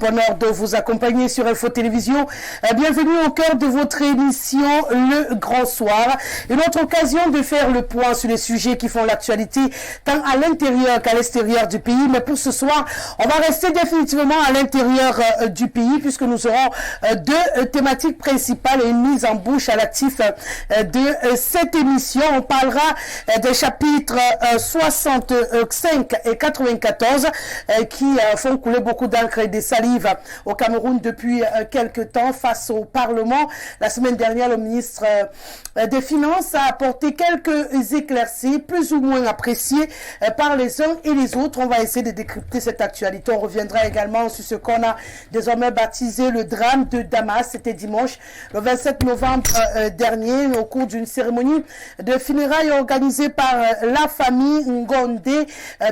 bonheur de vous accompagner sur Info Télévision. Bienvenue au cœur de votre émission Le Grand Soir. Une autre occasion de faire le point sur les sujets qui font l'actualité, tant à l'intérieur qu'à l'extérieur du pays. Mais pour ce soir, on va rester définitivement à l'intérieur du pays, puisque nous aurons deux thématiques principales et une mise en bouche à l'actif de cette émission. On parlera des chapitres 65 et 94 qui font couler beaucoup d'encre et des salives au Cameroun depuis quelques temps face au Parlement. La semaine dernière, le ministre des Finances a apporté quelques éclaircies plus ou moins appréciées par les uns et les autres. On va essayer de décrypter cette actualité. On reviendra également sur ce qu'on a désormais baptisé le drame de Damas. C'était dimanche, le 27 novembre dernier, au cours d'une cérémonie de funérailles organisée par la famille Ngondé.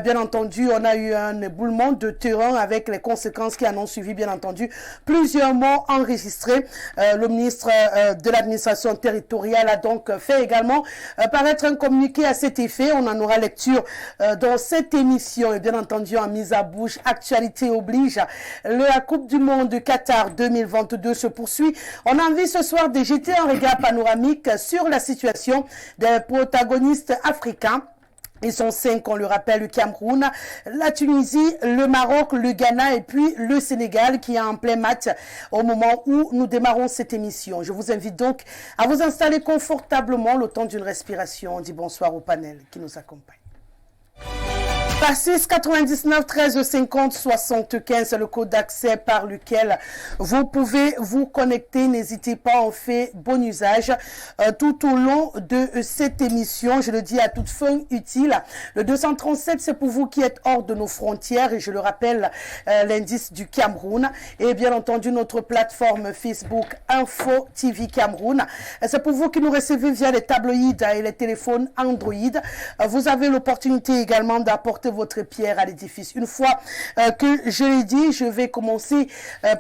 Bien entendu, on a eu un éboulement de terrain avec les conséquences qui en ont suivi, bien entendu. Plusieurs morts enregistrés. Le ministre de l'administration territoriale a donc fait également paraître un communiqué à cet effet. On en aura lecture dans cette émission et bien entendu en mise à bouche. Actualité oblige. La Coupe du Monde de Qatar 2022 se poursuit. On a envie ce soir de jeter un regard panoramique sur la situation des protagonistes africains. Ils sont 5, on le rappelle, le Cameroun, la Tunisie, le Maroc, le Ghana et puis le Sénégal qui est en plein match au moment où nous démarrons cette émission. Je vous invite donc à vous installer confortablement le temps d'une respiration. On dit bonsoir au panel qui nous accompagne. Par 6 99 13 50 75, c'est le code d'accès par lequel vous pouvez vous connecter. N'hésitez pas, on fait bon usage tout au long de cette émission. Je le dis à toute fin utile. Le 237, c'est pour vous qui êtes hors de nos frontières et je le rappelle, l'indice du Cameroun. Et bien entendu, notre plateforme Facebook Info TV Cameroun. C'est pour vous qui nous recevez via les tabloïds et les téléphones Android. Vous avez l'opportunité également d'apporter votre pierre à l'édifice. Une fois que je l'ai dit, je vais commencer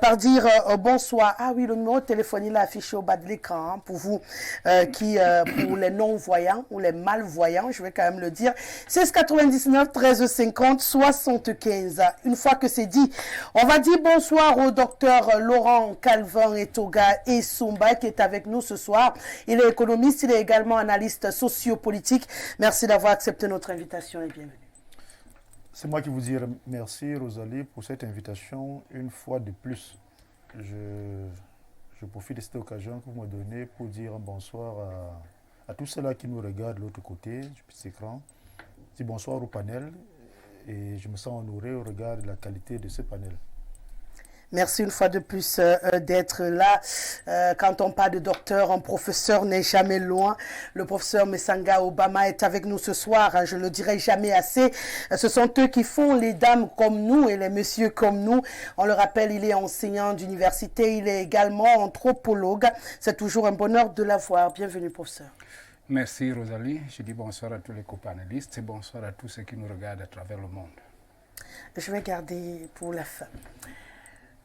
par dire bonsoir. Ah oui, le numéro de téléphone il est affiché au bas de l'écran pour vous pour les non-voyants ou les malvoyants, je vais quand même le dire. 16 99 13 50 75. Une fois que c'est dit, on va dire bonsoir au docteur Laurent Calvin Etoga et Sumba qui est avec nous ce soir. Il est économiste, il est également analyste sociopolitique. Merci d'avoir accepté notre invitation et bienvenue. C'est moi qui vous dis merci, Rosalie, pour cette invitation. Une fois de plus, je profite de cette occasion que vous me donnez pour dire un bonsoir à tous ceux-là qui nous regardent de l'autre côté du petit écran. Je dis bonsoir au panel et je me sens honoré au regard de la qualité de ce panel. Merci une fois de plus d'être là. Quand on parle de docteur, un professeur n'est jamais loin. Le professeur Messanga Obama est avec nous ce soir. Je ne le dirai jamais assez. Ce sont eux qui font les dames comme nous et les messieurs comme nous. On le rappelle, il est enseignant d'université. Il est également anthropologue. C'est toujours un bonheur de l'avoir. Bienvenue, professeur. Merci, Rosalie. Je dis bonsoir à tous les copanélistes et bonsoir à tous ceux qui nous regardent à travers le monde. Je vais garder pour la fin.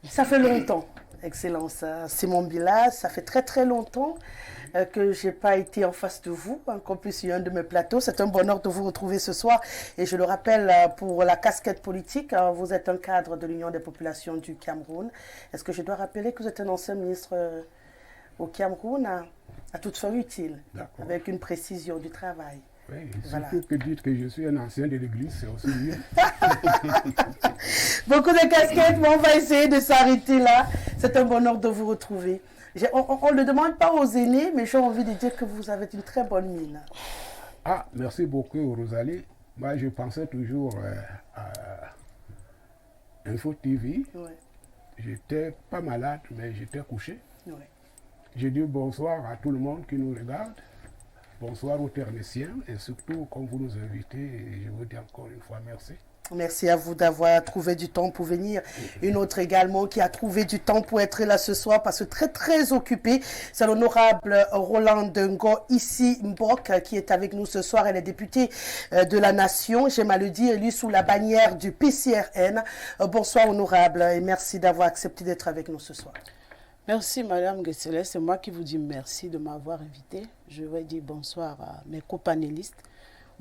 Ça fait longtemps, Excellence Simon Bila, ça fait très longtemps que je n'ai pas été en face de vous, encore plus sur un de mes plateaux. C'est un bonheur de vous retrouver ce soir. Et je le rappelle, pour la casquette politique, vous êtes un cadre de l'Union des populations du Cameroun. Est-ce que je dois rappeler que vous êtes un ancien ministre au Cameroun à toute fin utile, avec une précision du travail? Oui, voilà. Surtout que dites que je suis un ancien de l'église, c'est aussi mieux. Beaucoup de casquettes, mais on va essayer de s'arrêter là. C'est un bonheur de vous retrouver. On ne le demande pas aux aînés, mais j'ai envie de dire que vous avez une très bonne mine. Ah, merci beaucoup, Rosalie. Moi, je pensais toujours à Info TV. Ouais. J'étais pas malade, mais j'étais couché. Ouais. J'ai dit bonsoir à tout le monde qui nous regarde. Bonsoir aux techniciens et surtout, comme vous nous invitez, je vous dis encore une fois merci. Merci à vous d'avoir trouvé du temps pour venir. Une autre également qui a trouvé du temps pour être là ce soir parce que très occupée, c'est l'honorable Roland Ngo ici Mbok qui est avec nous ce soir. Elle est députée de la Nation, j'aime à le dire, élue sous la bannière du PCRN. Bonsoir honorable et merci d'avoir accepté d'être avec nous ce soir. Merci Madame Gesselet, c'est moi qui vous dis merci de m'avoir invité. Je vais dire bonsoir à mes copanélistes.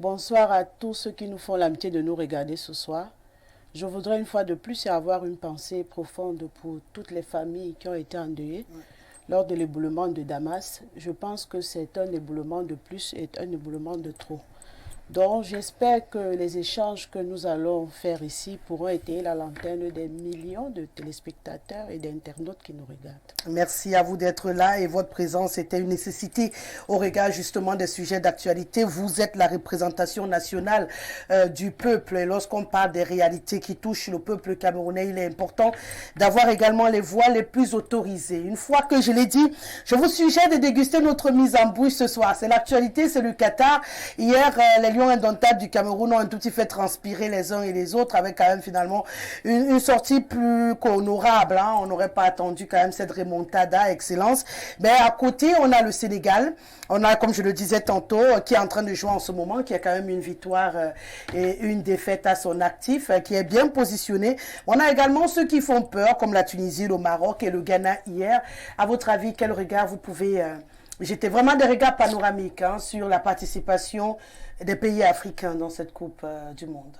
Bonsoir à tous ceux qui nous font l'amitié de nous regarder ce soir. Je voudrais une fois de plus avoir une pensée profonde pour toutes les familles qui ont été endeuillées lors de l'éboulement de Damas. Je pense que c'est un éboulement de plus et un éboulement de trop. Donc, j'espère que les échanges que nous allons faire ici pourront éteindre la lanterne des millions de téléspectateurs et d'internautes qui nous regardent. Merci à vous d'être là et votre présence était une nécessité au regard justement des sujets d'actualité. Vous êtes la représentation nationale du peuple et lorsqu'on parle des réalités qui touchent le peuple camerounais, il est important d'avoir également les voix les plus autorisées. Une fois que je l'ai dit, je vous suggère de déguster notre mise en bouche ce soir. C'est l'actualité, c'est le Qatar. Hier, les Lions indomptables du Cameroun ont un tout petit fait transpirer les uns et les autres avec quand même finalement une sortie plus qu'honorable. Hein. On n'aurait pas attendu quand même cette remontada, excellence. Mais à côté, on a le Sénégal. On a, comme je le disais tantôt, qui est en train de jouer en ce moment, qui a quand même une victoire et une défaite à son actif, qui est bien positionné. On a également ceux qui font peur, comme la Tunisie, le Maroc et le Ghana hier. À votre avis, quel regard vous pouvez... J'étais vraiment des regards panoramiques sur la participation des pays africains dans cette Coupe du Monde.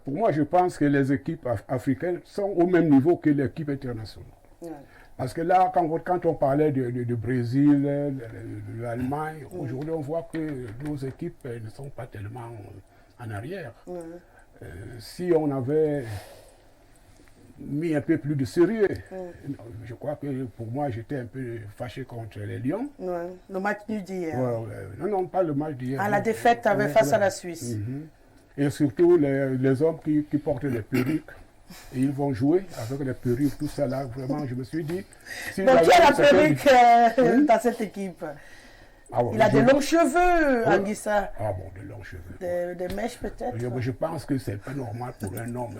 Pour moi, je pense que les équipes africaines sont au même niveau que l'équipe internationale. Ouais. Parce que là, quand on parlait de Brésil, de l'Allemagne, aujourd'hui on voit que nos équipes ne sont pas tellement en arrière. Si on avait mis un peu plus de sérieux, je crois que pour moi j'étais un peu fâché contre les Lions. Le match nul d'hier. Non, pas le match d'hier. La défaite face à la Suisse. Et surtout les hommes qui portent les perruques. Et ils vont jouer avec les perruques, tout ça là, vraiment, je me suis dit... Donc qui a la perruque dans cette équipe? Il a des longs cheveux, Anguissa. Ah bon, des longs cheveux. Des mèches peut-être. Je pense que c'est pas normal pour un homme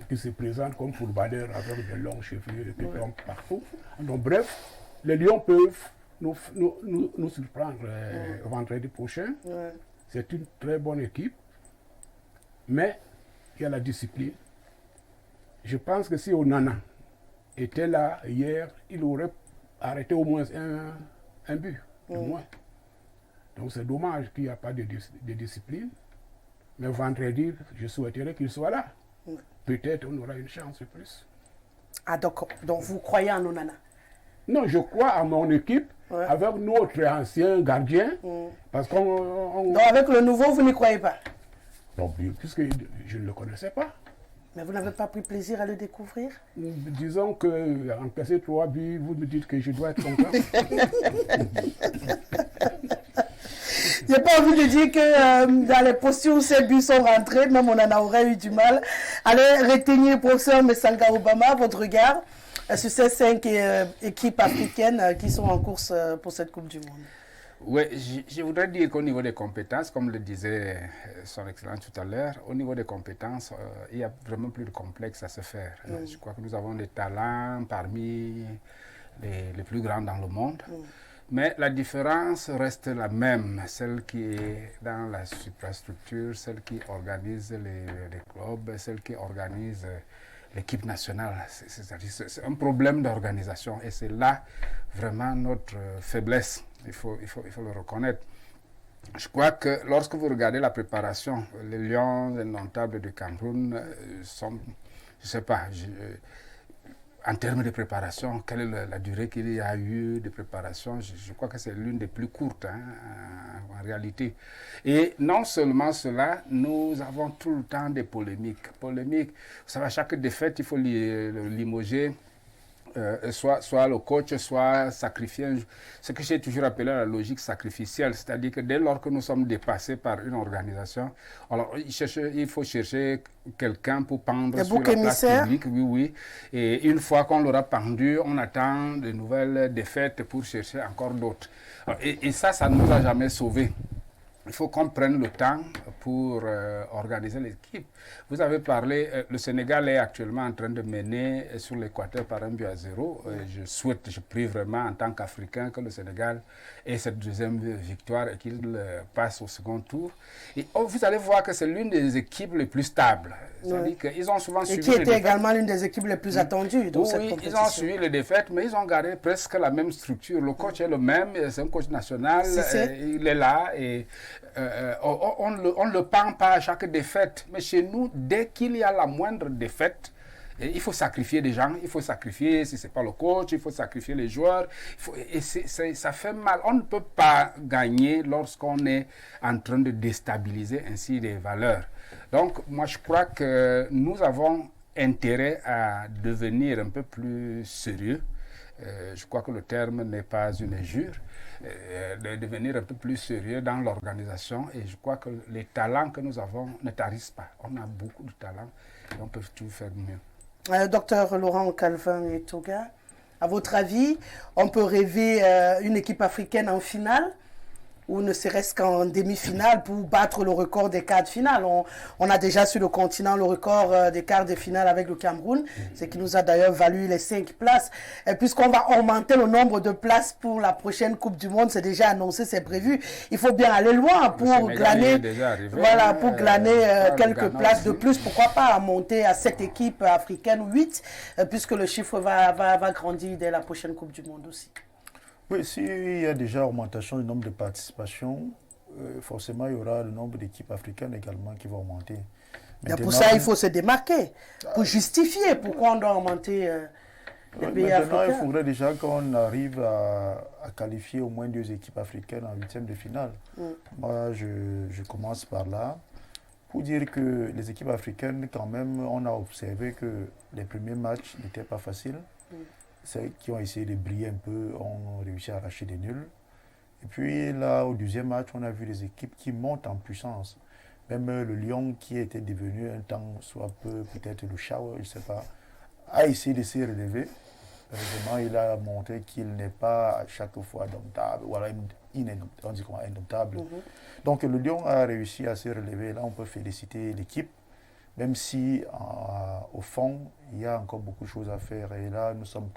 qui se présente comme pour Bader avec des longs cheveux qui tombent partout. Donc bref, les Lions peuvent nous surprendre vendredi prochain. C'est une très bonne équipe, mais il y a la discipline. Je pense que si Onana était là hier, il aurait arrêté au moins un but, au moins. Donc c'est dommage qu'il n'y a pas de discipline. Mais vendredi, je souhaiterais qu'il soit là. Peut-être on aura une chance de plus. Ah d'accord. Donc vous croyez en Onana? Non, je crois à mon équipe, avec notre ancien gardien. Parce qu'on... Donc avec le nouveau, vous n'y croyez pas? Non, puisque je ne le connaissais pas. Mais vous n'avez pas pris plaisir à le découvrir? Disons qu'en casser 3 buts, vous me dites que je dois être content. Je n'ai pas envie de dire que dans les postures où ces buts sont rentrés, même on en aurait eu du mal. Allez, retenir, professeur Messanga Obama, votre regard sur ces 5 équipes africaines qui sont en course pour cette Coupe du Monde. Oui, je voudrais dire qu'au niveau des compétences, comme le disait son Excellence tout à l'heure, au niveau des compétences, il n'y a vraiment plus de complexe à se faire. Je crois que nous avons des talents parmi les plus grands dans le monde. Mais la différence reste la même, celle qui est dans la superstructure, celle qui organise les clubs, celle qui organise l'équipe nationale. C'est un problème d'organisation et c'est là vraiment notre faiblesse. Il faut le reconnaître. Je crois que lorsque vous regardez la préparation, les Lions indomptables du Cameroun sont, je ne sais pas, en termes de préparation, quelle est la durée qu'il y a eu de préparation? Je crois que c'est l'une des plus courtes en réalité. Et non seulement cela, nous avons tout le temps des polémiques. Vous savez, à chaque défaite, il faut limoger. Soit le coach, soit sacrifier. Ce que j'ai toujours appelé la logique sacrificielle, c'est-à-dire que dès lors que nous sommes dépassés par une organisation, alors il faut chercher quelqu'un pour pendre sur la place publique, oui. Et une fois qu'on l'aura pendu, on attend de nouvelles défaites pour chercher encore d'autres. Et ça ne nous a jamais sauvés. Il faut qu'on prenne le temps pour organiser l'équipe. Vous avez parlé, le Sénégal est actuellement en train de mener sur l'Équateur par 1-0. Je prie vraiment en tant qu'Africain que le Sénégal ait cette deuxième victoire et qu'il passe au second tour. Et vous allez voir que c'est l'une des équipes les plus stables. C'est-à-dire qu'ils ont souvent suivi et qui était également l'une des équipes les plus attendues dans cette compétition. Ils ont suivi les défaites, mais ils ont gardé presque la même structure. Le coach est le même, c'est un coach national, il est là et on ne le pend pas à chaque défaite. Mais chez nous, dès qu'il y a la moindre défaite, il faut sacrifier des gens, il faut sacrifier, si ce n'est pas le coach, il faut sacrifier les joueurs. Ça fait mal. On ne peut pas gagner lorsqu'on est en train de déstabiliser ainsi des valeurs. Donc, moi, je crois que nous avons intérêt à devenir un peu plus sérieux. Je crois que le terme n'est pas une injure. De devenir un peu plus sérieux dans l'organisation. Et je crois que les talents que nous avons ne tarissent pas. On a beaucoup de talents et on peut tout faire mieux. Docteur Laurent Calvin et Toga, à votre avis, on peut rêver une équipe africaine en finale ou ne serait-ce qu'en demi-finale pour battre le record des quarts de finale. On a déjà sur le continent le record des quarts de finale avec le Cameroun, ce qui nous a d'ailleurs valu les 5 places. Et puisqu'on va augmenter le nombre de places pour la prochaine Coupe du Monde, c'est déjà annoncé, c'est prévu. Il faut bien aller loin pour glaner, pour glaner quelques places de plus. Pourquoi pas monter à 7 équipes africaines, 8, puisque le chiffre va grandir dès la prochaine Coupe du Monde aussi. Oui, s'il y a déjà augmentation du nombre de participations, forcément il y aura le nombre d'équipes africaines également qui va augmenter. Maintenant, pour ça, il faut se démarquer, pour justifier pourquoi on doit augmenter les pays africains. Maintenant, il faudrait déjà qu'on arrive à qualifier au moins 2 équipes africaines en 8e de finale. Moi, je commence par là, pour dire que les équipes africaines, quand même, on a observé que les premiers matchs n'étaient pas faciles. Ceux qui ont essayé de briller un peu ont réussi à arracher des nuls. Et puis là, au 2e match, on a vu les équipes qui montent en puissance. Même le Lion, qui était devenu un temps, soit peu, peut-être le Chao, je ne sais pas, a essayé de se relever. Heureusement, il a montré qu'il n'est pas à chaque fois indomptable, ou alors on dit comment, indomptable. Donc le Lion a réussi à se relever. Là, on peut féliciter l'équipe. Même si, au fond, il y a encore beaucoup de choses à faire. Et là, nous sommes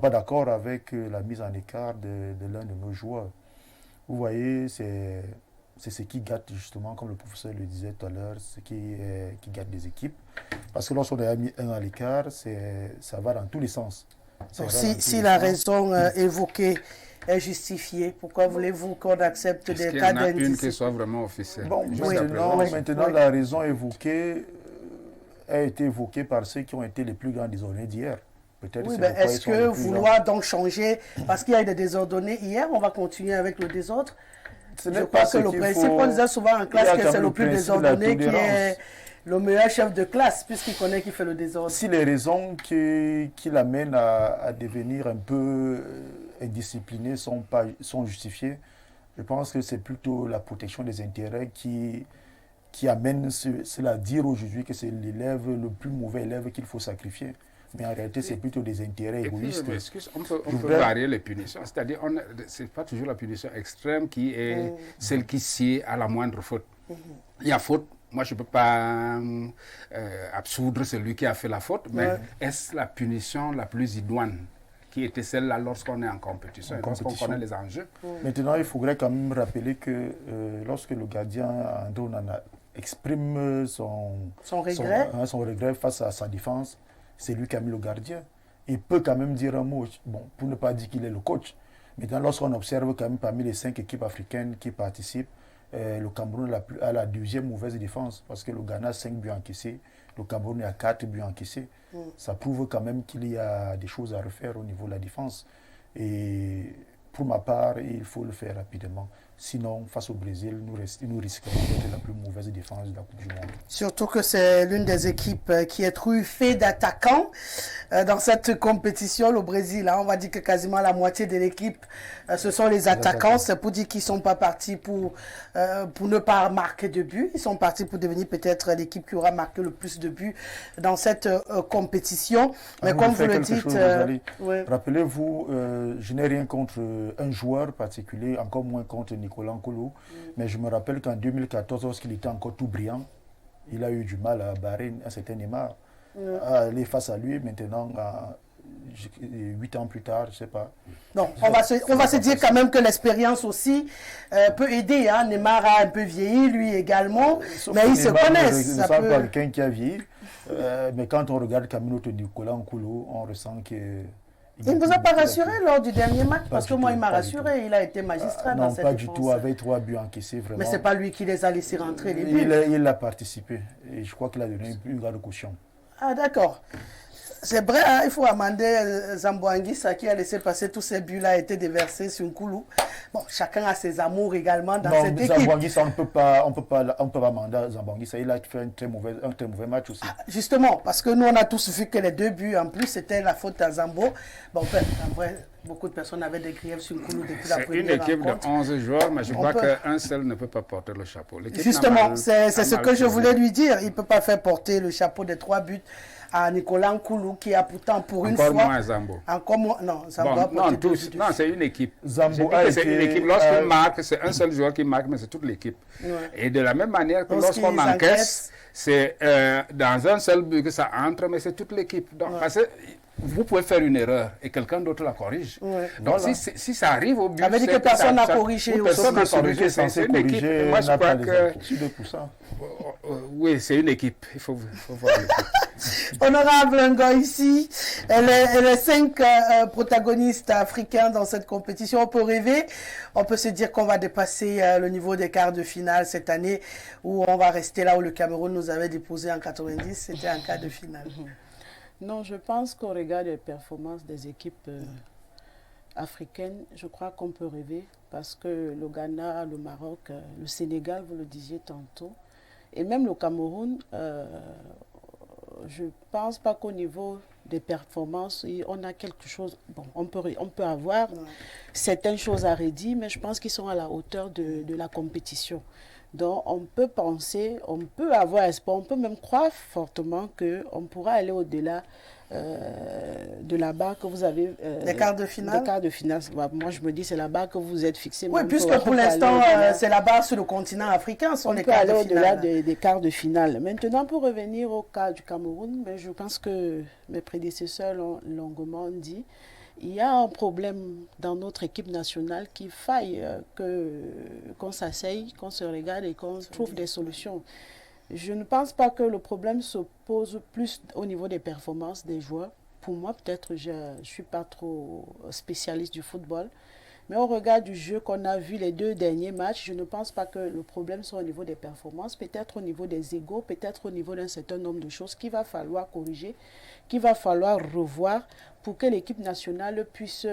pas d'accord avec la mise en écart de l'un de nos joueurs. Vous voyez, c'est ce qui gâte justement, comme le professeur le disait tout à l'heure, ce qui gâte les équipes. Parce que lorsqu'on a mis un à l'écart, ça va dans tous les sens. Si la raison évoquée est justifiée, pourquoi voulez-vous qu'on accepte des cas d'indiscipline? Une qui soit vraiment officielle. Bon, maintenant, la raison évoquée a été évoquée par ceux qui ont été les plus grands désordonnés d'hier. Oui, mais est-ce que vouloir donc changer, parce qu'il y a eu des désordonnés hier, on va continuer avec le désordre? Je crois que le principe, on disait souvent en classe que c'est le plus désordonné qui est le meilleur chef de classe, puisqu'il connaît qui fait le désordre. Si les raisons qui l'amènent à devenir un peu indiscipliné sont justifiées, je pense que c'est plutôt la protection des intérêts qui amène cela à dire aujourd'hui que c'est l'élève, le plus mauvais élève qu'il faut sacrifier. Mais en réalité, c'est plutôt des intérêts égoïstes. On peut varier les punitions. C'est-à-dire, ce n'est pas toujours la punition extrême qui est celle qui sied à la moindre faute. Il y a faute. Moi, je ne peux pas absoudre celui qui a fait la faute, mais est-ce la punition la plus idoine qui était celle-là lorsqu'on est en compétition, lorsqu'on connaît les enjeux? Maintenant, il faudrait quand même rappeler que lorsque le gardien André Onana exprime son regret face à sa défense, c'est lui qui a mis le gardien. Il peut quand même dire un mot, bon, pour ne pas dire qu'il est le coach. Maintenant, lorsqu'on observe quand même parmi les 5 équipes africaines qui participent, le Cameroun a la 2e mauvaise défense, parce que le Ghana a 5 buts encaissés, le Cameroun a 4 buts encaissés. Ça prouve quand même qu'il y a des choses à refaire au niveau de la défense. Et pour ma part, il faut le faire rapidement. Sinon, face au Brésil, nous risquons d'être la plus mauvaise défense de la Coupe du Monde. Surtout que c'est l'une des équipes qui est truffée d'attaquants dans cette compétition. Le Brésil, on va dire que quasiment la moitié de l'équipe, ce sont les attaquants. C'est pour dire qu'ils ne sont pas partis pour ne pas marquer de buts. Ils sont partis pour devenir peut-être l'équipe qui aura marqué le plus de buts dans cette compétition. Mais comme vous le dites... Rappelez-vous, je n'ai rien contre un joueur particulier, encore moins contre Nicolas Nkolo, mais je me rappelle qu'en 2014, lorsqu'il était encore tout brillant, il a eu du mal à barrer un certain Neymar, à aller face à lui. Maintenant, 8 ans plus tard, je ne sais pas. Non, on va se dire quand même que l'expérience aussi peut aider. Hein. Neymar a un peu vieilli, lui également, mais ils se connaissent. Ça peut... pas quelqu'un qui a vieilli, mais quand on regarde Camilo Nicolas Nkoulou, on ressent que... Il ne vous a pas rassuré lors du dernier match? Parce que moi, il m'a rassuré. Il a été magistral dans cette défense. Non, pas du tout. Avec 3 buts encaissés, vraiment. Mais ce n'est pas lui qui les a laissés rentrer, les buts. Il a participé. Et je crois qu'il a donné une grande caution. Ah, d'accord. C'est vrai, hein, il faut amender Zambo Anguissa qui a laissé passer tous ces buts-là, a été déversés sur Nkoulou. Bon, chacun a ses amours également dans cette équipe. Zambo Anguissa, on ne peut pas amender Zambo Anguissa. Il a fait un très mauvais match aussi. Ah, justement, parce que nous, on a tous vu que les 2 buts, en plus, c'était la faute à Zambo. Bon, en vrai, beaucoup de personnes avaient des griefs sur Nkoulou depuis la première rencontre. C'est une équipe de 11 joueurs, mais je crois qu'un seul ne peut pas porter le chapeau. Justement, c'est ce que je voulais lui dire. Il ne peut pas faire porter le chapeau des 3 buts à Nicolas Nkoulou, qui a pourtant pour une fois... Encore moins Zambo. Encore moins... Non, Zambo non, c'est une équipe. Zambo c'est une équipe. Lorsqu'on marque, c'est un seul joueur qui marque, mais c'est toute l'équipe. Ouais. Et de la même manière que lorsqu'on encaisse, c'est dans un seul but que ça entre, mais c'est toute l'équipe. Donc, parce que vous pouvez faire une erreur et quelqu'un d'autre la corrige. Ouais. Donc, voilà. si ça arrive au but... Ça veut dire que personne n'a corrigé. Personne n'a corrigé, c'est une équipe. Moi, je crois que... Oui, c'est une équipe. Il faut voir l'équipe. Honorable Ngo ici, les 5 protagonistes africains dans cette compétition. On peut rêver, on peut se dire qu'on va dépasser le niveau des quarts de finale cette année, où on va rester là où le Cameroun nous avait déposé en 90, c'était un quart de finale. Non, je pense qu'au regard des performances des équipes africaines, je crois qu'on peut rêver, parce que le Ghana, le Maroc, le Sénégal, vous le disiez tantôt, et même le Cameroun, je ne pense pas qu'au niveau des performances, on a quelque chose... Bon, on peut avoir certaines choses à redire, mais je pense qu'ils sont à la hauteur de la compétition. Donc, on peut penser, on peut avoir espoir, on peut même croire fortement qu'on pourra aller au-delà de la barre que vous avez... des quarts de finale. Des quarts de finale. Moi, je me dis, c'est la barre que vous êtes fixée. Oui, puisque pour l'instant, c'est la barre sur le continent africain. On peut aller au-delà des quarts de finale. Maintenant, pour revenir au cas du Cameroun, mais je pense que mes prédécesseurs l'ont longuement dit, il y a un problème dans notre équipe nationale qu'il faille qu'on s'asseye, qu'on se regarde et qu'on trouve des solutions. Je ne pense pas que le problème se pose plus au niveau des performances des joueurs. Pour moi, peut-être, je ne suis pas trop spécialiste du football. Mais au regard du jeu qu'on a vu les 2 derniers matchs, je ne pense pas que le problème soit au niveau des performances, peut-être au niveau des égos, peut-être au niveau d'un certain nombre de choses qu'il va falloir corriger, qu'il va falloir revoir pour que l'équipe nationale puisse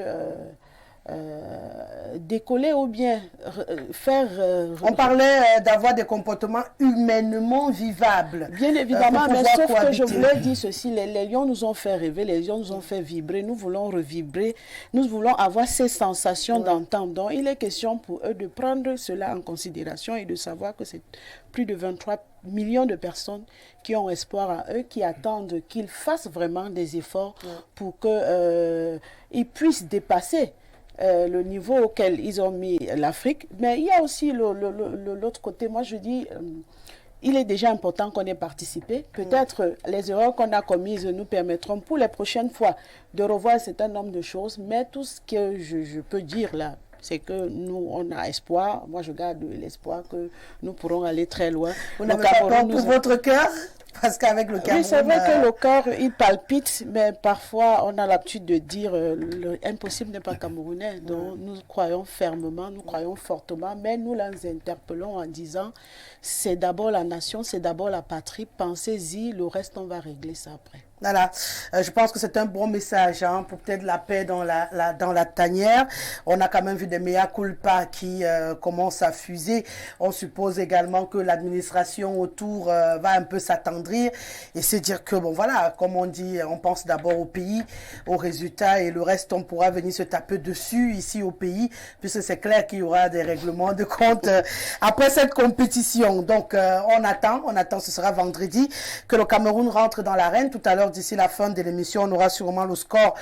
décoller ou bien faire... On parlait d'avoir des comportements humainement vivables. Bien évidemment, mais sauf que je voulais dire ceci, les lions nous ont fait rêver, les lions nous ont fait vibrer, nous voulons revibrer, nous voulons avoir ces sensations d'entendre. Donc il est question pour eux de prendre cela en considération et de savoir que c'est plus de 23 millions de personnes qui ont espoir en eux, qui attendent qu'ils fassent vraiment des efforts pour qu'ils puissent dépasser le niveau auquel ils ont mis l'Afrique. Mais il y a aussi l'autre côté. Moi, je dis, il est déjà important qu'on ait participé. Peut-être les erreurs qu'on a commises nous permettront pour les prochaines fois de revoir un certain nombre de choses. Mais tout ce que je peux dire là, c'est que nous, on a espoir. Moi, je garde l'espoir que nous pourrons aller très loin. Vous n'avez pas peur pour votre cœur? Parce qu'avec le Cameroun... Oui, c'est vrai que le corps, il palpite, mais parfois, on a l'habitude de dire l'impossible n'est pas camerounais. Donc, nous croyons fermement, nous croyons fortement, mais nous les interpellons en disant, c'est d'abord la nation, c'est d'abord la patrie, pensez-y, le reste, on va régler ça après. Voilà, je pense que c'est un bon message pour peut-être la paix dans la tanière. On a quand même vu des mea culpa qui commencent à fuser. On suppose également que l'administration autour va un peu s'attendrir et se dire que, bon voilà, comme on dit, on pense d'abord au pays, aux résultats et le reste, on pourra venir se taper dessus ici au pays, puisque c'est clair qu'il y aura des règlements de compte après cette compétition. Donc, on attend, ce sera vendredi, que le Cameroun rentre dans l'arène. Tout à l'heure, D'ailleurs, d'ici la fin de l'émission, on aura sûrement le score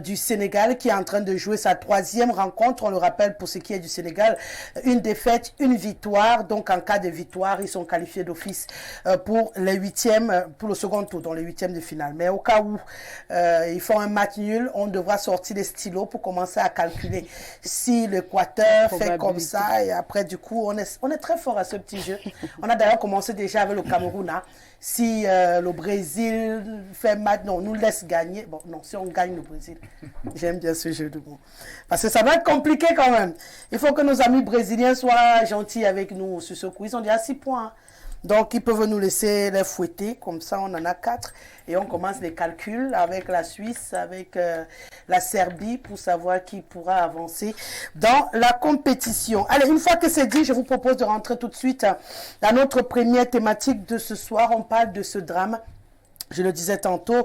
du Sénégal qui est en train de jouer sa 3e rencontre. On le rappelle pour ce qui est du Sénégal, une défaite, une victoire. Donc, en cas de victoire, ils sont qualifiés d'office pour les 8e, pour le second tour, dans les 8e de finale. Mais au cas où ils font un match nul, on devra sortir des stylos pour commencer à calculer si l'Équateur fait comme ça. Et après, du coup, on est très fort à ce petit jeu. On a d'ailleurs commencé déjà avec le Cameroun. Hein. Si le Brésil fait match, non, nous laisse gagner. Bon, non, si on gagne le Brésil. J'aime bien ce jeu de mots. Parce que ça va être compliqué quand même. Il faut que nos amis brésiliens soient gentils avec nous sur ce coup. Ils ont déjà 6 points. Hein. Donc, ils peuvent nous laisser les fouetter. Comme ça, on en a 4. Et on commence les calculs avec la Suisse, avec la Serbie, pour savoir qui pourra avancer dans la compétition. Allez, une fois que c'est dit, je vous propose de rentrer tout de suite dans notre première thématique de ce soir. On parle de ce drame. Je le disais tantôt,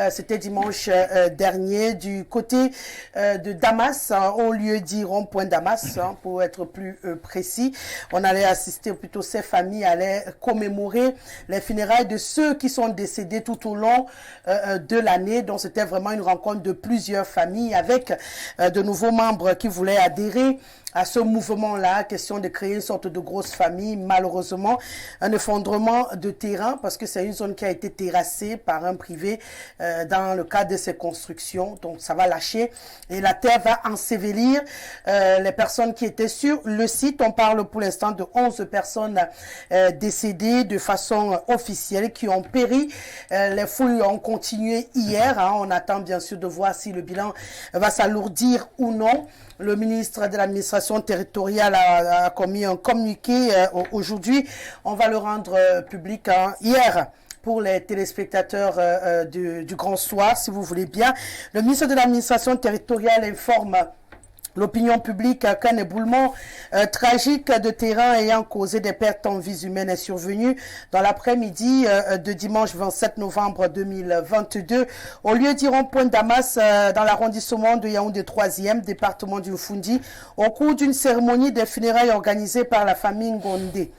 c'était dimanche dernier, du côté de Damas, au lieu dit rond-point Damas, pour être plus précis. On allait assister, ou plutôt ces familles allaient commémorer les funérailles de ceux qui sont décédés tout au long de l'année. Donc c'était vraiment une rencontre de plusieurs familles avec de nouveaux membres qui voulaient adhérer à ce mouvement-là, question de créer une sorte de grosse famille. Malheureusement, un effondrement de terrain parce que c'est une zone qui a été terrassée par un privé dans le cadre de ses constructions. Donc, ça va lâcher et la terre va ensevelir les personnes qui étaient sur le site. On parle pour l'instant de 11 personnes décédées de façon officielle qui ont péri. Les fouilles ont continué hier. Hein. On attend bien sûr de voir si le bilan va s'alourdir ou non. Le ministre de l'administration territoriale a commis un communiqué aujourd'hui. On va le rendre public hier pour les téléspectateurs du Grand Soir, si vous voulez bien. Le ministre de l'administration territoriale informe l'opinion publique qu'un éboulement tragique de terrain ayant causé des pertes en vies humaines est survenu dans l'après-midi de dimanche 27 novembre 2022 au lieu du rond-point Damas dans l'arrondissement de Yaoundé 3e, département du Fundi, au cours d'une cérémonie des funérailles organisée par la famille Ngondé.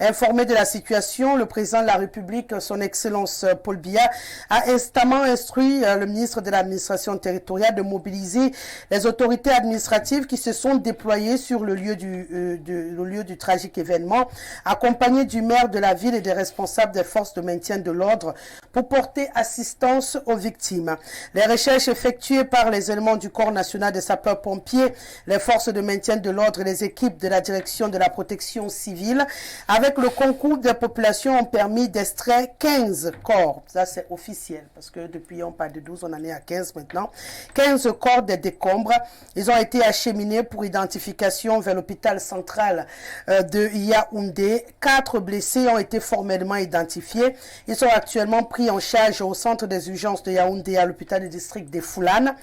Informé de la situation, le président de la République, son Excellence Paul Biya, a instamment instruit le ministre de l'administration territoriale de mobiliser les autorités administratives qui se sont déployées sur le lieu du tragique événement, accompagnés du maire de la ville et des responsables des forces de maintien de l'ordre pour porter assistance aux victimes. Les recherches effectuées par les éléments du Corps national des sapeurs-pompiers, les forces de maintien de l'ordre et les équipes de la direction de la protection civile, avec le concours des populations, ont permis d'extraire 15 corps. Ça, c'est officiel, parce que depuis, on parle de 12, on en est à 15 maintenant. 15 corps des décombres. Ils ont été acheminés pour identification vers l'hôpital central de Yaoundé. 4 blessés ont été formellement identifiés. Ils sont actuellement pris en charge au centre des urgences de Yaoundé à l'hôpital du district des Foulanes.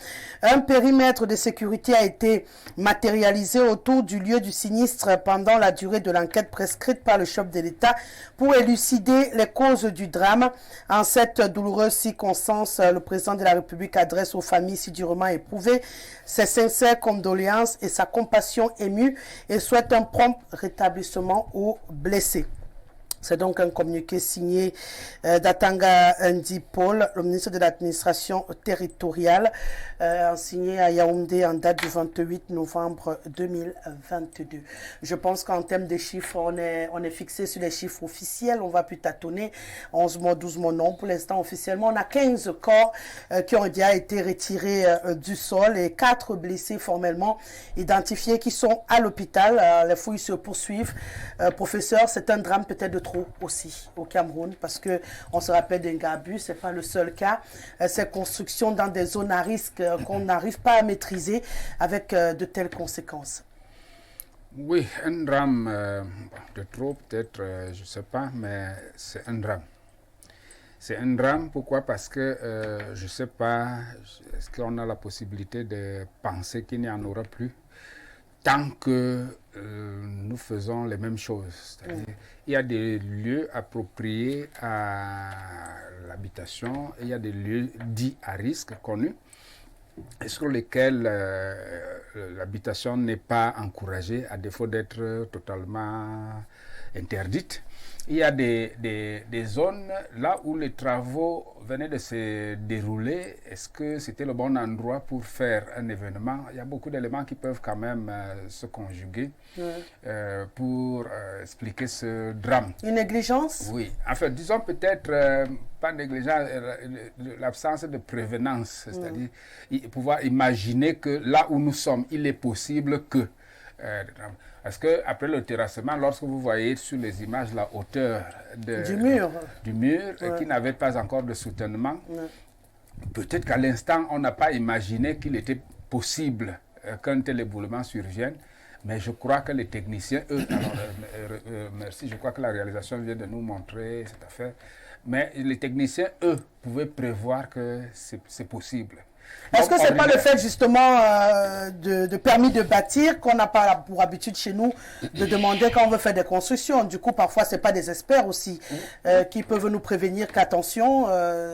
Un périmètre de sécurité a été matérialisé autour du lieu du sinistre pendant la durée de l'enquête prescrite par le chef de l'État pour élucider les causes du drame. En cette douloureuse circonstance, le président de la République adresse aux familles si durement éprouvées ses sincères condoléances et sa compassion émue et souhaite un prompt rétablissement aux blessés. C'est donc un communiqué signé d'Atanga Ndi Paul, le ministre de l'administration territoriale, signé à Yaoundé en date du 28 novembre 2022. Je pense qu'en termes de chiffres, on est fixé sur les chiffres officiels. On va plus tâtonner. 11 mois, 12 mois, non. Pour l'instant, officiellement, on a 15 corps qui ont déjà été retirés du sol et 4 blessés formellement identifiés qui sont à l'hôpital. Les fouilles se poursuivent. Professeur, c'est un drame peut-être de trop aussi au Cameroun parce que on se rappelle d'Ngabu, c'est pas le seul cas. Ces constructions dans des zones à risque qu'on n'arrive pas à maîtriser avec de telles conséquences. Oui, un drame de trop peut-être, je ne sais pas, mais c'est un drame. C'est un drame, pourquoi? Parce que je ne sais pas, est-ce qu'on a la possibilité de penser qu'il n'y en aura plus tant que nous faisons les mêmes choses. C'est-à-dire, il y a des lieux appropriés à l'habitation, il y a des lieux dits à risque connus, et sur lesquels l'habitation n'est pas encouragée, à défaut d'être totalement interdite. Il y a des zones là où les travaux venaient de se dérouler. Est-ce que c'était le bon endroit pour faire un événement? Il y a beaucoup d'éléments qui peuvent quand même se conjuguer pour expliquer ce drame. Une négligence? Oui. En fait, disons peut-être pas négligence, l'absence de prévenance. C'est-à-dire pouvoir imaginer que là où nous sommes, il est possible que... parce qu'après le terrassement, lorsque vous voyez sur les images la hauteur du mur qui n'avait pas encore de soutènement, peut-être qu'à l'instant, on n'a pas imaginé qu'il était possible qu'un tel éboulement survienne. Mais je crois que les techniciens, eux, merci, je crois que la réalisation vient de nous montrer cette affaire, mais les techniciens, eux, pouvaient prévoir que c'est possible. Est-ce que ce n'est pas le fait justement de permis de bâtir qu'on n'a pas pour habitude chez nous de demander quand on veut faire des constructions? Du coup, parfois, ce n'est pas des experts aussi qui peuvent nous prévenir qu'attention,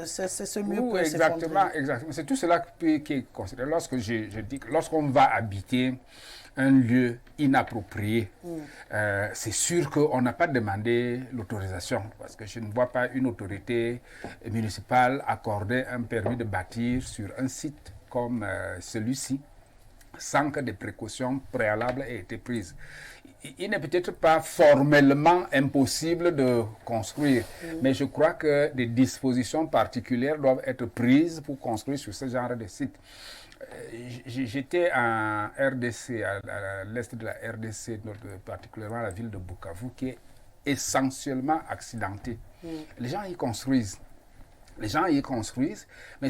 c'est ce mieux que exactement. C'est tout cela qui est considéré. Lorsque je dis que lorsqu'on va habiter un lieu inapproprié, c'est sûr qu'on n'a pas demandé l'autorisation, parce que je ne vois pas une autorité municipale accorder un permis de bâtir sur un site comme celui-ci sans que des précautions préalables aient été prises. Il n'est peut-être pas formellement impossible de construire, mais je crois que des dispositions particulières doivent être prises pour construire sur ce genre de site. J'étais en RDC, à l'est de la RDC, particulièrement la ville de Bukavu, qui est essentiellement accidentée. Les gens y construisent. Mais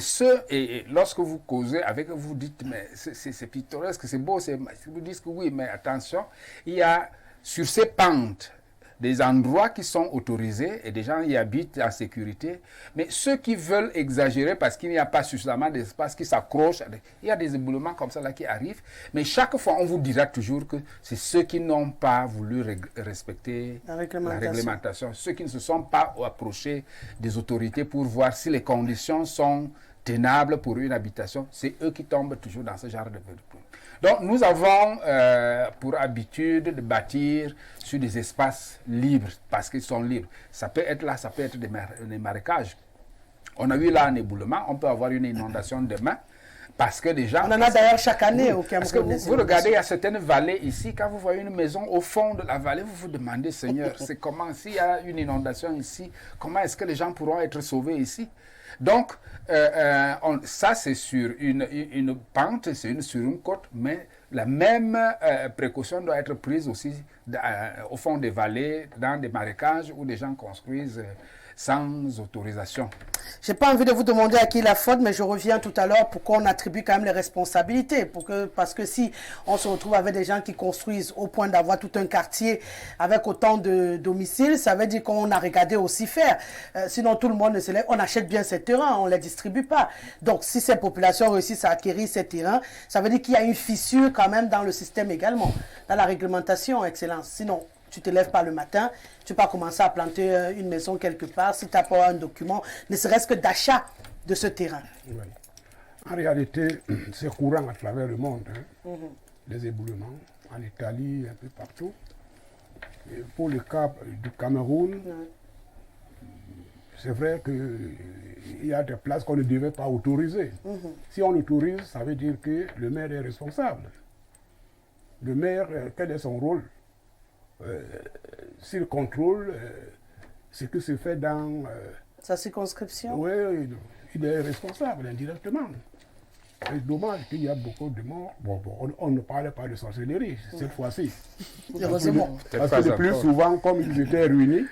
lorsque vous causez avec eux, vous dites, mais c'est pittoresque, c'est beau, vous dites que oui, mais attention, il y a sur ces pentes des endroits qui sont autorisés et des gens y habitent en sécurité, mais ceux qui veulent exagérer parce qu'il n'y a pas suffisamment d'espace, qui s'accrochent, il y a des éboulements comme ça là qui arrivent, mais chaque fois on vous dira toujours que c'est ceux qui n'ont pas voulu respecter la réglementation, ceux qui ne se sont pas approchés des autorités pour voir si les conditions sont tenables pour une habitation, c'est eux qui tombent toujours dans ce genre de problème. Donc, nous avons pour habitude de bâtir sur des espaces libres, parce qu'ils sont libres. Ça peut être là, ça peut être des marécages. On a eu là un éboulement, on peut avoir une inondation demain, parce que déjà... On en a d'ailleurs chaque année au Cameroun. Parce que vous regardez, il y a certaines vallées ici, quand vous voyez une maison au fond de la vallée, vous vous demandez, Seigneur, c'est comment, s'il y a une inondation ici, comment est-ce que les gens pourront être sauvés ici? Donc, ça c'est sur une pente, c'est sur une côte, mais la même précaution doit être prise aussi au fond des vallées, dans des marécages où des gens construisent sans autorisation. Je n'ai pas envie de vous demander à qui la faute, mais je reviens tout à l'heure pour qu'on attribue quand même les responsabilités. Parce que si on se retrouve avec des gens qui construisent au point d'avoir tout un quartier avec autant de domiciles, ça veut dire qu'on a regardé aussi faire. Sinon, tout le monde ne se lève. On achète bien ces terrains, on ne les distribue pas. Donc, si ces populations réussissent à acquérir ces terrains, ça veut dire qu'il y a une fissure quand même dans le système également, dans la réglementation, Excellence. Sinon, tu ne te lèves pas le matin, tu ne peux pas commencer à planter une maison quelque part si tu n'as pas un document, ne serait-ce que d'achat de ce terrain. Oui. En réalité, c'est courant à travers le monde, les éboulements, en Italie, un peu partout. Et pour le cas du Cameroun, c'est vrai qu'il y a des places qu'on ne devait pas autoriser. Si on autorise, ça veut dire que le maire est responsable. Le maire, quel est son rôle? S'il contrôle ce qui se fait dans sa circonscription. Oui, il est responsable indirectement. C'est dommage qu'il y a beaucoup de morts. Bon, on ne parle pas de sorcellerie cette fois-ci. Heureusement. Parce que le plus souvent, comme ils étaient réunis.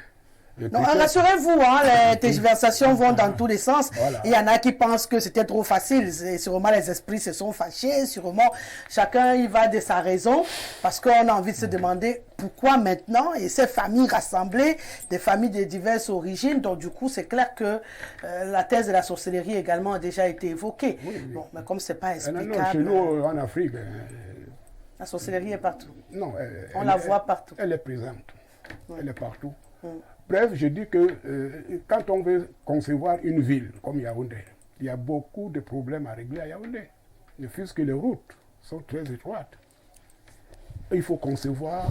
Non, rassurez-vous, les tergiversations vont dans tous les sens. Voilà. Il y en a qui pensent que c'était trop facile. Et sûrement, les esprits se sont fâchés. Sûrement, chacun y va de sa raison. Parce qu'on a envie de se demander pourquoi maintenant. Et ces familles rassemblées, des familles de diverses origines. Donc, du coup, c'est clair que la thèse de la sorcellerie également a déjà été évoquée. Oui. Bon, mais comme ce n'est pas explicable... Non, chez nous, en Afrique... la sorcellerie est partout. Non, on la voit partout. Elle est présente. Elle est partout. Bref, je dis que quand on veut concevoir une ville comme Yaoundé, il y a beaucoup de problèmes à régler à Yaoundé. Ne fût-ce que les routes. sont très étroites. Il faut concevoir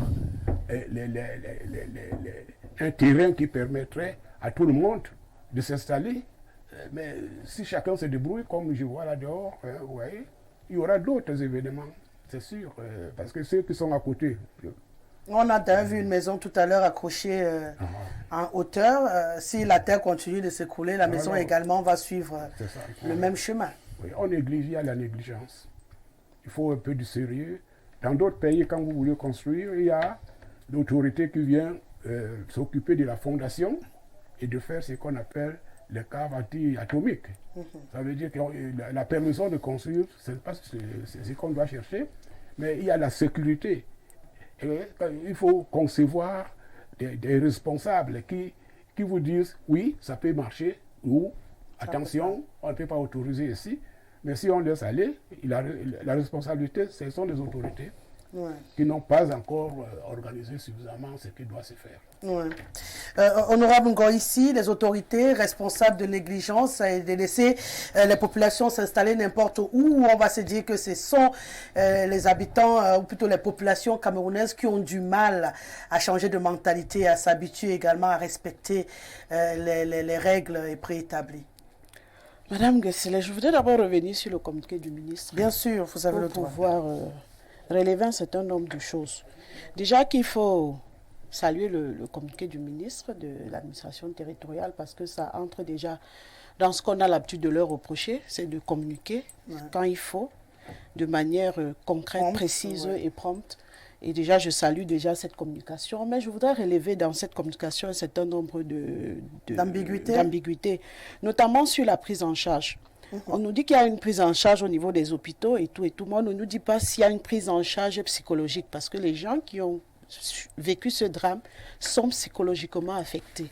un terrain qui permettrait à tout le monde de s'installer. Mais si chacun se débrouille, comme je vois là dehors, vous voyez, il y aura d'autres événements, c'est sûr, parce que ceux qui sont à côté... On a d'ailleurs vu une maison tout à l'heure accrochée en hauteur. Si la terre continue de s'écrouler, la maison également va suivre le même chemin. Oui, on néglige, il y a la négligence. Il faut un peu de sérieux. Dans d'autres pays, quand vous voulez construire, il y a l'autorité qui vient s'occuper de la fondation et de faire ce qu'on appelle les caves anti-atomiques. Ça veut dire que la permission de construire, ce n'est pas ce qu'on doit chercher, mais il y a la sécurité. Et il faut concevoir des responsables qui vous disent oui, ça peut marcher, ou attention, on ne peut pas autoriser ici. Mais si on laisse aller, la responsabilité, ce sont les autorités qui n'ont pas encore organisé suffisamment ce qui doit se faire. Honorable Ngo, ici, les autorités responsables de négligence et de laisser les populations s'installer n'importe où on va se dire que ce sont les habitants, ou plutôt les populations camerounaises qui ont du mal à changer de mentalité, à s'habituer également à respecter les règles préétablies. Madame Gessele, je voudrais d'abord revenir sur le communiqué du ministre. Bien sûr, vous avez le droit. Pour pouvoir relever un certain nombre de choses. Déjà qu'il faut saluer le communiqué du ministre de l'administration territoriale parce que ça entre déjà dans ce qu'on a l'habitude de leur reprocher, c'est de communiquer quand il faut, de manière concrète, précise et prompte. Et déjà, je salue déjà cette communication, mais je voudrais relever dans cette communication un certain nombre d'ambiguïtés, notamment sur la prise en charge. On nous dit qu'il y a une prise en charge au niveau des hôpitaux et tout, mais on ne nous dit pas s'il y a une prise en charge psychologique, parce que les gens qui ont vécu ce drame sont psychologiquement affectés.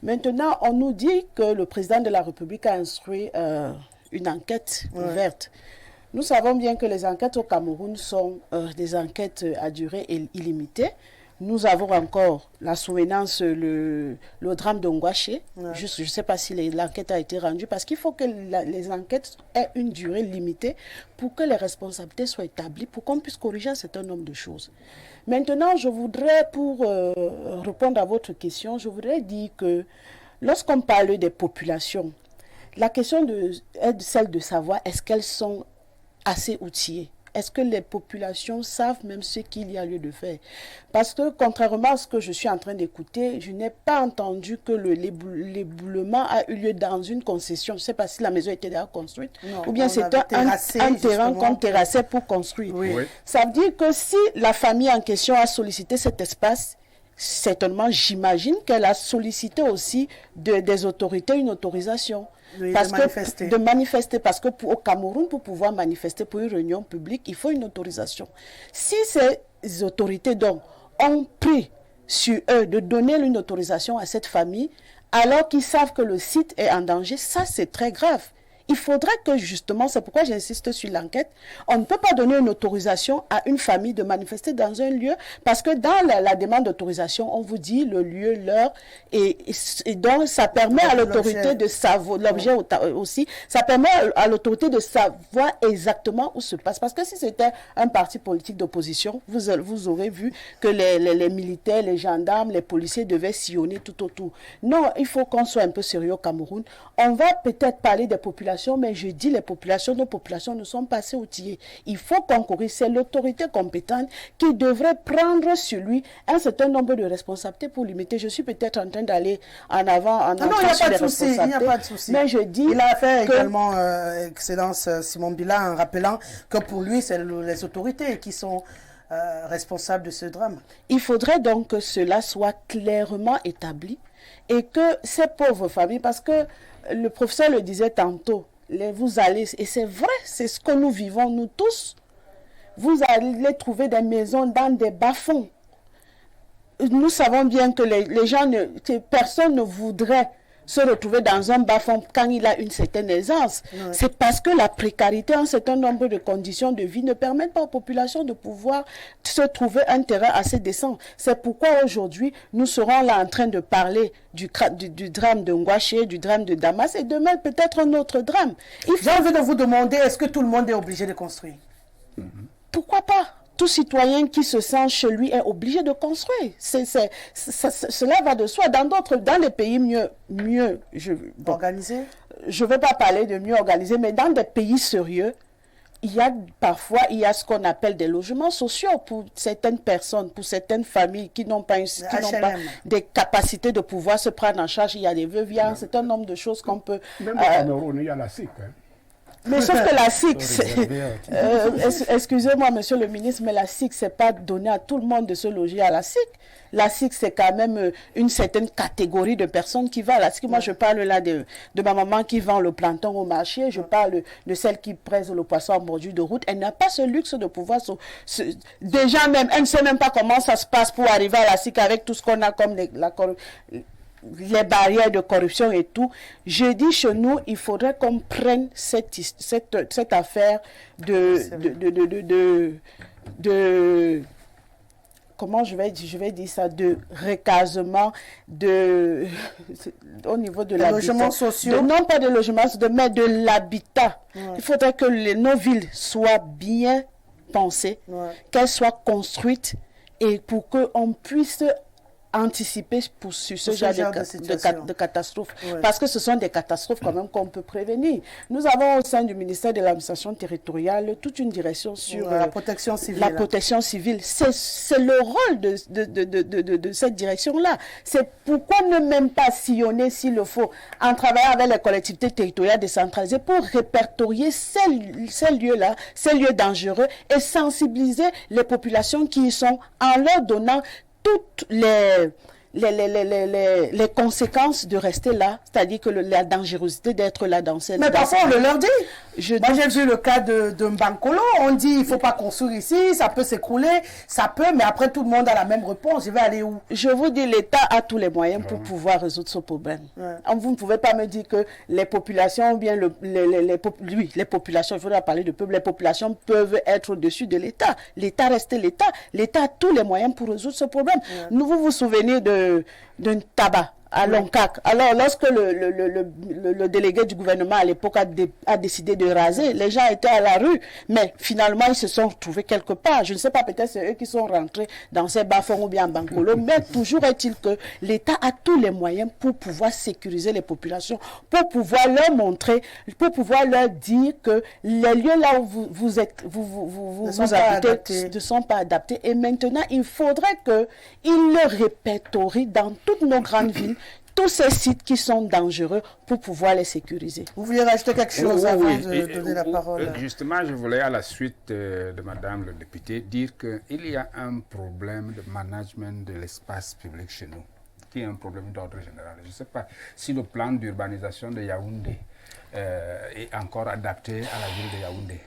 Maintenant, on nous dit que le président de la République a instruit une enquête ouverte. Nous savons bien que les enquêtes au Cameroun sont des enquêtes à durée illimitée. Nous avons encore la souvenance, le drame de Ngouaché. Je ne sais pas si l'enquête a été rendue, parce qu'il faut que les enquêtes aient une durée limitée pour que les responsabilités soient établies, pour qu'on puisse corriger un certain nombre de choses. Maintenant, je voudrais, pour répondre à votre question, je voudrais dire que lorsqu'on parle des populations, la question est celle de savoir est-ce qu'elles sont assez outillées. Est-ce que les populations savent même ce qu'il y a lieu de faire? Parce que, contrairement à ce que je suis en train d'écouter, je n'ai pas entendu que l'éboulement a eu lieu dans une concession. Je ne sais pas si la maison était déjà construite, ou bien c'était un terrain qu'on terrassait pour construire. Ça veut dire que si la famille en question a sollicité cet espace, certainement, j'imagine qu'elle a sollicité aussi des autorités une autorisation. De manifester, parce que au Cameroun, pour pouvoir manifester pour une réunion publique, il faut une autorisation. Si ces autorités donc ont pris sur eux de donner une autorisation à cette famille, alors qu'ils savent que le site est en danger, ça c'est très grave. Il faudrait que justement, c'est pourquoi j'insiste sur l'enquête, on ne peut pas donner une autorisation à une famille de manifester dans un lieu, parce que dans la demande d'autorisation, on vous dit le lieu, l'heure, et donc ça permet à l'autorité de savoir, l'objet aussi, ça permet à l'autorité de savoir exactement où se passe. Parce que si c'était un parti politique d'opposition, vous aurez vu que les militaires, les gendarmes, les policiers devaient sillonner tout autour. Non, il faut qu'on soit un peu sérieux au Cameroun. On va peut-être parler des populations, mais je dis nos populations ne sont pas assez outillées. Il faut concourir, c'est l'autorité compétente qui devrait prendre sur lui un certain nombre de responsabilités pour limiter. Je suis peut-être en train d'aller en avant, non, il n'y a pas de souci. Mais je dis il a fait également, Excellence Simon Bila, en rappelant que pour lui, c'est les autorités qui sont responsables de ce drame. Il faudrait donc que cela soit clairement établi et que ces pauvres familles, parce que le professeur le disait tantôt, vous allez, et c'est vrai, c'est ce que nous vivons, nous tous, vous allez trouver des maisons dans des bas-fonds. Nous savons bien que les gens, personne ne voudrait se retrouver dans un bas-fond quand il a une certaine aisance. C'est parce que la précarité, un certain nombre de conditions de vie ne permettent pas aux populations de pouvoir se trouver un terrain assez décent. C'est pourquoi aujourd'hui, nous serons là en train de parler du drame de Ngouaché, du drame de Damas, et demain peut-être un autre drame. J'ai envie de vous demander, est-ce que tout le monde est obligé de construire? pourquoi pas? Tout citoyen qui se sent chez lui est obligé de construire. Cela va de soi. Dans les pays mieux organisés, je ne vais pas parler de mieux organisés, mais dans des pays sérieux, il y a ce qu'on appelle des logements sociaux pour certaines personnes, pour certaines familles qui n'ont pas des capacités de pouvoir se prendre en charge. Il y a des veuves, il y a un certain nombre de choses qu'on peut... Même au Cameroun, il y a la SIC. Mais sauf que la SIC, excusez-moi monsieur le ministre, mais la SIC, c'est pas donné à tout le monde de se loger à la SIC. La SIC, c'est quand même une certaine catégorie de personnes qui va à la SIC. Moi, je parle là de ma maman qui vend le plantain au marché, je parle de celle qui presse le poisson en bordure de route. Elle n'a pas ce luxe de pouvoir déjà même, elle ne sait même pas comment ça se passe pour arriver à la SIC avec tout ce qu'on a comme les barrières de corruption et tout. Je dis chez nous, il faudrait qu'on prenne cette affaire comment je vais dire ça, de recasement au niveau de l'habitat. Logements sociaux. Non pas de logements, mais de l'habitat. Il faudrait que nos villes soient bien pensées, qu'elles soient construites et pour qu'on puisse anticiper sur ce genre de catastrophes. Parce que ce sont des catastrophes quand même qu'on peut prévenir. Nous avons au sein du ministère de l'administration territoriale toute une direction sur la protection civile. La protection civile. C'est le rôle de cette direction-là. C'est pourquoi ne même pas sillonner, s'il le faut, en travaillant avec les collectivités territoriales décentralisées pour répertorier ces lieux-là, ces lieux dangereux et sensibiliser les populations qui y sont en leur donnant toutes les conséquences de rester là, c'est-à-dire que la dangerosité d'être là dans cette... Mais parfois, on le leur dit. Moi, j'ai vu le cas de Mbankolo. On dit, il ne faut pas construire ici, ça peut s'écrouler, ça peut, mais après, tout le monde a la même réponse. Je vais aller où? Je vous dis, l'État a tous les moyens pour pouvoir résoudre ce problème. Vous ne pouvez pas me dire que les populations, ou bien les populations, il faudra parler de peuple, les populations peuvent être au-dessus de l'État. L'État reste l'État. L'État a tous les moyens pour résoudre ce problème. Vous vous souvenez d'un tabac à Loncac. Alors, lorsque le délégué du gouvernement à l'époque a décidé de raser, les gens étaient à la rue, mais finalement, ils se sont retrouvés quelque part. Je ne sais pas, peut-être c'est eux qui sont rentrés dans ces bas-fonds ou bien en Bankolo, mais toujours est-il que l'État a tous les moyens pour pouvoir sécuriser les populations, pour pouvoir leur montrer, pour pouvoir leur dire que les lieux là où vous habitez ne sont pas adaptés. Et maintenant, il faudrait qu'ils le répertorient dans toutes nos grandes villes, tous ces sites qui sont dangereux pour pouvoir les sécuriser. Vous vouliez rajouter quelque chose avant de donner la parole? Justement, je voulais, à la suite de Madame le député, dire qu'il y a un problème de management de l'espace public chez nous, qui est un problème d'ordre général. Je ne sais pas si le plan d'urbanisation de Yaoundé est encore adapté à la ville de Yaoundé.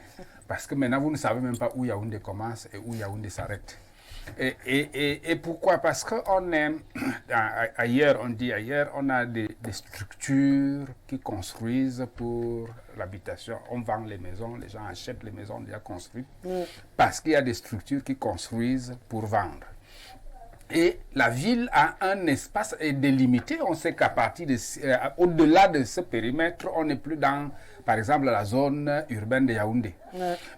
Parce que maintenant, vous ne savez même pas où Yaoundé commence et où Yaoundé s'arrête. Et pourquoi? Parce qu'on est ailleurs, on a des structures qui construisent pour l'habitation. On vend les maisons, les gens achètent les maisons déjà construites parce qu'il y a des structures qui construisent pour vendre. Et la ville a un espace délimité. On sait qu'à partir au-delà de ce périmètre, on n'est plus dans, par exemple, la zone urbaine de Yaoundé.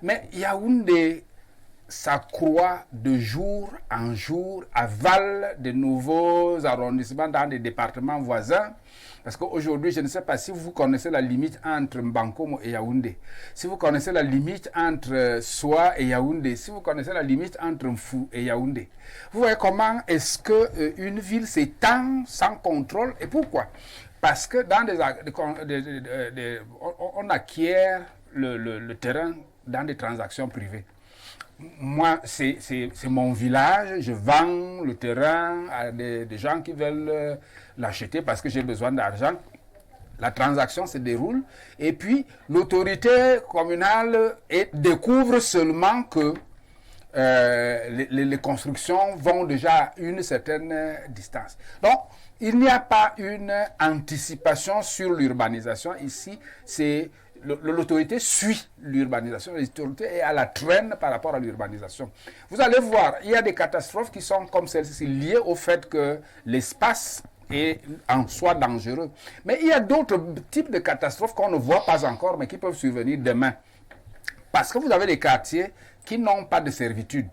Mais Yaoundé s'accroît de jour en jour, avale de nouveaux arrondissements dans des départements voisins. Parce qu'aujourd'hui, je ne sais pas si vous connaissez la limite entre Mbankomo et Yaoundé, si vous connaissez la limite entre Soa et Yaoundé, si vous connaissez la limite entre Mfou et Yaoundé. Vous voyez comment est-ce qu'une ville s'étend sans contrôle et pourquoi? Parce que dans on acquiert le terrain dans des transactions privées. Moi, c'est mon village, je vends le terrain à des gens qui veulent l'acheter parce que j'ai besoin d'argent. La transaction se déroule et puis l'autorité communale découvre seulement que les constructions vont déjà à une certaine distance. Donc, il n'y a pas une anticipation sur l'urbanisation. Ici, c'est l'autorité suit l'urbanisation, l'autorité est à la traîne par rapport à l'urbanisation. Vous allez voir, il y a des catastrophes qui sont comme celle-ci, liées au fait que l'espace est en soi dangereux. Mais il y a d'autres types de catastrophes qu'on ne voit pas encore, mais qui peuvent survenir demain. Parce que vous avez des quartiers qui n'ont pas de servitude.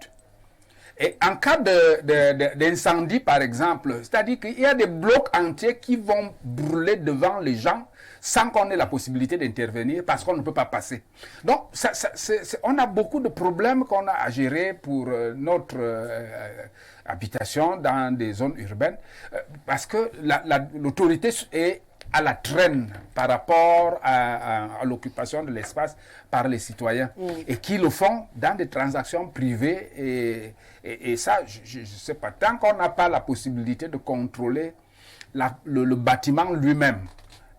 Et en cas d'incendie, par exemple, c'est-à-dire qu'il y a des blocs entiers qui vont brûler devant les gens sans qu'on ait la possibilité d'intervenir parce qu'on ne peut pas passer. Donc, on a beaucoup de problèmes qu'on a à gérer pour notre habitation dans des zones urbaines parce que l'autorité est à la traîne par rapport à l'occupation de l'espace par les citoyens et qui le font dans des transactions privées et ça, je ne sais pas, tant qu'on n'a pas la possibilité de contrôler le bâtiment lui-même,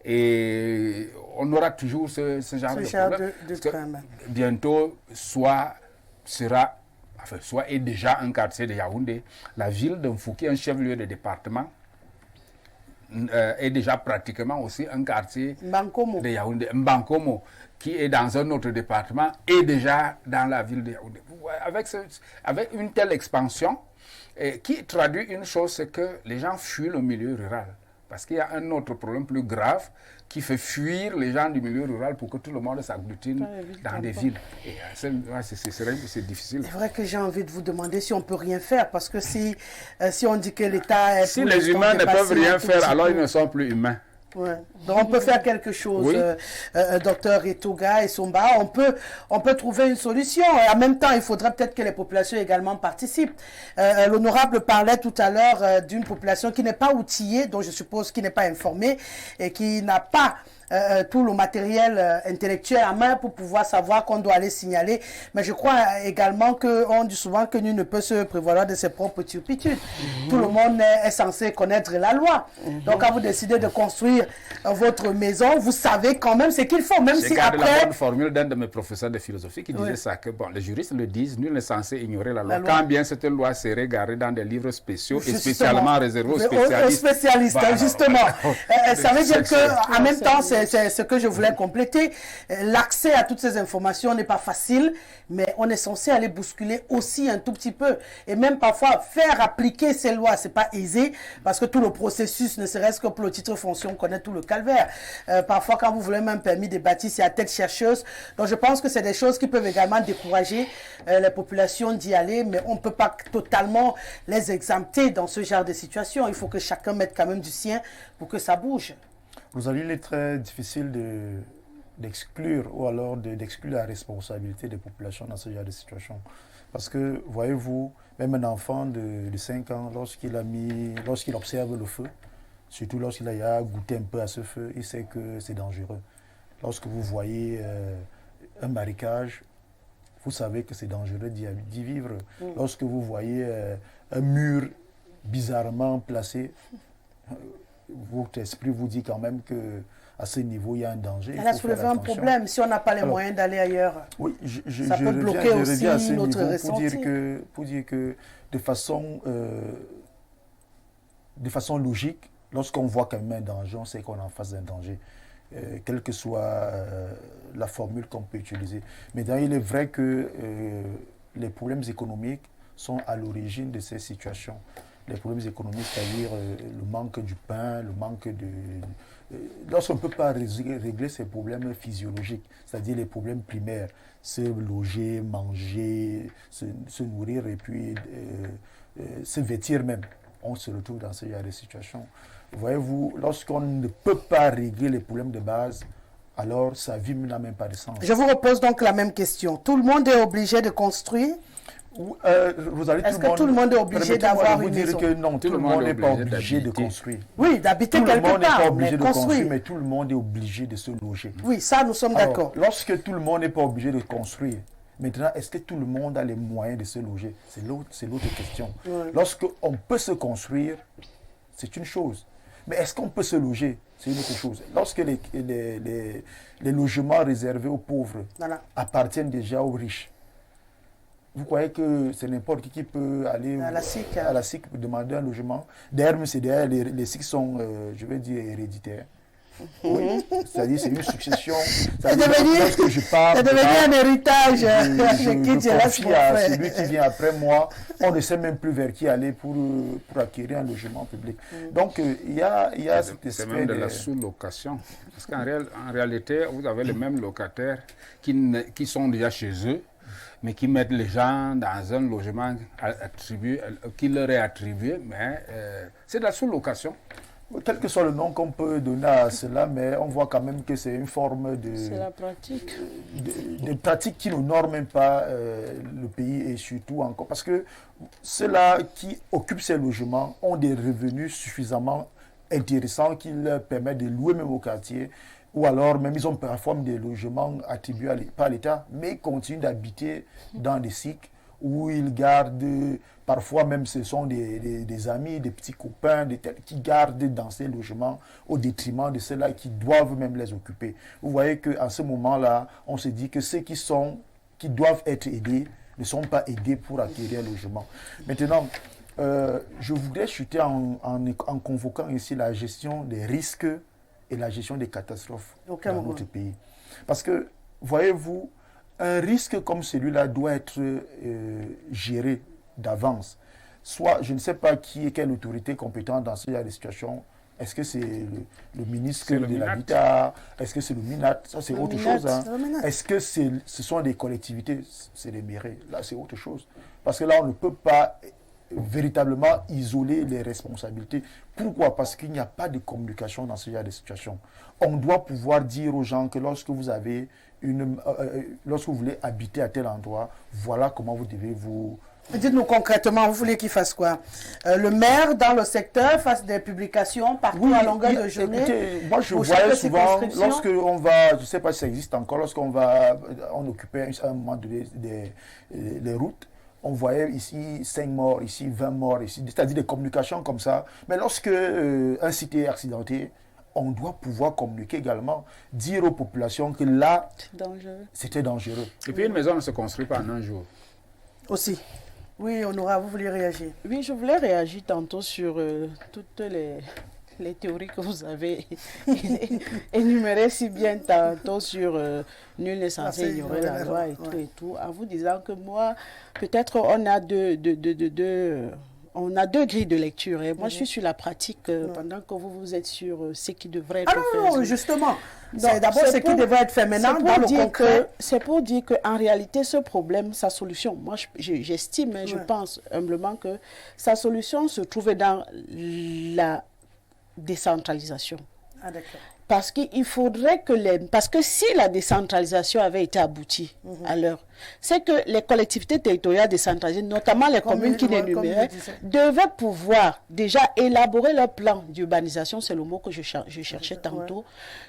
et on aura toujours ce genre de problème. Bientôt, soit est déjà un quartier de Yaoundé, la ville de Mfouki, un chef-lieu de département, est déjà pratiquement aussi un quartier de Yaoundé. Mbankomo, qui est dans un autre département, est déjà dans la ville de Yaoundé. Avec une telle expansion, qui traduit une chose, c'est que les gens fuient le milieu rural. Parce qu'il y a un autre problème plus grave qui fait fuir les gens du milieu rural pour que tout le monde s'agglutine dans des villes. Et c'est difficile. C'est vrai que j'ai envie de vous demander si on ne peut rien faire, parce que si on dit que l'État... Si les humains ne peuvent rien faire, alors ils ne sont plus humains. Ouais. Donc on peut faire quelque chose, docteur Etouga et Somba, on peut trouver une solution. Et en même temps, il faudrait peut-être que les populations également participent. L'honorable parlait tout à l'heure d'une population qui n'est pas outillée, donc je suppose qui n'est pas informée et qui n'a pas tout le matériel intellectuel à main pour pouvoir savoir qu'on doit aller signaler. Mais je crois également qu'on dit souvent que nul ne peut se prévaloir de ses propres turpitudes. Tout le monde est censé connaître la loi. Donc quand vous décidez de construire votre maison, vous savez quand même ce qu'il faut, même si après... la bonne formule d'un de mes professeurs de philosophie qui disait ça, que bon, les juristes le disent, nul n'est censé ignorer la loi. Quand bien cette loi serait garée dans des livres spéciaux et spécialement réservés aux spécialistes. Voilà. Justement. Ça veut dire qu'en même temps, c'est ce que je voulais compléter. L'accès à toutes ces informations n'est pas facile, mais on est censé aller bousculer aussi un tout petit peu. Et même parfois, faire appliquer ces lois, c'est pas aisé, parce que tout le processus, ne serait-ce que pour le titre fonction, on connaît tout le calvaire. Parfois, quand vous voulez même permis de bâtir, c'est à tête chercheuse. Donc, je pense que c'est des choses qui peuvent également décourager les populations d'y aller, mais on ne peut pas totalement les exempter dans ce genre de situation. Il faut que chacun mette quand même du sien pour que ça bouge. Rosalie, il est très difficile d'exclure ou alors d'exclure la responsabilité des populations dans ce genre de situation. Parce que, voyez-vous, même un enfant de 5 ans, lorsqu'il observe le feu, surtout lorsqu'il a goûté un peu à ce feu, il sait que c'est dangereux. Lorsque vous voyez un marécage, vous savez que c'est dangereux d'y vivre. Lorsque vous voyez un mur bizarrement placé, votre esprit vous dit quand même qu'à ce niveau, il y a un danger. Elle a soulevé un problème. Si on n'a pas les moyens d'aller ailleurs, ça peut bloquer aussi notre ressenti. Pour dire que de façon logique, lorsqu'on voit quand même un danger, on sait qu'on est en face d'un danger. Quelle que soit la formule qu'on peut utiliser. Mais il est vrai que les problèmes économiques sont à l'origine de ces situations. Les problèmes économiques, c'est-à-dire le manque du pain, le manque de... Lorsqu'on ne peut pas régler ces problèmes physiologiques, c'est-à-dire les problèmes primaires, se loger, manger, se nourrir et puis se vêtir même, on se retrouve dans ce genre de situation. Voyez-vous, lorsqu'on ne peut pas régler les problèmes de base, alors sa vie n'a même pas de sens. Je vous repose donc la même question. Tout le monde est obligé de construire? Est-ce que tout le monde est obligé d'avoir une maison? Que non, tout le monde n'est pas obligé de construire. Oui, d'habiter quelque part. Tout le monde n'est pas obligé de construire, mais tout le monde est obligé de se loger. Oui, ça, nous sommes d'accord. Lorsque tout le monde n'est pas obligé de construire, maintenant, est-ce que tout le monde a les moyens de se loger? C'est l'autre question. Ouais. Lorsqu'on peut se construire, c'est une chose. Mais est-ce qu'on peut se loger? C'est une autre chose. Lorsque les logements réservés aux pauvres appartiennent déjà aux riches, vous croyez que c'est n'importe qui peut aller à la SIC pour demander un logement? D'ailleurs, les SIC sont, je vais dire, héréditaires. Oui, c'est-à-dire c'est une succession. C'est devenu un héritage. Je confie à celui qui vient après moi. On ne sait même plus vers qui aller pour acquérir un logement public. Donc, il y a cet C'est même de la sous-location. Parce qu'en réalité, vous avez les mêmes locataires qui sont déjà chez eux, mais qui mettent les gens dans un logement qui leur est attribué, mais c'est de la sous-location. Quel que soit le nom qu'on peut donner à cela, mais on voit quand même que c'est une forme de... C'est la pratique. De pratiques qui ne norment pas le pays et surtout encore. Parce que ceux-là qui occupent ces logements ont des revenus suffisamment intéressants qui leur permettent de louer même au quartier. Ou alors même ils ont parfois des logements attribués par l'État, mais ils continuent d'habiter dans des cycles où ils gardent, parfois même ce sont des amis, des petits copains, qui gardent dans ces logements au détriment de ceux-là qui doivent même les occuper. Vous voyez qu'à ce moment-là, on se dit que ceux qui doivent être aidés ne sont pas aidés pour acquérir un logement. Maintenant, je voudrais chuter en convoquant ici la gestion des risques et la gestion des catastrophes dans notre pays. Parce que, voyez-vous, un risque comme celui-là doit être géré d'avance. Soit, je ne sais pas quelle autorité compétente dans ce genre de situation. Est-ce que c'est le ministre de l'Habitat? Est-ce que c'est le MINAT? Ça, c'est autre chose. Hein. Est-ce que ce sont des collectivités? C'est des mairies. Là, c'est autre chose. Parce que là, on ne peut pas véritablement isoler les responsabilités. Pourquoi? Parce qu'il n'y a pas de communication dans ce genre de situation. On doit pouvoir dire aux gens que lorsque vous avez lorsque vous voulez habiter à tel endroit, voilà comment vous devez vous... Dites-nous concrètement, vous voulez qu'il fasse quoi? Le maire dans le secteur fasse des publications partout à longueur de journée? Écoutez, moi je vois souvent, lorsqu'on va, je ne sais pas si ça existe encore, on occupait à un moment donné les routes, on voyait ici 5 morts, ici 20 morts, ici, c'est-à-dire des communications comme ça. Mais lorsque un site est accidenté, on doit pouvoir communiquer également, dire aux populations que là, c'était dangereux. Et puis une maison ne se construit pas en un jour. Aussi. Oui, Honora, vous voulez réagir? Oui, je voulais réagir tantôt sur toutes les théories que vous avez énumérées si bien tantôt sur nul n'est censé ignorer la loi et tout, en vous disant que moi, peut-être on a on a deux grilles de lecture. Et moi, je suis sur la pratique pendant que vous êtes sur ce qui devrait être fait. Non, justement. C'est d'abord ce qui devrait être fait maintenant dans le concret. C'est pour dire qu'en réalité, ce problème, sa solution, moi, j'estime, je pense humblement que sa solution se trouvait dans la décentralisation. Ah, d'accord. Parce qu'il faudrait parce que si la décentralisation avait été aboutie à l'heure, c'est que les collectivités territoriales décentralisées, notamment les communes qui l'énuméraient, devaient pouvoir déjà élaborer leur plan d'urbanisation, c'est le mot que je cherchais tantôt,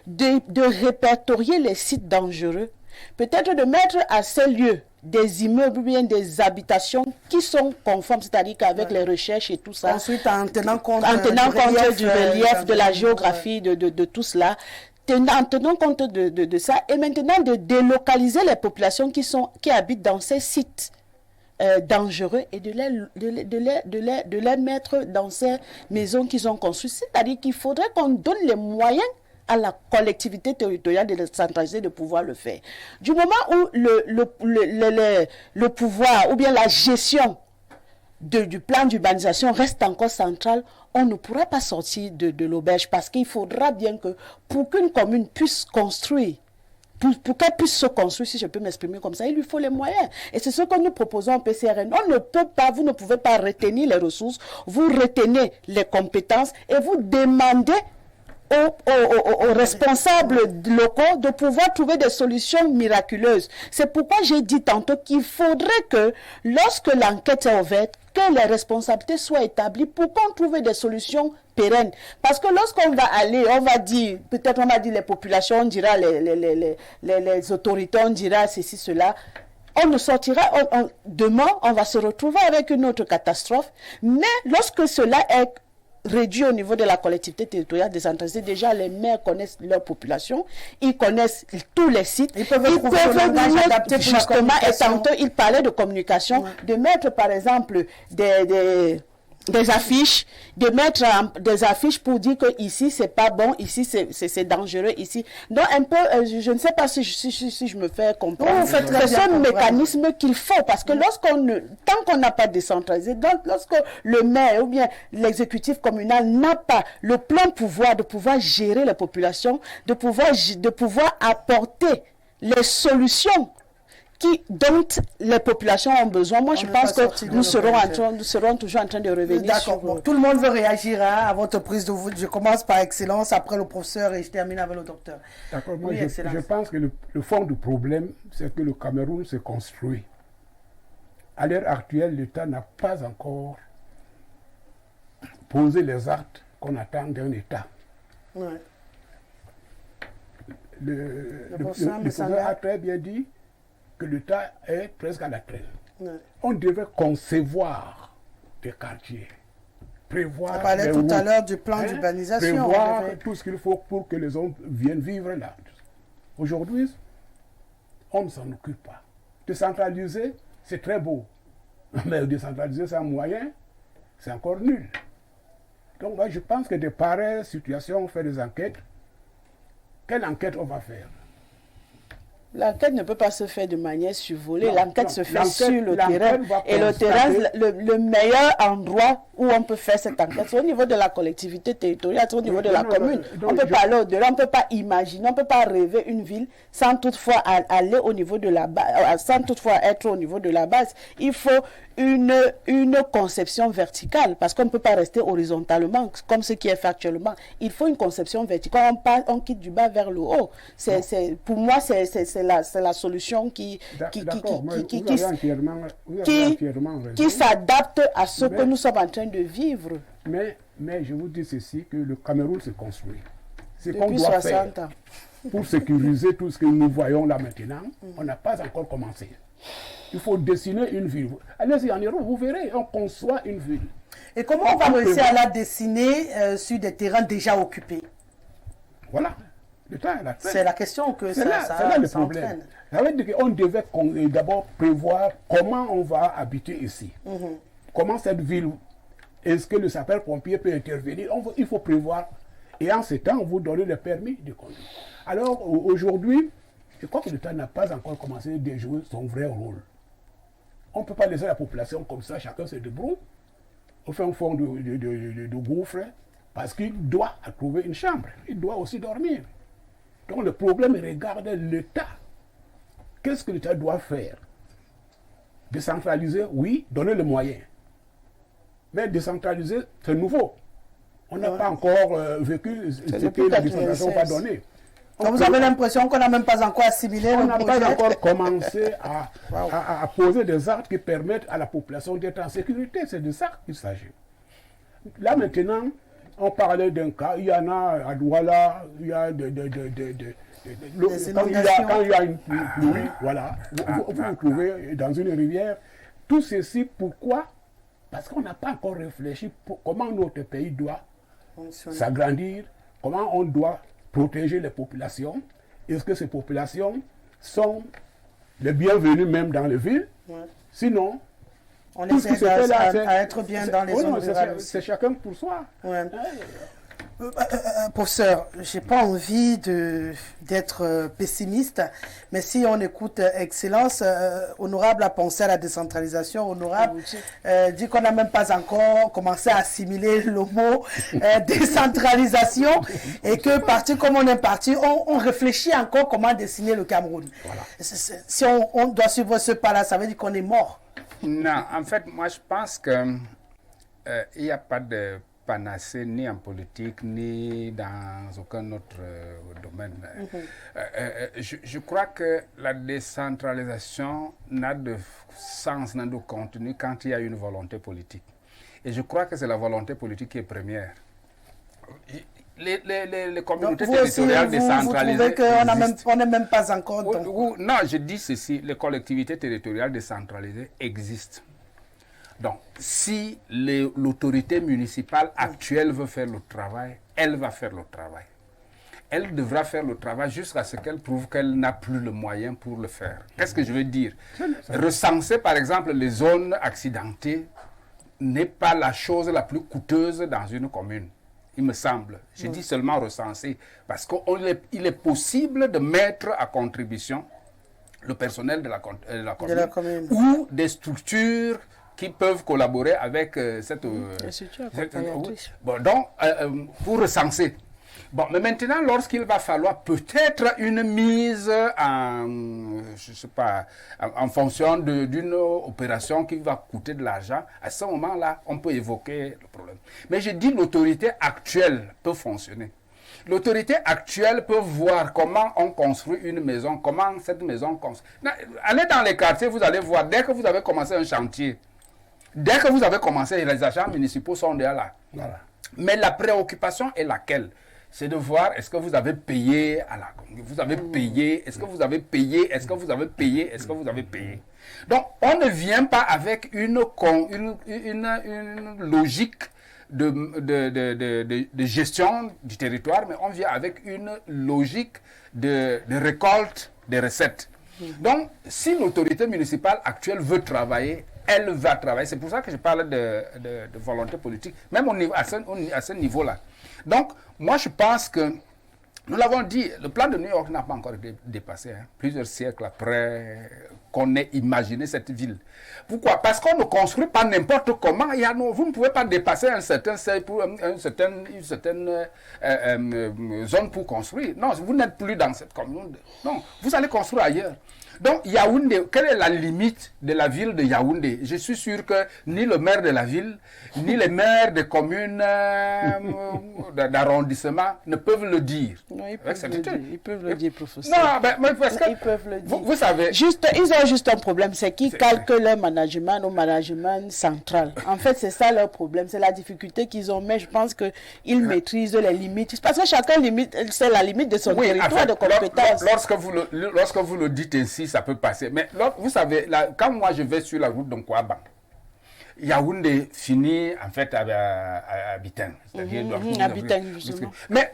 de répertorier les sites dangereux, peut-être de mettre à ces lieux des immeubles ou bien des habitations qui sont conformes, c'est-à-dire qu'avec les recherches et tout ça. Ensuite, en tenant compte du relief, de la géographie, de tout cela, en tenant compte de ça, et maintenant de délocaliser les populations qui habitent dans ces sites dangereux et de les mettre dans ces maisons qu'ils ont construites. C'est-à-dire qu'il faudrait qu'on donne les moyens à la collectivité territoriale de décentraliser de pouvoir le faire. Du moment où le pouvoir ou bien la gestion du plan d'urbanisation reste encore centrale, on ne pourra pas sortir de l'auberge parce qu'il faudra bien que pour qu'une commune puisse construire, pour qu'elle puisse se construire, si je peux m'exprimer comme ça, il lui faut les moyens. Et c'est ce que nous proposons au PCRN. On ne peut pas, vous ne pouvez pas retenir les ressources, vous retenez les compétences et vous demandez aux responsables locaux de pouvoir trouver des solutions miraculeuses. C'est pourquoi j'ai dit tantôt qu'il faudrait que, lorsque l'enquête est ouverte, que les responsabilités soient établies pour qu'on trouve des solutions pérennes. Parce que lorsqu'on va aller, on va dire les populations, on dira les autorités, on dira ceci, cela, on ne sortira, demain, on va se retrouver avec une autre catastrophe. Mais lorsque cela est réduit au niveau de la collectivité territoriale décentralisée, déjà les maires connaissent leur population, ils connaissent tous les sites, ils peuvent adapter justement, et tantôt ils parlaient de communication, de mettre par exemple des affiches, de mettre des affiches pour dire que ici c'est pas bon, ici c'est dangereux, ici. Donc un peu, je ne sais pas si je me fais comprendre. C'est ce mécanisme qu'il faut parce que tant qu'on n'a pas décentralisé, donc lorsque le maire ou bien l'exécutif communal n'a pas le plein pouvoir de pouvoir gérer la population, de pouvoir apporter les solutions dont les populations ont besoin. Moi, je pense que nous serons toujours en train de revenir. D'accord. Bon, tout le monde veut réagir à votre prise de vue. Je commence par Excellence, après le professeur et je termine avec le docteur. D'accord. Moi, je pense que le fond du problème, c'est que le Cameroun se construit. À l'heure actuelle, l'État n'a pas encore posé les actes qu'on attend d'un État. Ouais. Le professeur a très bien dit que l'État est presque à la traîne. Ouais. On devait concevoir des quartiers, prévoir. On parlait tout à l'heure du plan d'urbanisation. Prévoir tout ce qu'il faut pour que les gens viennent vivre là. Aujourd'hui, on ne s'en occupe pas. Décentraliser, c'est très beau. Mais décentraliser sans moyens, c'est encore nul. Donc moi, je pense que de pareilles situations, on fait des enquêtes. Quelle enquête on va faire? L'enquête ne peut pas se faire de manière survolée. L'enquête se fait sur le terrain. Et le terrain, le meilleur endroit où on peut faire cette enquête, c'est au niveau de la collectivité territoriale, c'est au niveau de la commune. On ne peut pas aller au-delà, on ne peut pas imaginer, on ne peut pas rêver une ville sans toutefois aller au niveau de la base, sans toutefois être au niveau de la base. Il faut une conception verticale, parce qu'on ne peut pas rester horizontalement, comme ce qui est fait actuellement. Il faut une conception verticale. On quitte du bas vers le haut. Pour moi, c'est la solution qui s'adapte à ce que nous sommes en train de vivre. Mais je vous dis ceci, que le Cameroun se construit. C'est qu'on depuis doit 60 faire ans. Pour sécuriser tout ce que nous voyons là maintenant. On n'a pas encore commencé. Il faut dessiner une ville. Allez-y en Europe, vous verrez, on conçoit une ville. Et comment on va réussir à la dessiner sur des terrains déjà occupés? Voilà. C'est la question que ça le problème. Ça veut dire qu'on devait d'abord prévoir comment on va habiter ici. Comment cette ville, est-ce que le sapeur-pompier peut intervenir? Il faut prévoir. Et en ce temps, vous donnez le permis de conduire. Alors aujourd'hui, je crois que l'État n'a pas encore commencé à jouer son vrai rôle. On ne peut pas laisser la population comme ça, chacun se débrouille. On fait un fond de gouffre parce qu'il doit trouver une chambre. Il doit aussi dormir. Donc le problème regarde l'État. Qu'est-ce que l'État doit faire? Décentraliser, oui, donner les moyens. Mais décentraliser, c'est nouveau. On n'a pas encore vécu ce que la décentralisation va donner. Donc vous avez l'impression qu'on n'a même pas encore assimilé on n'a pas encore commencé à poser des actes qui permettent à la population d'être en sécurité. C'est de ça qu'il s'agit. Là maintenant, on parlait d'un cas, il y en a à Douala, il y a quand il y a une pluie, voilà, vous vous trouvez dans une rivière. Tout ceci, pourquoi? Parce qu'on n'a pas encore réfléchi pour comment notre pays doit s'agrandir, comment on doit protéger les populations. Est-ce que ces populations sont les bienvenues même dans les villes? Sinon, on essaie à être bien dans les zones rurales. C'est chacun pour soi. Professeur, je n'ai pas envie d'être pessimiste, mais si on écoute Excellence, Honorable a pensé à la décentralisation, Honorable dit qu'on n'a même pas encore commencé à assimiler le mot décentralisation et que parti comme on est parti, on réfléchit encore comment dessiner le Cameroun. Voilà. Si on doit suivre ce pas-là, ça veut dire qu'on est mort. Non, en fait, moi je pense qu'il n'y a pas de panacée ni en politique ni dans aucun autre domaine. Je crois que la décentralisation n'a de sens, n'a de contenu quand il y a une volonté politique. Et je crois que c'est la volonté politique qui est première. Les communautés territoriales décentralisées. Vous trouvez qu'on n'est même pas encore. Non, je dis ceci, les collectivités territoriales décentralisées existent. Donc, si l'autorité municipale actuelle veut faire le travail, elle va faire le travail. Elle devra faire le travail jusqu'à ce qu'elle prouve qu'elle n'a plus le moyen pour le faire. Qu'est-ce que je veux dire? Recenser, par exemple, les zones accidentées n'est pas la chose la plus coûteuse dans une commune, il me semble. Je dis seulement recenser, parce qu'il est possible de mettre à contribution le personnel de la commune ou des structures qui peuvent collaborer avec cette... donc, pour recenser. Bon, mais maintenant, lorsqu'il va falloir peut-être une mise je sais pas, en fonction d'une opération qui va coûter de l'argent, à ce moment-là, on peut évoquer le problème. Mais je dis l'autorité actuelle peut fonctionner. L'autorité actuelle peut voir comment on construit une maison, comment cette maison construit. Allez dans les quartiers, vous allez voir, dès que vous avez commencé un chantier, dès que vous avez commencé, les agents municipaux sont déjà là. Voilà. Mais la préoccupation est laquelle? C'est de voir est-ce que vous avez payé à la... Vous avez payé, est-ce que vous avez payé, est-ce que vous avez payé, est-ce que vous avez payé. Donc, on ne vient pas avec une logique de gestion du territoire, mais on vient avec une logique de récolte des recettes. Donc, si l'autorité municipale actuelle veut travailler, elle va travailler. C'est pour ça que je parle de volonté politique, même à ce niveau-là. Donc, moi, je pense que, nous l'avons dit, le plan de New York n'a pas encore été dépassé, hein, plusieurs siècles après qu'on ait imaginé cette ville. Pourquoi? Parce qu'on ne construit pas n'importe comment. Vous ne pouvez pas dépasser un certain seuil pour une certaine zone pour construire. Non, vous n'êtes plus dans cette commune. Non, vous allez construire ailleurs. Donc, Yaoundé, quelle est la limite de la ville de Yaoundé? Je suis sûr que ni le maire de la ville, ni les maires des communes d'arrondissement ne peuvent le dire. Non, ils peuvent le dire, professeur. Non, mais parce que ils peuvent le dire. Vous savez... Ils ont juste un problème, c'est qu'ils calquent leur management au management central. En fait, c'est ça leur problème, c'est la difficulté qu'ils ont, mais je pense qu'ils maîtrisent les limites. Parce que chacun c'est la limite de son territoire de compétence. Lorsque vous le dites ainsi, ça peut passer. Mais vous savez, quand moi je vais sur la route d'Nkwaba, Yaoundé finit en fait à Bitin. À Bitin, justement. Mais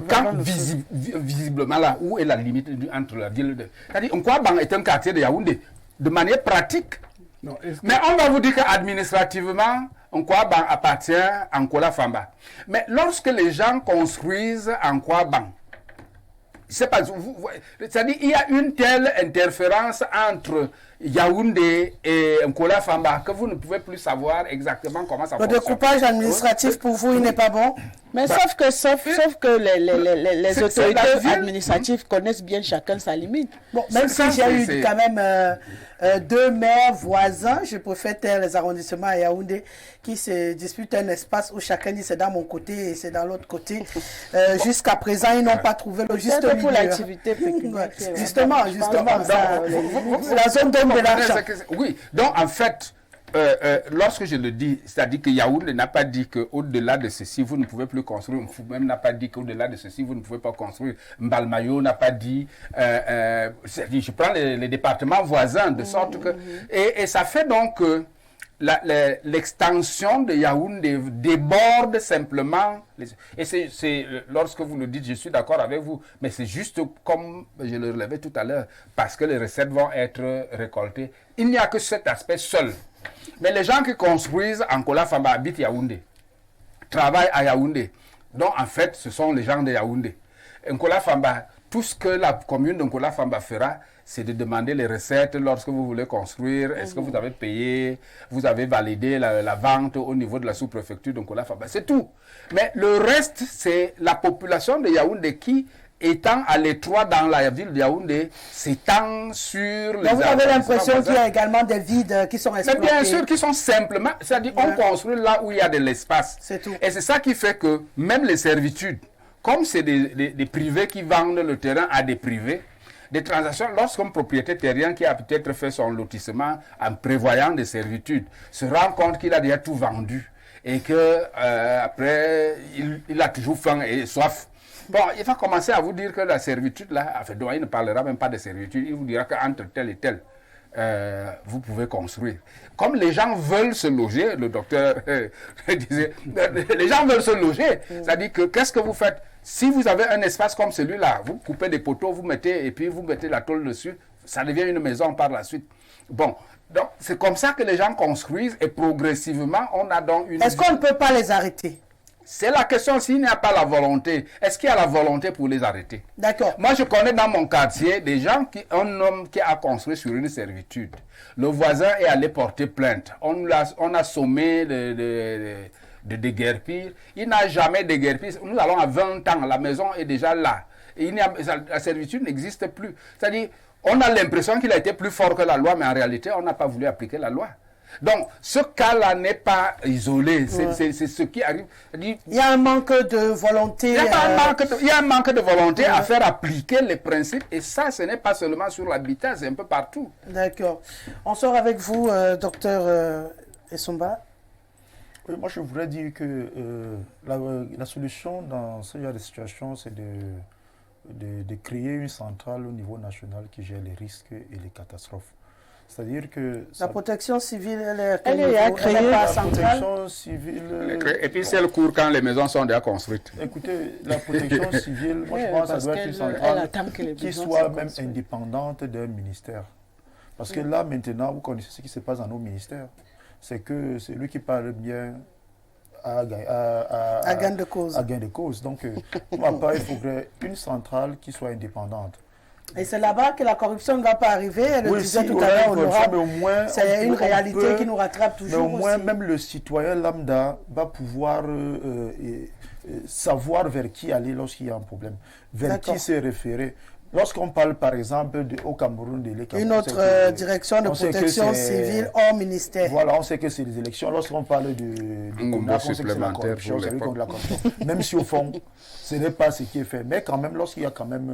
quand visiblement là, où est la limite entre la ville de... C'est-à-dire, Nkwaba est un quartier de Yaoundé, de manière pratique. Non, mais on va vous dire qu'administrativement, Nkwaba appartient à Nkola Famba. Mais lorsque les gens construisent Nkwaba, c'est-à-dire il y a une telle interférence entre Yaoundé et Nkola Famba que vous ne pouvez plus savoir exactement comment ça fonctionne. Le découpage administratif pour vous, il n'est pas bon. Mais sauf que les autorités administratives connaissent bien chacun sa limite. Bon, même si j'ai eu quand même deux maires voisins, je préfère taire les arrondissements à Yaoundé qui se disputent un espace où chacun dit c'est dans mon côté et c'est dans l'autre côté. Jusqu'à présent, ils n'ont pas trouvé le juste milieu. Pour l'activité pécuniaire. Justement, ça, la zone donne de l'argent. Oui, donc en fait, lorsque je le dis, c'est-à-dire que Yaoundé n'a pas dit qu'au-delà de ceci, vous ne pouvez plus construire. Même n'a pas dit qu'au-delà de ceci, vous ne pouvez pas construire. Mbalmayo n'a pas dit. C'est-à-dire, je prends les départements voisins, de sorte que. Et ça fait donc que l'extension de Yaoundé déborde simplement. Et c'est lorsque vous le dites, je suis d'accord avec vous, mais c'est juste comme je le relevais tout à l'heure, parce que les recettes vont être récoltées. Il n'y a que cet aspect seul. Mais les gens qui construisent Nkola Famba habitent Yaoundé, travaillent à Yaoundé. Donc en fait, ce sont les gens de Yaoundé. Nkola Famba, tout ce que la commune de Nkola Famba fera, c'est de demander les recettes lorsque vous voulez construire. Est-ce que vous avez payé, vous avez validé la vente au niveau de la sous-préfecture de Nkola Famba. C'est tout. Mais le reste, c'est la population de Yaoundé qui, étant à l'étroit dans la ville de Yaoundé, s'étend sur les... Donc vous avez l'impression qu'il y a également des vides qui sont exploités. Mais bien sûr, qui sont simplement... C'est-à-dire on construit là où il y a de l'espace. C'est tout. Et c'est ça qui fait que même les servitudes, comme c'est des privés qui vendent le terrain à des privés, des transactions, lorsqu'un propriétaire terrien qui a peut-être fait son lotissement en prévoyant des servitudes, se rend compte qu'il a déjà tout vendu et que après il a toujours faim et soif. Bon, il va commencer à vous dire que la servitude là, enfin, donc, il ne parlera même pas de servitude, il vous dira qu'entre tel et tel, vous pouvez construire. Comme les gens veulent se loger, le docteur disait, les gens veulent se loger, c'est-à-dire que qu'est-ce que vous faites? Si vous avez un espace comme celui-là, vous coupez des poteaux, vous mettez, et puis vous mettez la tôle dessus, ça devient une maison par la suite. Bon, donc c'est comme ça que les gens construisent et progressivement, on a donc une... Est-ce qu'on ne peut pas les arrêter? C'est la question, s'il n'y a pas la volonté, est-ce qu'il y a la volonté pour les arrêter? D'accord. Moi, je connais dans mon quartier des gens, un homme qui a construit sur une servitude. Le voisin est allé porter plainte. On a sommé de déguerpir. Il n'a jamais déguerpi. Nous allons à 20 ans, la maison est déjà là. Et la servitude n'existe plus. C'est-à-dire, on a l'impression qu'il a été plus fort que la loi, mais en réalité, on n'a pas voulu appliquer la loi. Donc, ce cas-là n'est pas isolé. C'est ce qui arrive. Il y a un manque de volonté. Il y a un manque de volonté à faire appliquer les principes. Et ça, ce n'est pas seulement sur l'habitat, c'est un peu partout. D'accord. On sort avec vous, docteur Essomba. Oui, moi, je voudrais dire que la solution dans ce genre de situation, c'est de créer une centrale au niveau national qui gère les risques et les catastrophes. C'est-à-dire que... La protection civile, elle est créée. La protection civile... Et puis c'est le cours quand les maisons sont déjà construites. Écoutez, la protection civile, moi je pense que ça doit être une centrale qui soit même indépendante d'un ministère. Parce que là, maintenant, vous connaissez ce qui se passe dans nos ministères. C'est que c'est lui qui parle bien à gain de cause. Donc, pour ma part, il faudrait une centrale qui soit indépendante. Et c'est là-bas que la corruption ne va pas arriver. Elle le disait tout à l'heure, c'est une réalité qui nous rattrape toujours. Mais au moins, même le citoyen lambda va pouvoir savoir vers qui aller lorsqu'il y a un problème, vers qui se référer. Lorsqu'on parle, par exemple, au Cameroun, une autre direction de protection civile hors ministère. Voilà, on sait que c'est des élections. Lorsqu'on parle de CONAC, on sait que c'est la corruption, c'est contre la corruption. Même si au fond, ce n'est pas ce qui est fait. Mais quand même, lorsqu'il y a quand même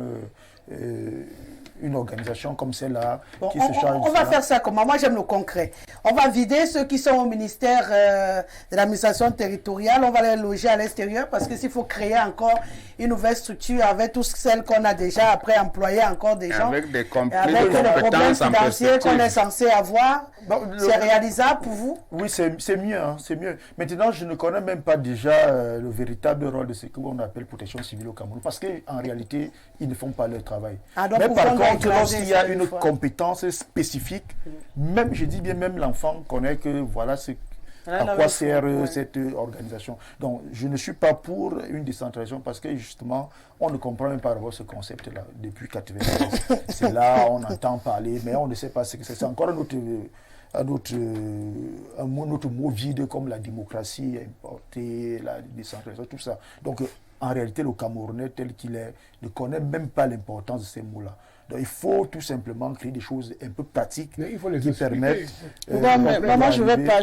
une organisation comme celle-là qui se charge on va faire ça comment? Moi, j'aime le concret. On va vider ceux qui sont au ministère de l'administration territoriale. On va les loger à l'extérieur parce que s'il faut créer encore une nouvelle structure avec toutes celles qu'on a déjà, après employer encore des gens, avec des avec le problème financier qu'on est censé avoir, c'est réalisable pour vous? Oui, c'est mieux, hein, c'est mieux. Maintenant, je ne connais même pas déjà le véritable rôle de ce qu'on appelle protection civile au Cameroun parce qu'en réalité, ils ne font pas leur travail. Mais par contre, lorsqu'il y a une compétence spécifique, même, je dis bien, même l'enfant connaît que voilà à quoi sert cette organisation. Donc, je ne suis pas pour une décentralisation parce que justement, on ne comprend même pas ce concept-là depuis 1993. C'est là, on entend parler, mais on ne sait pas ce que c'est. C'est encore un autre mot vide comme la démocratie importée, la décentralisation, tout ça. Donc, en réalité, le Camerounais tel qu'il est ne connaît même pas l'importance de ces mots-là. Donc, il faut tout simplement créer des choses un peu pratiques qui permettent... moi, je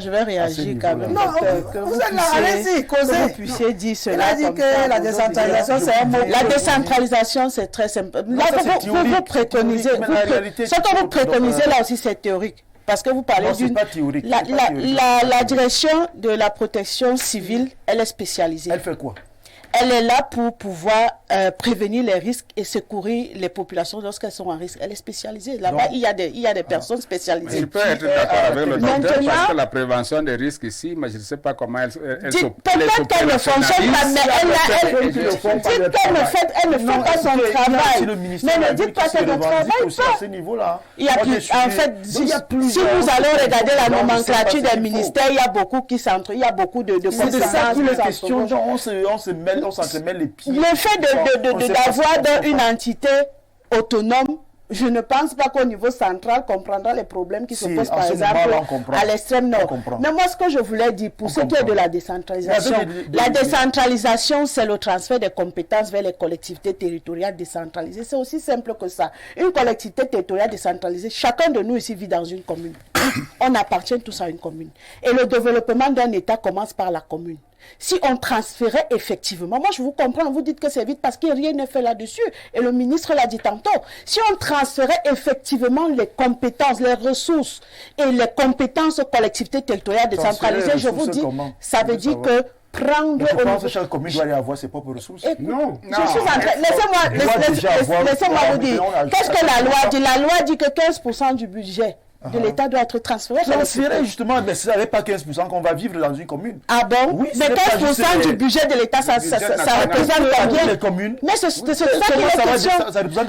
vais réagir quand même. Non, vous êtes là, allez-y, causez. Que vous puissiez dire cela. Elle a dit que la décentralisation, c'est un mot. La décentralisation, c'est très simple. Là, vous préconisez... Ce que vous préconisez là aussi, c'est théorique. Parce que vous parlez d'une... La direction de la protection civile, elle est spécialisée. Elle fait quoi? Elle est là pour pouvoir prévenir les risques et secourir les populations lorsqu'elles sont en risque. Elle est spécialisée. Là-bas, il y a des personnes spécialisées. Je peux être d'accord avec le docteur parce que la prévention des risques ici, mais je ne sais pas comment elle peut-être qu'elle ne fonctionne pas, mais elle ne fait pas son travail. Mais ne dites pas qu'elle ne travaille pas. En fait, si vous allez regarder la nomenclature des ministères, il y a beaucoup qui s'entrent, il y a beaucoup de c'est de ça qu'il est question. On s'entremêle les pieds. Le fait d'avoir une entité autonome, je ne pense pas qu'au niveau central comprendra les problèmes qui se posent par exemple à l'extrême nord. Mais moi, ce que je voulais dire, pour ce qui est de la décentralisation, la décentralisation, c'est le transfert des compétences vers les collectivités territoriales décentralisées. C'est aussi simple que ça. Une collectivité territoriale décentralisée, chacun de nous ici vit dans une commune. On appartient tous à une commune. Et le développement d'un État commence par la commune. Si on transférait effectivement, moi je vous comprends, vous dites que c'est vite parce que rien n'est fait là-dessus, et le ministre l'a dit tantôt, si on transférait effectivement les compétences, les ressources et les compétences aux collectivités territoriales décentralisées, je vous dis, ça veut dire que prendre... Je pense que chaque commune doit y avoir ses propres ressources. Non. Je suis en train... Laissez-moi vous dire, qu'est-ce que la loi dit? La loi dit que 15% du budget de l'État doit être transféré. Transférer justement, mais ce n'est pas 15% qu'on va vivre dans une commune. Ah bon? Oui, mais 15% du budget de l'État, ça représente combien? Les communes. Mais c'est ça qui est question.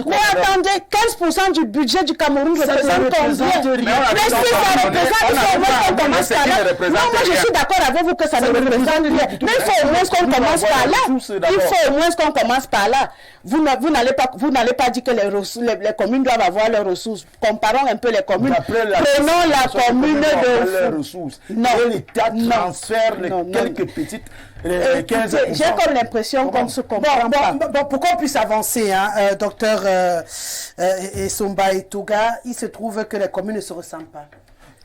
Mais attendez, 15% du budget du Cameroun représente combien? Mais si ça représente, il faut au moins qu'on commence par là. Non, moi je suis d'accord avec vous que ça ne représente rien. Mais il faut au moins qu'on commence par là. Il faut au moins qu'on commence par là. Vous n'allez pas dire que les communes doivent avoir leurs ressources. Comparons un peu les communes. Prenons la commune de ressources. Non. L'État transfère quelques petites. J'ai comme l'impression qu'on se comprend pas. Bon, pour qu'on puisse avancer, docteur Essomba et Touga, il se trouve que les communes ne se ressemblent pas.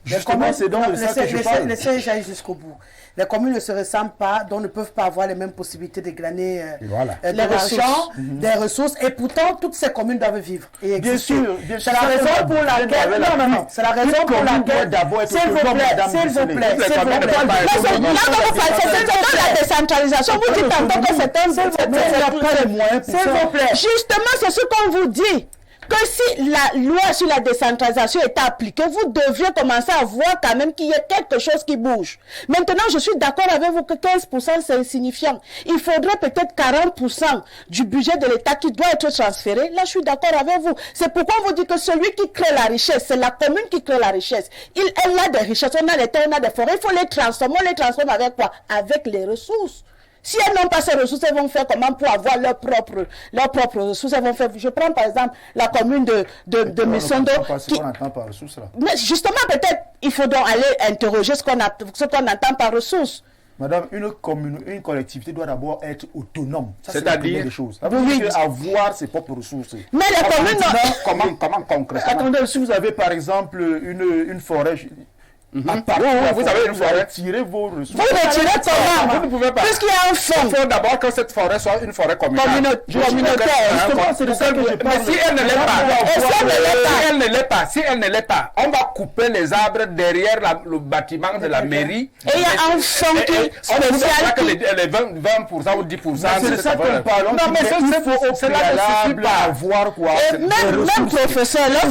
Justement, c'est donc ça que je parle. Laissez j'aille jusqu'au bout. Les communes ne se ressemblent pas, donc ne peuvent pas avoir les mêmes possibilités de glaner de l'argent, des ressources, et pourtant toutes ces communes doivent vivre et exister. Bien sûr. C'est la raison pour laquelle. Non. C'est la raison pour laquelle. S'il vous plaît. C'est la décentralisation. Vous dites tantôt que c'est un. S'il vous plaît. Justement, c'est ce qu'on vous dit. Que si la loi sur la décentralisation est appliquée, vous devriez commencer à voir quand même qu'il y a quelque chose qui bouge. Maintenant, je suis d'accord avec vous que 15% c'est insignifiant. Il faudrait peut-être 40% du budget de l'État qui doit être transféré. Là, je suis d'accord avec vous. C'est pourquoi on vous dit que celui qui crée la richesse, c'est la commune qui crée la richesse. Elle a des richesses, on a des terres, on a des forêts. Il faut les transformer. On les transforme avec quoi? Avec les ressources. Si elles n'ont pas ces ressources, elles vont faire comment pour avoir leurs propres ressources. Elles vont faire, je prends par exemple la commune de Missondo. Mais justement, peut-être, il faut donc aller interroger ce qu'on entend par ressources. Madame, une collectivité doit d'abord être autonome. C'est-à-dire des choses. Oui. Avoir ses propres ressources. Mais les communes... Comment concrètement? Attendez, si vous avez par exemple une forêt... Vous avez une forêt. Tirez vos ressources. Vous retirez comment? Vous ne pouvez pas. Puisqu'il y a un fonds. Il faut d'abord que cette forêt soit une forêt communautaire. C'est de ça que je parle. Mais si elle ne l'est pas, si elle ne l'est pas, on va couper les arbres derrière le bâtiment de la mairie. Et il y a un fonds qui spécial que les 20% ou 10%. C'est de ça qu'on parle. Non, mais il faut au préalable avoir quoi. Même professeur, lorsque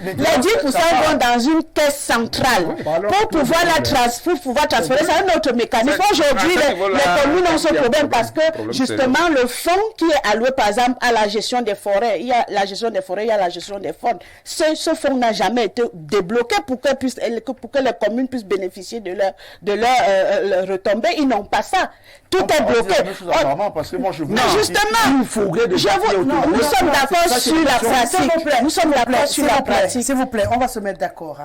les 10% vont dans une caisse centrale, pour pouvoir transférer, c'est un autre mécanisme. Aujourd'hui, les communes ont ce problème parce que justement le fonds qui est alloué par exemple à la gestion des forêts, il y a la gestion des forêts, il y a la gestion des fonds. Ce fonds n'a jamais été débloqué pour que les communes puissent bénéficier de leur retombée. Ils n'ont pas ça. Tout est bloqué. Parce que moi je vois. Mais justement, nous sommes d'accord sur la pratique. Nous sommes d'accord sur la pratique. S'il vous plaît, on va se mettre d'accord.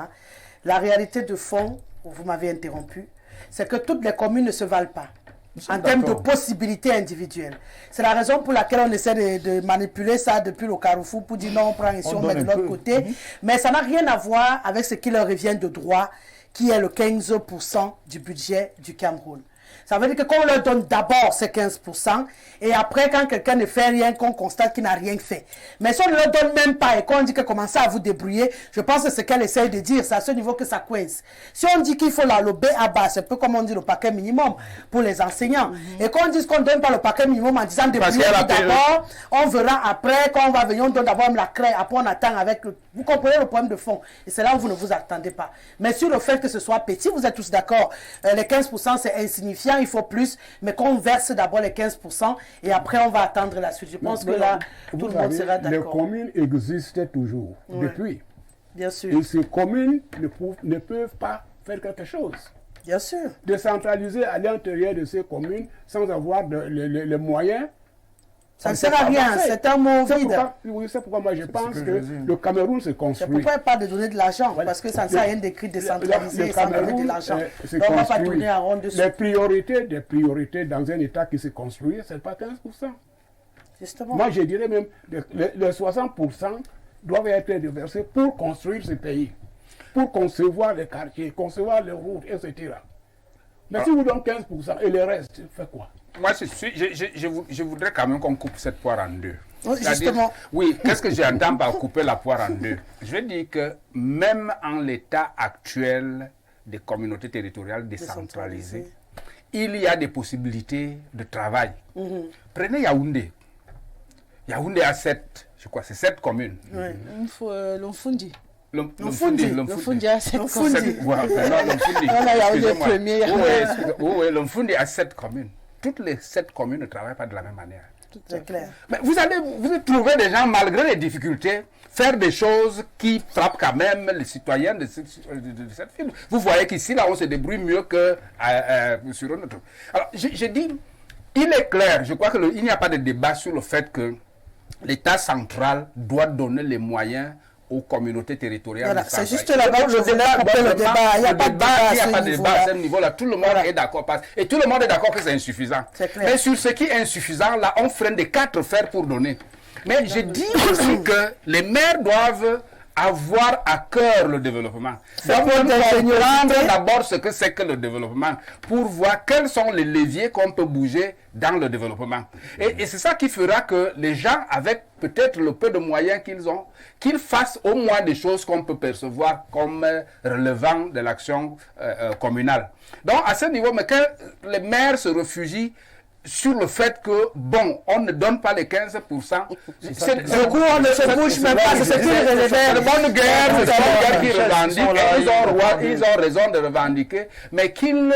La réalité de fond, vous m'avez interrompu, c'est que toutes les communes ne se valent pas en termes de possibilités individuelles. C'est la raison pour laquelle on essaie de manipuler ça depuis le Carrefour pour dire non, on prend ici, on met de l'autre côté. Mais ça n'a rien à voir avec ce qui leur revient de droit, qui est le 15% du budget du Cameroun. Ça veut dire que qu'on leur donne d'abord ces 15% et après, quand quelqu'un ne fait rien, qu'on constate qu'il n'a rien fait. Mais si on ne leur donne même pas et qu'on dit que commencez à vous débrouiller, je pense que c'est ce qu'elle essaye de dire. C'est à ce niveau que ça coince. Si on dit qu'il faut le B à bas, c'est un peu comme on dit le paquet minimum pour les enseignants. Et qu'on dise qu'on ne donne pas le paquet minimum en disant débrouillez-vous d'abord, on verra après, quand on va venir, on donne d'abord la craie, après on attend avec le... Vous comprenez le problème de fond. Et c'est là où vous ne vous attendez pas. Mais sur le fait que ce soit petit, vous êtes tous d'accord. Les 15% c'est insignifiant, il faut plus, mais qu'on verse d'abord les 15% et après on va attendre la suite. Je pense que là, tout le monde sera d'accord. Les communes existent toujours, depuis. Bien sûr. Et ces communes ne peuvent pas faire quelque chose. Bien sûr. Décentraliser à l'intérieur de ces communes sans avoir les moyens. Ça ne sert à rien, c'est un mot vide. C'est pourquoi moi je pense que le Cameroun se construit. C'est pourquoi il parle de donner de l'argent, parce que ça ne sert à rien d'écrire décentraliser sans donner de l'argent. Donc on ne va pas tourner en rond dessus. Les priorités dans un État qui se construit, ce n'est pas 15%. Justement. Moi je dirais même les 60% doivent être déversés pour construire ce pays, pour concevoir les quartiers, concevoir les routes, etc. Mais si vous donnez 15% et le reste, fait quoi? Moi, je voudrais quand même qu'on coupe cette poire en deux. Justement. Oui, qu'est-ce que j'entends par couper la poire en deux? Je veux dire que même en l'état actuel des communautés territoriales décentralisées, il y a des possibilités de travail. Prenez Yaoundé. Yaoundé a 7 communes. L'Onfundi. L'Omfundi a 7 communes. Oui, l'Omfundi a 7 communes. Toutes les 7 communes ne travaillent pas de la même manière. C'est clair. Mais vous allez trouver des gens, malgré les difficultés, faire des choses qui frappent quand même les citoyens de cette ville. Vous voyez qu'ici, là, on se débrouille mieux que sur un autre. Alors, j'ai dit, il est clair, je crois qu'il n'y a pas de débat sur le fait que l'État central doit donner les moyens aux communautés territoriales. Voilà, c'est juste là-bas où je voulais couper le débat. Il n'y a pas de débat à ce niveau-là. Tout le monde est d'accord. Et tout le monde est d'accord que c'est insuffisant. Mais sur ce qui est insuffisant, là, on freine des 4 fers pour donner. Mais je dis aussi que les maires doivent avoir à cœur le développement. Donc, comprendre d'abord ce que c'est que le développement pour voir quels sont les leviers qu'on peut bouger dans le développement. Et c'est ça qui fera que les gens, avec peut-être le peu de moyens qu'ils ont, qu'ils fassent au moins des choses qu'on peut percevoir comme relevant de l'action communale. Donc, à ce niveau, mais que les maires se réfugient sur le fait que, bon, on ne donne pas les 15%. Du coup, on ne se bouge même pas. C'est le monde guerre, c'est ce qui revendiquent. Ils ont raison de revendiquer, mais qu'ils ne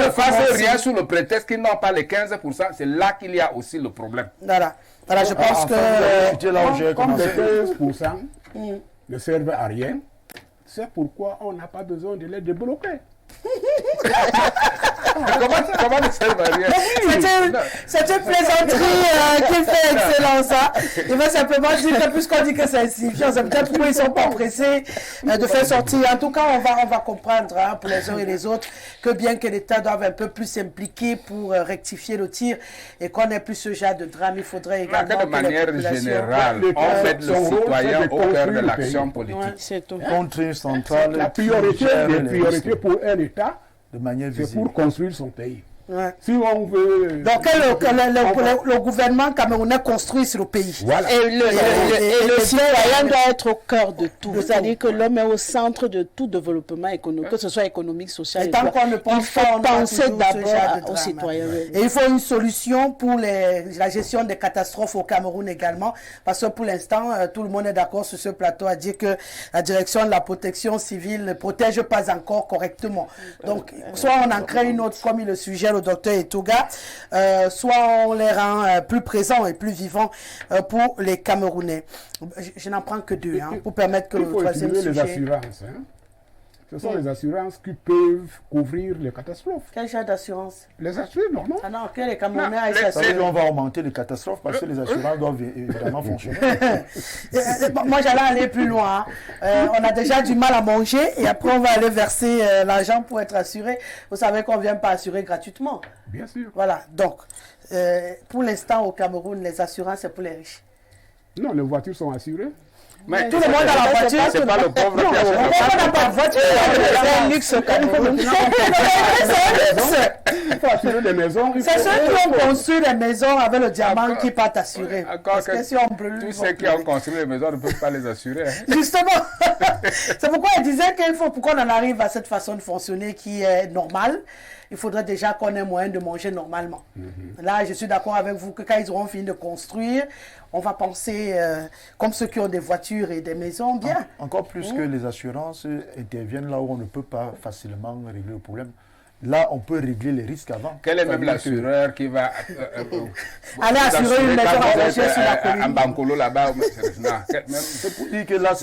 fassent rien sous le prétexte qu'ils n'ont pas les 15%. C'est là qu'il y a aussi le problème. Voilà, je pense que... Comme les 15% ne servent à rien, c'est pourquoi on n'a pas besoin de les débloquer. Comment ne sert à rien? C'est une plaisanterie qui fait excellent ça. Il va simplement dire que puisqu'on dit que c'est insignifiant, c'est peut-être pourquoi ils ne sont pas pressés de faire sortir. En tout cas, on va comprendre pour les uns et les autres que bien que l'État doive un peu plus s'impliquer pour rectifier le tir et qu'on n'ait plus ce genre de drame, il faudrait également de manière générale, on met le citoyen au cœur de l'action politique. Contre une centrale. La priorité pour un État, de manière c'est pour construire son pays. Ouais. Si on veut... Donc le gouvernement camerounais construit sur le pays. Voilà. Et le citoyen doit être au cœur de tout. C'est-à-dire que l'homme est au centre de tout développement économique, que ce soit économique, social. Et tant qu'on ne pense pas, on penser d'abord aux citoyens. Et il faut une solution pour la gestion des catastrophes au Cameroun également, parce que pour l'instant, tout le monde est d'accord sur ce plateau à dire que la direction de la protection civile ne protège pas encore correctement. Donc, soit on en crée une autre, comme il le suggère le docteur Etouga, soit on les rend plus présents et plus vivants pour les Camerounais. Je n'en prends que 2 pour permettre que le troisième sujet... les assurances. Ce sont les assurances qui peuvent couvrir les catastrophes. Quel genre d'assurance? Les assurances, non? Ah non, que les Camerounais aillent s'assurer. On va augmenter les catastrophes parce que les assurances doivent évidemment fonctionner. Moi, j'allais aller plus loin. On a déjà du mal à manger et après, on va aller verser l'argent pour être assuré. Vous savez qu'on ne vient pas assurer gratuitement. Bien sûr. Voilà. Donc, pour l'instant, au Cameroun, les assurances, c'est pour les riches. Non, les voitures sont assurées. Mais tout le monde a la voiture. C'est pas le pauvre qui achète. On n'a pas de voiture. C'est un luxe au Cameroun. Il faut assurer des maisons. C'est ceux qui ont construit les maisons avec le diamant qui partent assurer. Parce que si on brûle, tous ceux qui ont construit les maisons ne peuvent pas les assurer. Justement. C'est pourquoi elle disait qu'il faut, pour qu'on en arrive à cette façon de fonctionner qui est normale, il faudrait déjà qu'on ait moyen de manger normalement. Là, je suis d'accord avec vous que quand ils auront fini de construire, on va penser comme ceux qui ont des voitures et des maisons bien. Encore plus que les assurances interviennent là où on ne peut pas facilement régler le problème. Là, on peut régler les risques avant. Quel est même l'assureur qui va aller assurer une maison à sur la colline en Bankolo là-bas? C'est pour dire que là,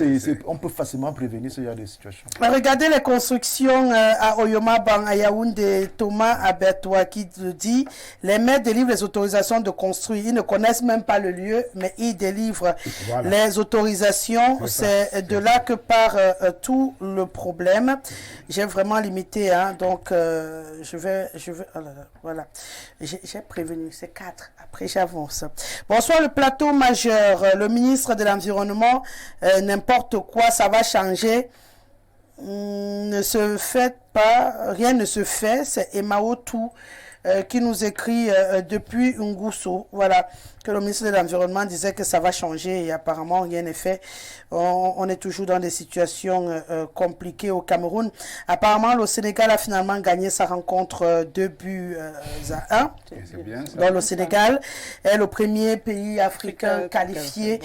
on peut facilement prévenir ce genre de situation. Regardez les constructions à Oyoma, à Yaoundé, Thomas Abertois qui dit les maires délivrent les autorisations de construire. Ils ne connaissent même pas le lieu, mais ils délivrent les autorisations. C'est de là que part tout le problème. J'ai vraiment limité, donc je vais oh là là, voilà, j'ai prévenu, c'est 4, après j'avance. Bonsoir le plateau majeur, le ministre de l'Environnement, n'importe quoi, ça va changer, ne se fait pas, rien ne se fait, c'est Emao tout. qui nous écrit depuis Ngusso, voilà, que le ministre de l'Environnement disait que ça va changer et apparemment rien n'est fait. On est toujours dans des situations compliquées au Cameroun. Apparemment, le Sénégal a finalement gagné sa rencontre 2 buts à 1. C'est bien ça. Dans le Sénégal est le premier pays africain qualifié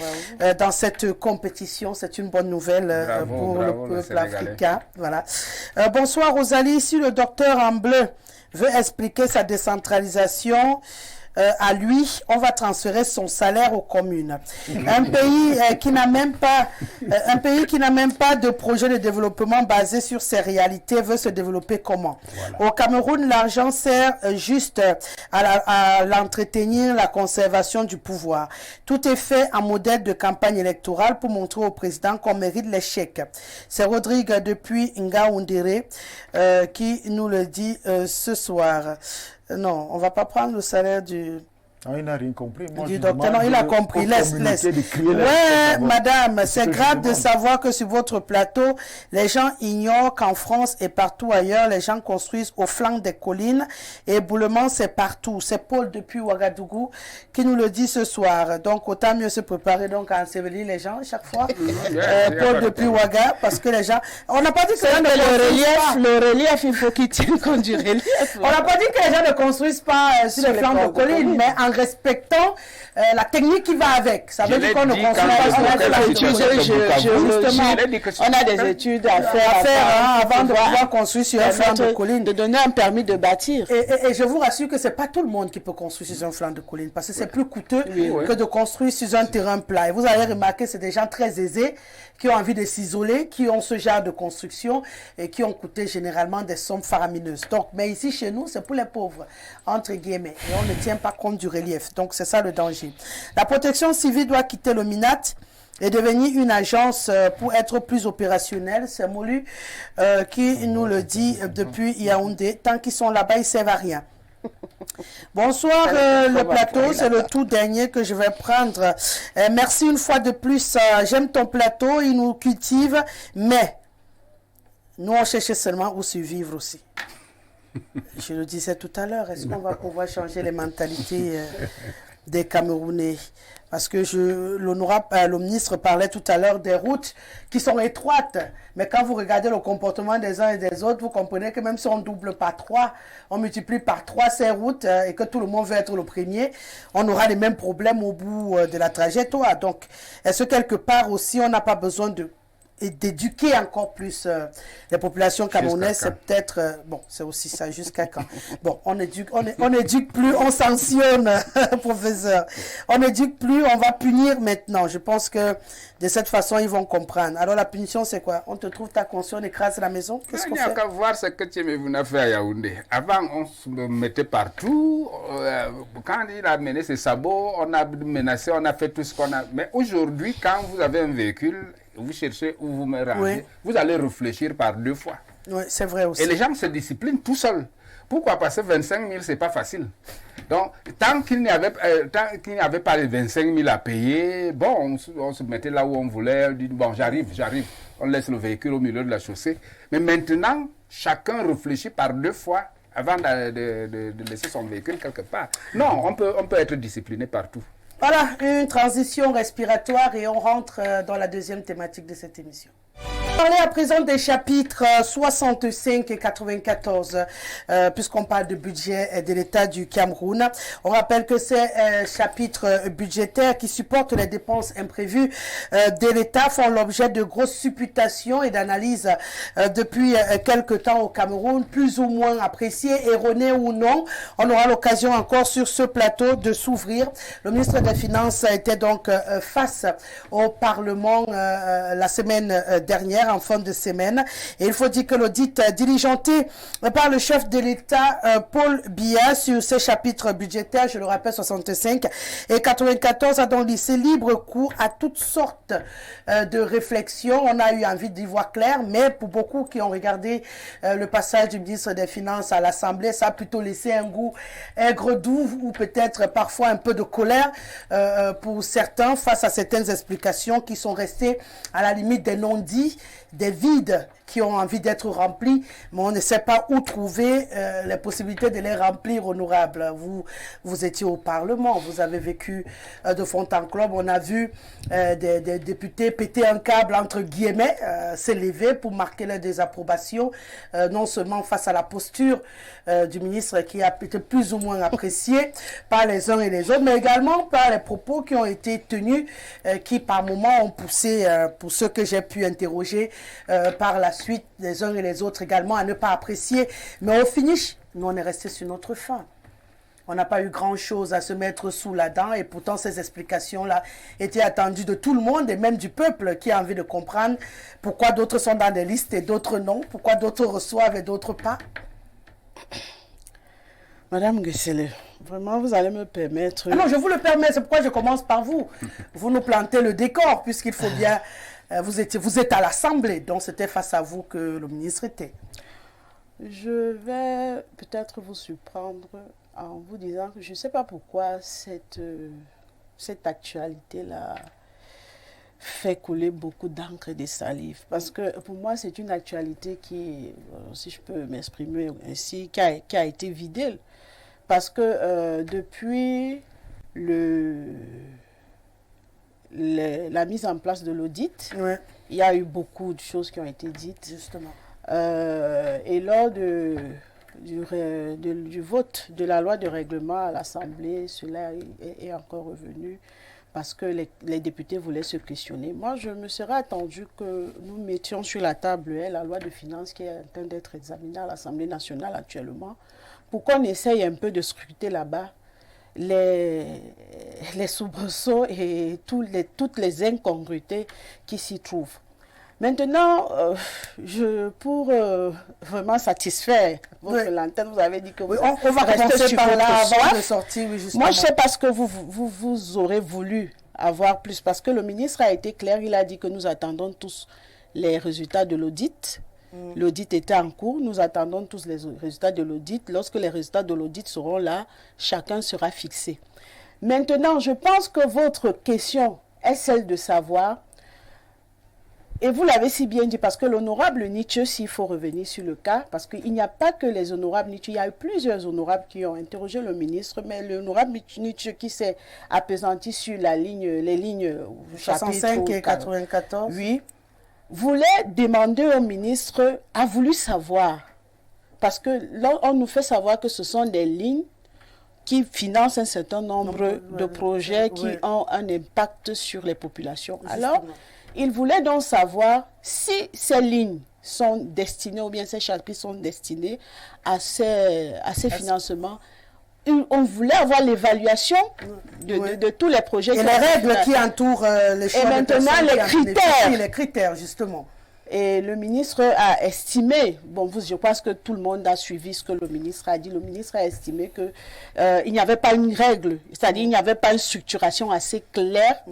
dans cette compétition. C'est une bonne nouvelle pour le peuple africain. Voilà. Bonsoir Rosalie, ici le docteur en bleu veut expliquer sa décentralisation. À lui, on va transférer son salaire aux communes. Un pays qui n'a même pas de projet de développement basé sur ses réalités veut se développer comment? Au Cameroun, l'argent sert juste à l'entretenir, la conservation du pouvoir. Tout est fait en modèle de campagne électorale pour montrer au président qu'on mérite l'échec. C'est Rodrigue depuis Ngaoundéré qui nous le dit ce soir. Non, on ne va pas prendre le salaire du... Ah, il n'a rien compris. Moi, du docteur, non, il a compris. Laisse. Ouais, madame, c'est grave de savoir que sur votre plateau, les gens ignorent qu'en France et partout ailleurs, les gens construisent au flanc des collines. Et éboulement, c'est partout. C'est Paul depuis Ouagadougou qui nous le dit ce soir. Donc, autant mieux se préparer donc à ensevelir les gens chaque fois. Paul depuis Ouaga, parce que les gens... On n'a pas dit que le relief, il faut qu'il tienne compte du relief. On n'a pas dit que les gens ne construisent pas sur les flancs de collines, mais en respectant la technique qui va avec. Ça veut dire qu'on ne construit pas. On a des études à faire avant de pouvoir construire sur un flanc de colline. De donner un permis de bâtir. Et je vous rassure que ce n'est pas tout le monde qui peut construire sur un flanc de colline parce que c'est plus coûteux que de construire sur un terrain plat. Et vous allez remarquer, c'est des gens très aisés qui ont envie de s'isoler, qui ont ce genre de construction et qui ont coûté généralement des sommes faramineuses. Donc, mais ici, chez nous, c'est pour les pauvres, entre guillemets. Et on ne tient pas compte du relief. Donc, c'est ça le danger. La protection civile doit quitter le MINAT et devenir une agence pour être plus opérationnelle. C'est Molu qui nous le dit depuis Yaoundé. Tant qu'ils sont là-bas, ils ne servent à rien. Bonsoir le plateau, c'est le tout dernier que je vais prendre. Merci une fois de plus, j'aime ton plateau, il nous cultive, mais nous on cherchait seulement où survivre aussi. Je le disais tout à l'heure, est-ce qu'on va pouvoir changer les mentalités des Camerounais? Parce que le ministre parlait tout à l'heure des routes qui sont étroites. Mais quand vous regardez le comportement des uns et des autres, vous comprenez que même si on double par 3, on multiplie par 3 ces routes et que tout le monde veut être le premier, on aura les mêmes problèmes au bout de la trajectoire. Donc, est-ce que quelque part aussi, on n'a pas besoin d'éduquer encore plus les populations camerounaises? C'est peut-être bon, c'est aussi ça, jusqu'à quand? Bon, on éduque plus, on sanctionne, professeur. On n'éduque plus, on va punir maintenant. Je pense que de cette façon, ils vont comprendre. Alors la punition, c'est quoi? On te trouve ta conscience, on écrase la maison. Qu'est-ce qu'on fait? Il n'y a qu'à voir ce que Tchémévoune a fait à Yaoundé. Avant, on se mettait partout. Quand il a mené ses sabots, on a menacé, on a fait tout ce qu'on a. Mais aujourd'hui, quand vous avez un véhicule, vous cherchez où vous me rangez, vous allez réfléchir par 2 fois. Oui, c'est vrai aussi. Et les gens se disciplinent tout seuls. Pourquoi? Parce que 25 000, ce n'est pas facile. Donc, tant qu'il n'y avait pas les 25 000 à payer, bon, on se mettait là où on voulait, on dit, bon, j'arrive. On laisse le véhicule au milieu de la chaussée. Mais maintenant, chacun réfléchit par 2 fois avant de laisser son véhicule quelque part. Non, on peut être discipliné partout. Voilà, une transition respiratoire et on rentre dans la deuxième thématique de cette émission. Parler à présent des chapitres 65 et 94, puisqu'on parle de budget de l'État du Cameroun. On rappelle que ces chapitres budgétaires qui supportent les dépenses imprévues de l'État font l'objet de grosses supputations et d'analyses depuis quelque temps au Cameroun, plus ou moins appréciées, erronées ou non. On aura l'occasion encore sur ce plateau de s'ouvrir. Le ministre des Finances était donc face au Parlement la semaine dernière, en fin de semaine. Et il faut dire que l'audit diligenté par le chef de l'État, Paul Biya, sur ces chapitres budgétaires, je le rappelle, 65 et 94, a donc laissé libre cours à toutes sortes de réflexions. On a eu envie d'y voir clair, mais pour beaucoup qui ont regardé le passage du ministre des Finances à l'Assemblée, ça a plutôt laissé un goût aigre-doux ou peut-être parfois un peu de colère pour certains face à certaines explications qui sont restées à la limite des non-dits des vides qui ont envie d'être remplis, mais on ne sait pas où trouver les possibilités de les remplir, honorable. Vous étiez au Parlement, vous avez vécu de fond en club, on a vu des députés péter un câble, entre guillemets, s'élever pour marquer leur désapprobation, non seulement face à la posture du ministre qui a été plus ou moins appréciée par les uns et les autres, mais également par les propos qui ont été tenus, qui par moments ont poussé, pour ceux que j'ai pu interroger, par la suite, les uns et les autres également à ne pas apprécier. Mais au finish, nous on est resté sur notre faim. On n'a pas eu grand-chose à se mettre sous la dent et pourtant ces explications-là étaient attendues de tout le monde et même du peuple qui a envie de comprendre pourquoi d'autres sont dans des listes et d'autres non, pourquoi d'autres reçoivent et d'autres pas. Madame Guessele, vraiment vous allez me permettre... Ah non, je vous le permets, c'est pourquoi je commence par vous. Vous nous plantez le décor puisqu'il faut bien... Vous êtes à l'Assemblée, donc c'était face à vous que le ministre était. Je vais peut-être vous surprendre en vous disant que je ne sais pas pourquoi cette actualité-là fait couler beaucoup d'encre et de salive. Parce que pour moi, c'est une actualité qui, si je peux m'exprimer ainsi, qui a été vidée. Parce que depuis la mise en place de l'audit, Ouais. il y a eu beaucoup de choses qui ont été dites. Justement. Et lors du vote de la loi de règlement à l'Assemblée, cela est encore revenu parce que les députés voulaient se questionner. Moi, je me serais attendu que nous mettions sur la table la loi de finances qui est en train d'être examinée à l'Assemblée nationale actuellement, pour qu'on essaye un peu de scruter là-bas les soubresauts et toutes les incongruités qui s'y trouvent. Maintenant, pour vraiment satisfaire votre lanterne, vous avez dit que vous on va commencer par là avant de sortir. Oui, justement. Moi, je sais pas ce que vous aurez voulu avoir plus, parce que le ministre a été clair, il a dit que nous attendons tous les résultats de l'audit. L'audit était en cours, nous attendons tous les résultats de l'audit. Lorsque les résultats de l'audit seront là, chacun sera fixé. Maintenant, je pense que votre question est celle de savoir, et vous l'avez si bien dit, parce que l'honorable Nietzsche, s'il faut revenir sur le cas, parce qu'il n'y a pas que les honorables Nietzsche, il y a eu plusieurs honorables qui ont interrogé le ministre, mais l'honorable Nietzsche qui s'est appesanti sur les lignes 65 et 94. Oui, voulait demander au ministre, a voulu savoir, parce que là, on nous fait savoir que ce sont des lignes qui financent un certain nombre de projets qui ont un impact sur les populations. Justement. Alors, il voulait donc savoir si ces lignes sont destinées, ou bien ces chapitres sont destinés à ces financements. On voulait avoir l'évaluation de tous les projets. Et les règles qui entourent les choix. Et maintenant, les critères, justement. Et le ministre a estimé, je pense que tout le monde a suivi ce que le ministre a dit. Le ministre a estimé qu'il n'y avait pas une règle, c'est-à-dire il n'y avait pas une structuration assez claire.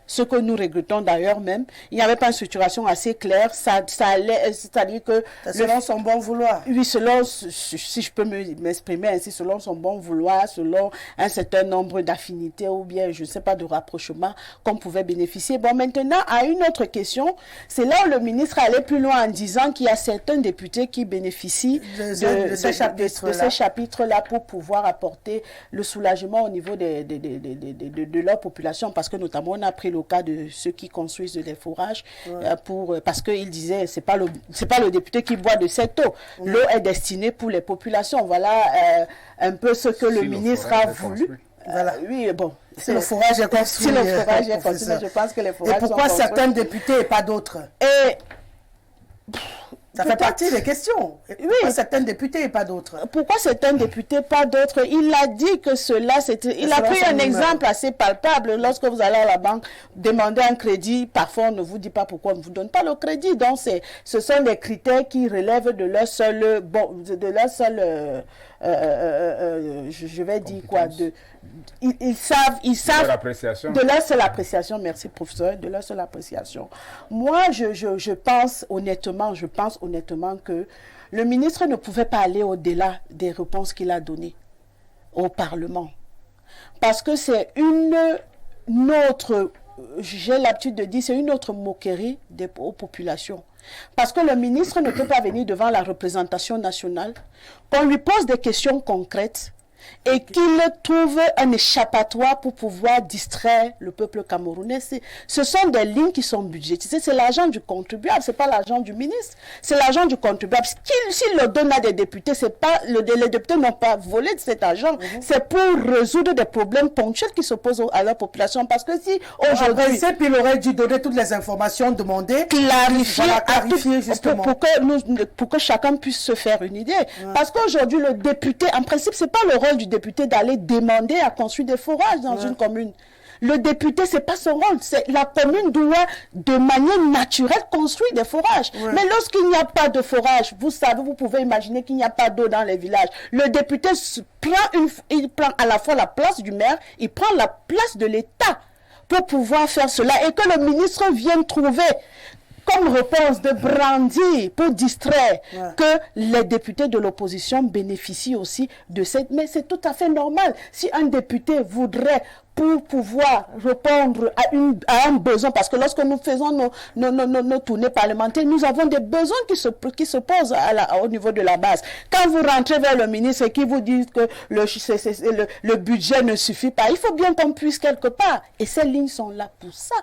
Ce que nous regrettons d'ailleurs même, il n'y avait pas une structuration assez claire, ça allait, c'est-à-dire que... Selon son bon vouloir. Oui, selon, si je peux m'exprimer ainsi, selon son bon vouloir, selon un certain nombre d'affinités ou bien, je ne sais pas, de rapprochements qu'on pouvait bénéficier. Bon, maintenant, à une autre question, c'est là où le ministre allait plus loin en disant qu'il y a certains députés qui bénéficient de ces chapitres-là pour pouvoir apporter le soulagement au niveau de leur population, parce que notamment on a pris le cas de ceux qui construisent des forages, parce qu'il disait c'est pas le député qui boit de cette eau. L'eau est destinée pour les populations. Voilà un peu ce que le ministre a voulu. Oui, bon. Si le forage est construit. Si le forage est construit, je pense que les forages. Et pourquoi certains députés et pas d'autres? Ça fait partie des questions. Pourquoi certains députés et pas d'autres? Pourquoi certains députés, pas d'autres? Il a dit que cela, c'était... Il a pris un exemple assez palpable. Lorsque vous allez à la banque demander un crédit, parfois on ne vous dit pas pourquoi on ne vous donne pas le crédit. Donc ce sont des critères qui relèvent de leur seul... je vais dire quoi, ils savent de leur seule appréciation, merci professeur, de leur seule appréciation. Moi, je pense honnêtement que le ministre ne pouvait pas aller au-delà des réponses qu'il a données au Parlement, parce que c'est une autre j'ai l'habitude de dire, c'est une autre moquerie aux populations. Parce que le ministre ne peut pas venir devant la représentation nationale, qu'on lui pose des questions concrètes et qu'il trouve un échappatoire pour pouvoir distraire le peuple camerounais. Ce sont des lignes qui sont budgétisées. C'est l'argent du contribuable, ce n'est pas l'argent du ministre. C'est l'argent du contribuable. S'il le donne à des députés, les députés n'ont pas volé de cet argent. C'est pour résoudre des problèmes ponctuels qui s'opposent à la population. Parce que si aujourd'hui... il aurait dû donner toutes les informations demandées. Clarifier justement. Pour que chacun puisse se faire une idée. Parce qu'aujourd'hui, le député, en principe, ce n'est pas le rôle du député d'aller demander à construire des forages dans une commune. Le député, c'est pas son rôle. La commune doit, de manière naturelle, construire des forages. Mais lorsqu'il n'y a pas de forage, vous savez, vous pouvez imaginer qu'il n'y a pas d'eau dans les villages. Le député il prend à la fois la place du maire, il prend la place de l'État pour pouvoir faire cela. Et que le ministre vienne trouver comme réponse de brandir pour distraire que les députés de l'opposition bénéficient aussi de cette... Mais c'est tout à fait normal. Si un député voudrait, pour pouvoir répondre à un besoin, parce que lorsque nous faisons nos tournées parlementaires, nous avons des besoins qui se posent au niveau de la base. Quand vous rentrez vers le ministre et qu'il vous dit que le budget ne suffit pas, il faut bien qu'on puisse quelque part. Et ces lignes sont là pour ça.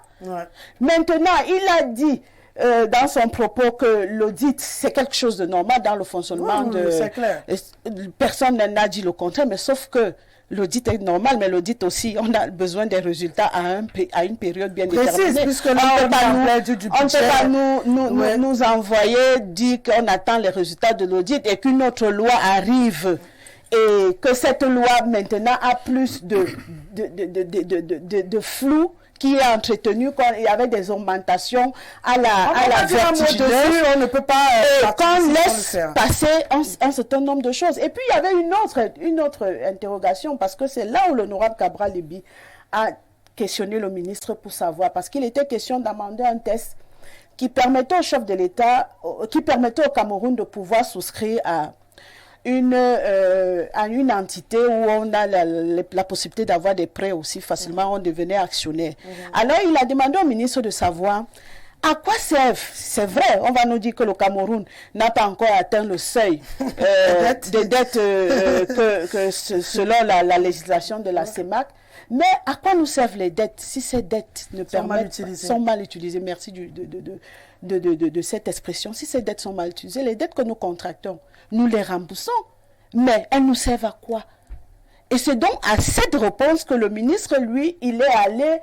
Maintenant, il a dit... dans son propos que l'audit, c'est quelque chose de normal dans le fonctionnement c'est clair. Personne n'a dit le contraire, mais sauf que l'audit est normal, mais l'audit aussi, on a besoin des résultats à une période bien déterminée. Puisque là, on ne peut pas nous envoyer, dire qu'on attend les résultats de l'audit et qu'une autre loi arrive et que cette loi maintenant a plus de flou qui est entretenu avec des augmentations à la vertigineuse. On ne peut pas... qu'on laisse passer un certain nombre de choses. Et puis, il y avait une autre interrogation, parce que c'est là où l'honorable Cabral Libi a questionné le ministre pour savoir, parce qu'il était question d'amender un test qui permettait au chef de l'État, qui permettait au Cameroun de pouvoir souscrire à une entité où on a la possibilité d'avoir des prêts aussi facilement, on devenait actionnaire. Alors, il a demandé au ministre de savoir à quoi servent, c'est vrai, on va nous dire que le Cameroun n'a pas encore atteint le seuil des dettes selon la législation de la CEMAC, mais à quoi nous servent les dettes si ces dettes sont mal utilisées, merci de cette expression, si ces dettes sont mal utilisées, les dettes que nous contractons, nous les remboursons, mais elles nous servent à quoi? Et c'est donc à cette réponse que le ministre, lui, il est allé,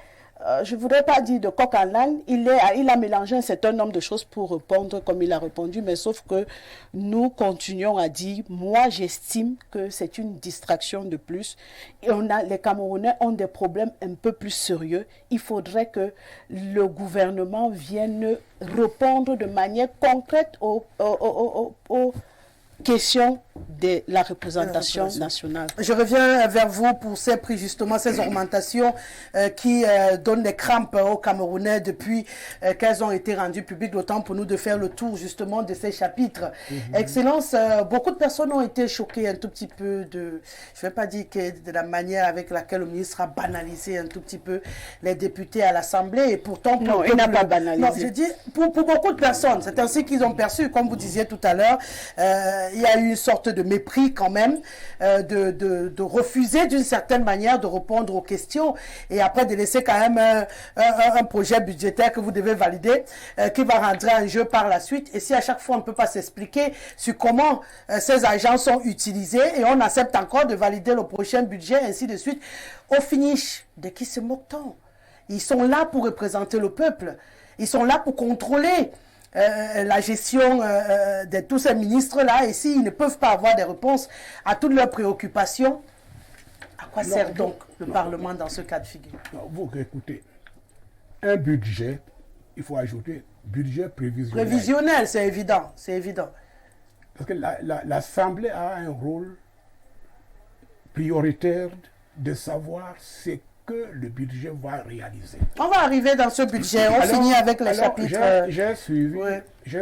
je ne voudrais pas dire de coq à l'âne, il a mélangé un certain nombre de choses pour répondre comme il a répondu, mais sauf que nous continuons à dire, moi j'estime que c'est une distraction de plus, et les Camerounais ont des problèmes un peu plus sérieux. Il faudrait que le gouvernement vienne répondre de manière concrète aux question de la représentation nationale. Je reviens vers vous pour ces augmentations qui donnent des crampes aux Camerounais depuis qu'elles ont été rendues publiques, d'autant pour nous de faire le tour justement de ces chapitres. Excellence, beaucoup de personnes ont été choquées un tout petit peu je ne vais pas dire que de la manière avec laquelle le ministre a banalisé un tout petit peu les députés à l'Assemblée, et pourtant... Non, il n'a pas banalisé. Non, je dis, pour beaucoup de personnes, c'est ainsi qu'ils ont perçu, comme vous disiez tout à l'heure, il y a eu une sorte de mépris quand même, de refuser d'une certaine manière de répondre aux questions et après de laisser quand même un projet budgétaire que vous devez valider, qui va rentrer en jeu par la suite. Et si à chaque fois on ne peut pas s'expliquer sur comment ces agents sont utilisés et on accepte encore de valider le prochain budget, ainsi de suite, au finish, de qui se moque-t-on? Ils sont là pour représenter le peuple. Ils sont là pour contrôler la gestion de tous ces ministres-là, et s'ils ne peuvent pas avoir des réponses à toutes leurs préoccupations, à quoi sert donc le Parlement dans ce cas de figure? Vous écoutez, un budget, il faut ajouter budget prévisionnel. Prévisionnel, c'est évident, c'est évident. Parce que l'Assemblée a un rôle prioritaire de savoir ce que le budget va réaliser. On va arriver dans ce budget, on finit avec les chapitres. J'ai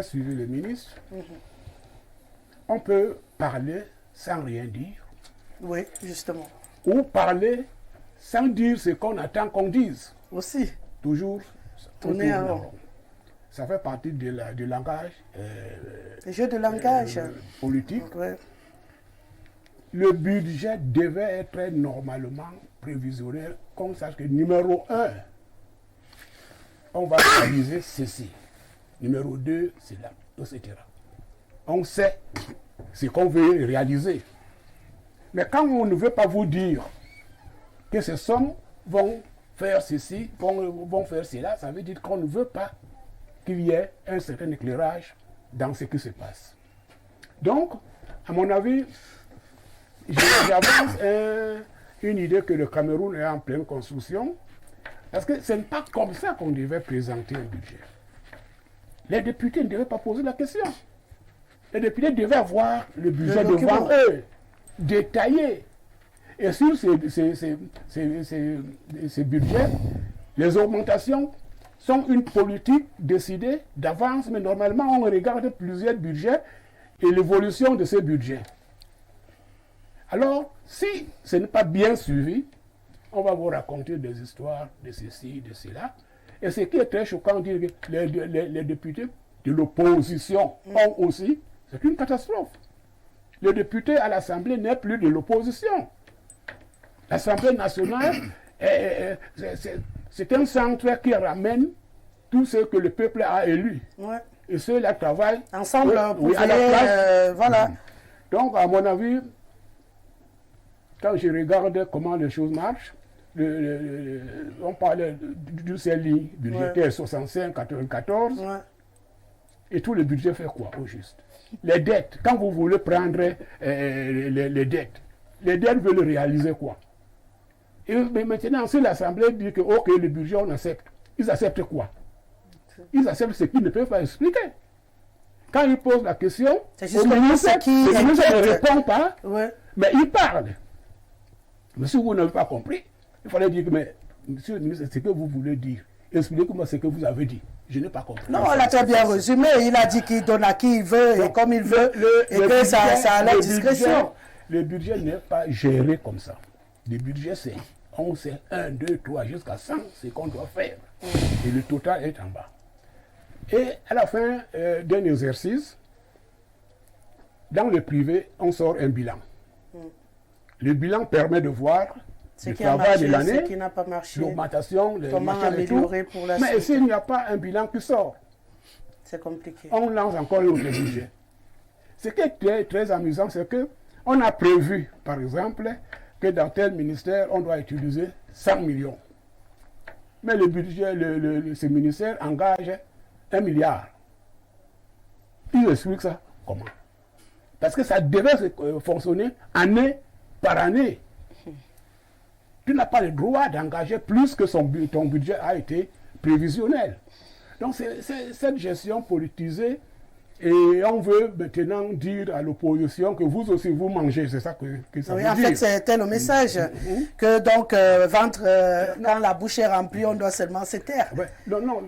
suivi le ministre. On peut parler sans rien dire. Oui, justement. Ou parler sans dire ce qu'on attend qu'on dise. Aussi. toujours Tourner en autour rond. Ça fait partie du langage Les jeux de langage. politique. Ouais. Le budget devait être normalement prévisionnel, qu'on sache que numéro 1, on va réaliser ceci. Numéro 2, c'est là, etc. On sait ce qu'on veut réaliser. Mais quand on ne veut pas vous dire que ces sommes vont faire ceci, vont faire cela, ça veut dire qu'on ne veut pas qu'il y ait un certain éclairage dans ce qui se passe. Donc, à mon avis, j'avance une idée que le Cameroun est en pleine construction, parce que ce n'est pas comme ça qu'on devait présenter un budget. Les députés ne devaient pas poser la question. Les députés devaient avoir le budget devant eux, détaillé. Et sur ces budgets, les augmentations sont une politique décidée d'avance, mais normalement on regarde plusieurs budgets et l'évolution de ces budgets. Alors, si ce n'est pas bien suivi, on va vous raconter des histoires de ceci, de cela. Et ce qui est très choquant, dire que les députés de l'opposition ont aussi, c'est une catastrophe. Le député à l'Assemblée n'est plus de l'opposition. L'Assemblée nationale, c'est un centre qui ramène tout ce que le peuple a élu. Ouais. Et ceux-là travaillent ensemble pour à la place. voilà. Donc, à mon avis, quand je regarde comment les choses marchent, on parlait du CELI budgétaire 65-94, et tout le budget fait quoi au juste? Les dettes, quand vous voulez prendre les dettes veulent réaliser quoi? Et maintenant, si l'Assemblée dit que ok, le budget on accepte, ils acceptent quoi? Ils acceptent ce qu'ils ne peuvent pas expliquer. Quand ils posent la question, le ministre ne répond pas, mais il parle. Mais si vous n'avez pas compris, il fallait dire que, mais, monsieur le ministre, c'est ce que vous voulez dire. Expliquez-moi ce que vous avez dit. Je n'ai pas compris. Non, on l'a très bien résumé. Il a dit qu'il donne à qui il veut et comme il veut, et que ça a la discrétion. Le budget n'est pas géré comme ça. Le budget, c'est on sait 1, 2, 3, jusqu'à 100, ce qu'on doit faire. Et le total est en bas. Et à la fin d'un exercice, dans le privé, on sort un bilan. Le bilan permet de voir le travail de l'année, l'augmentation, comment améliorer pour la suite. Mais s'il n'y a pas un bilan qui sort, c'est compliqué. On lance encore le budget. Ce qui est très, très amusant, c'est qu'on a prévu, par exemple, que dans tel ministère, on doit utiliser 100 millions. Mais le budget, ce ministère engage 1 milliard. Il explique ça comment? Parce que ça devait fonctionner année par année. Tu n'as pas le droit d'engager plus que ton budget a été prévisionnel. Donc c'est cette gestion politisée et on veut maintenant dire à l'opposition que vous aussi vous mangez, c'est ça que ça veut dire. En fait, c'était le message que donc quand la bouche est remplie, on doit seulement se taire. Ouais. Non,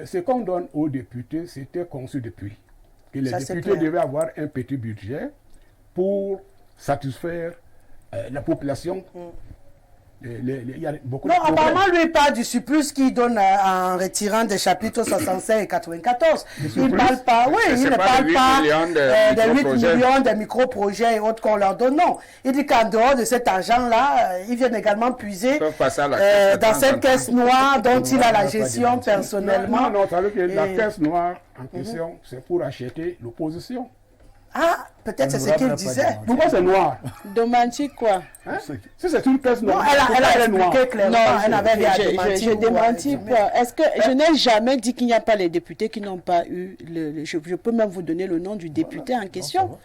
ce qu'on donne aux députés, c'était conçu depuis. Que les députés devaient avoir un petit budget pour satisfaire la population. Il y a beaucoup de apparemment, lui parle du surplus qu'il donne en retirant des chapitres 65 et 94. Il ne parle pas, il ne parle pas des 8 millions de micro-projets et autres qu'on leur donne. Non. Il dit qu'en dehors de cet argent-là, ils viennent également puiser dans cette caisse noire dont il a la gestion personnellement. Non, ça veut dire que la caisse noire en question, c'est pour acheter l'opposition. Ah, peut-être c'est ce qu'il disait. Pourquoi c'est noir? Démenti quoi? Si c'est une pièce noire, elle a expliqué clairement. Non, elle n'avait rien démenti. Je démentis quoi? Est-ce que je n'ai jamais dit qu'il n'y a pas les députés qui n'ont pas eu je peux même vous donner le nom du député en question.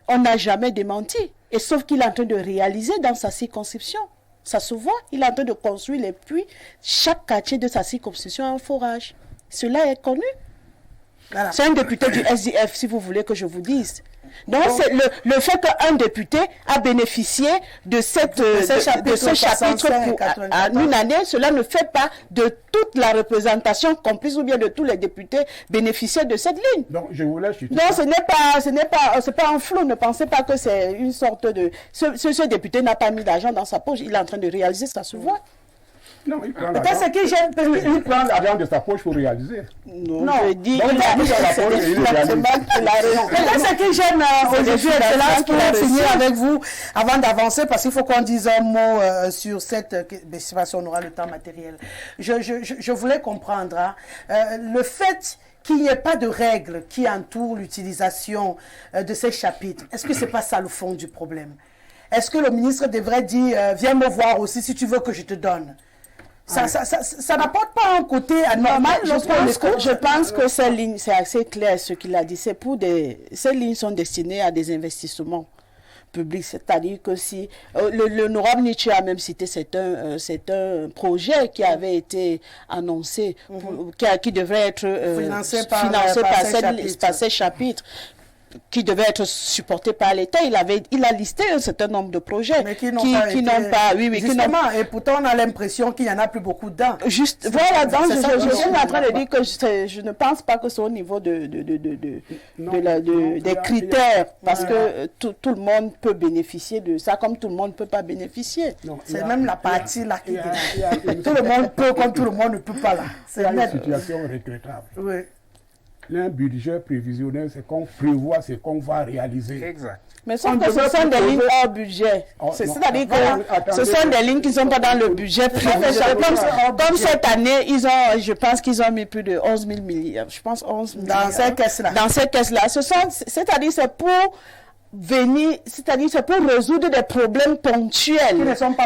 On n'a jamais démenti. Et sauf qu'il est en train de réaliser dans sa circonscription. Ça se voit, il est en train de construire les puits. Chaque quartier de sa circonscription a un forage. Cela est connu. Voilà. C'est un député du SDF, si vous voulez que je vous dise. Donc, c'est le fait qu'un député a bénéficié de ce chapitre pour une année, cela ne fait pas de toute la représentation comprise ou bien de tous les députés bénéficiaires de cette ligne. Donc, je voulais chuter. Non, c'est pas un flou. Ne pensez pas que c'est une sorte de... Ce député n'a pas mis d'argent dans sa poche. Il est en train de réaliser, ça se voit. Non, il prend Peut-être ce qui gêne... il prend l'argent de sa poche pour réaliser. Non, je dis Donc, il a mis c'est des financements qu'il a raison. Peut-être ce qui gêne aujourd'hui, Excellence, pour finir avec vous, avant d'avancer, parce qu'il faut qu'on dise un mot sur cette... Mais c'est parce qu'on aura le temps matériel. Je voulais comprendre le fait qu'il n'y ait pas de règles qui entourent l'utilisation de ces chapitres. Est-ce que ce n'est pas ça le fond du problème? Est-ce que le ministre devrait dire viens me voir aussi si tu veux que je te donne? Ça n'apporte pas un côté anormal. Je pense que ces lignes, c'est assez clair ce qu'il a dit. Ces lignes sont destinées à des investissements publics. C'est-à-dire que si l'honorable Nietzsche a même cité, c'est un projet qui avait été annoncé, qui devrait être financé par ces chapitres, qui devait être supporté par l'État. Il a listé un certain nombre de projets qui n'ont pas. Justement, et pourtant on a l'impression qu'il n'y en a plus beaucoup dedans. Voilà, donc je suis en train de dire que je ne pense pas que c'est au niveau des critères, parce que tout le monde peut bénéficier de ça, comme tout le monde ne peut pas bénéficier. C'est même la partie là qui tout le monde peut, comme tout le monde ne peut pas là. C'est une situation regrettable. Oui. Un budget prévisionnel, c'est qu'on prévoit ce qu'on va réaliser. Exact. Mais ce sont des lignes hors budget. C'est-à-dire que ce sont des lignes qui ne sont pas dans le budget prévisionnel. Comme cette année, je pense qu'ils ont mis plus de 11 000 milliards. Je pense 11 milliards. Dans ces caisses-là. Dans ces caisses-là. C'est-à-dire c'est pour résoudre des problèmes ponctuels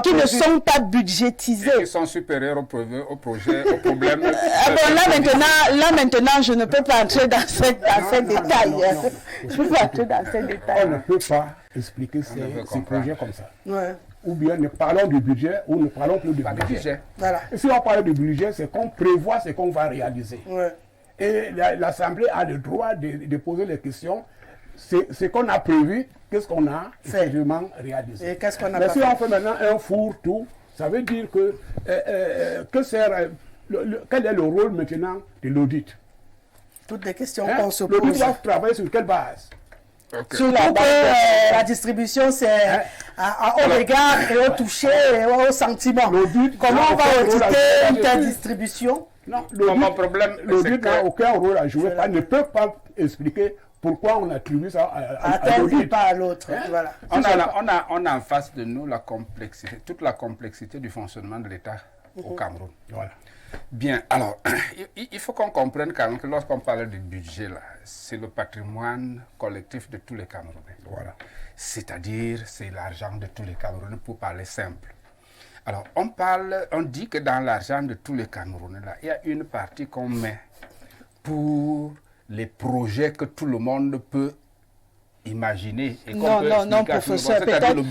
qui ne sont pas budgétisés. Qui sont supérieurs au projet, au problème. Là maintenant, je ne peux pas entrer dans ces détails. Je ne peux pas entrer dans ces détails. On ne peut pas expliquer ces projets comme ça. Ouais. Ou bien nous parlons du budget ou nous parlons plus du budget. Voilà. Et si on parle du budget, c'est qu'on prévoit ce qu'on va réaliser. Ouais. Et l'Assemblée a le droit de poser les questions. Ce qu'on a prévu, qu'est-ce qu'on a effectivement réalisé. Et qu'est-ce qu'on a Mais si on fait maintenant un fourre-tout, ça veut dire que quel est le rôle maintenant de l'audit? Toutes les questions qu'on se L'audit pose. doit travailler sur quelle base? Okay. Sur la base la distribution, c'est au regard et au toucher et au sentiment. Comment on va auditer une telle distribution? Non, l'audit n'a aucun rôle à jouer. Ne peut pas expliquer pourquoi on attribue ça à tel et pas à l'autre. Voilà. On a en face de nous toute la complexité du fonctionnement de l'État au Cameroun. Voilà. Bien, alors, il faut qu'on comprenne quand même que lorsqu'on parle du budget, là, c'est le patrimoine collectif de tous les Camerounais. Voilà. C'est-à-dire, c'est l'argent de tous les Camerounais, pour parler simple. Alors, on dit que dans l'argent de tous les Camerounais, là, il y a une partie qu'on met pour les projets que tout le monde peut imaginer. Et non, professeur, peut-être on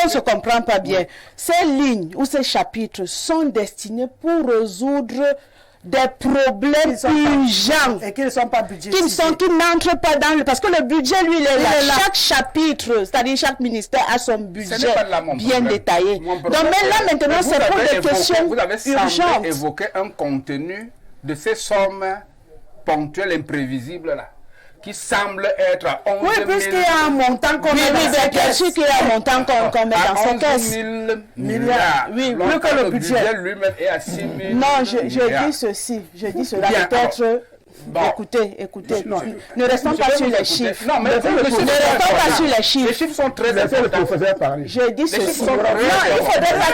ne se comprend pas bien. Ces lignes ou ces chapitres sont destinés pour résoudre des problèmes urgents et qui ne sont pas budgétisés. Qui n'entrent pas dans le... Parce que le budget, lui, il est là. Chaque chapitre, c'est-à-dire chaque ministère a son budget bien détaillé. Donc, mais là, maintenant, c'est pour des questions urgentes. Vous avez évoqué un contenu de ces sommes ponctuelles, imprévisibles, là, qui semble être à 11 000... Oui, puisqu'il y a un montant qu'on met dans ces caisses. Sûr qu'il y a un montant qu'on met dans ces caisses. 11 000 milliards. Oui, plus que le budget lui-même est à 6 000 Non, je dis ceci. Je dis cela peut-être... Bon. Écoutez, ne restons pas sur les chiffres. Non, mais ne restons pas sur les chiffres. Les chiffres sont très importants. Je dis ceci. Non, il faudrait pas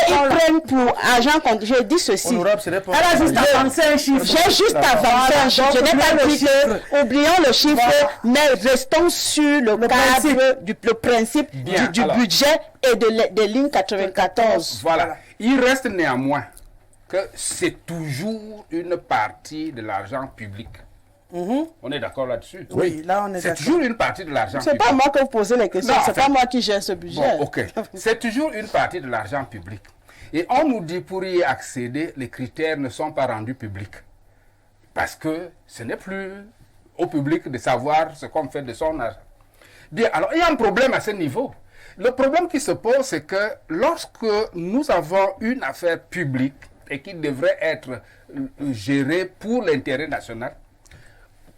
qu'ils prennent pour argent compte. Je dis ceci. J'ai juste avancé un chiffre. Je n'ai pas dit que, oublions le chiffre, mais restons sur le cadre du principe du budget et des lignes 94. Voilà. Il reste néanmoins que c'est toujours une partie de l'argent public. On est d'accord là-dessus? Oui, là on est d'accord. C'est toujours une partie de l'argent public. C'est pas moi que vous posez les questions, c'est pas moi qui gère ce budget. Bon, ok. C'est toujours une partie de l'argent public. Et on nous dit pour y accéder, les critères ne sont pas rendus publics. Parce que ce n'est plus au public de savoir ce qu'on fait de son argent. Bien, alors il y a un problème à ce niveau. Le problème qui se pose, c'est que lorsque nous avons une affaire publique, et qui devrait être géré pour l'intérêt national,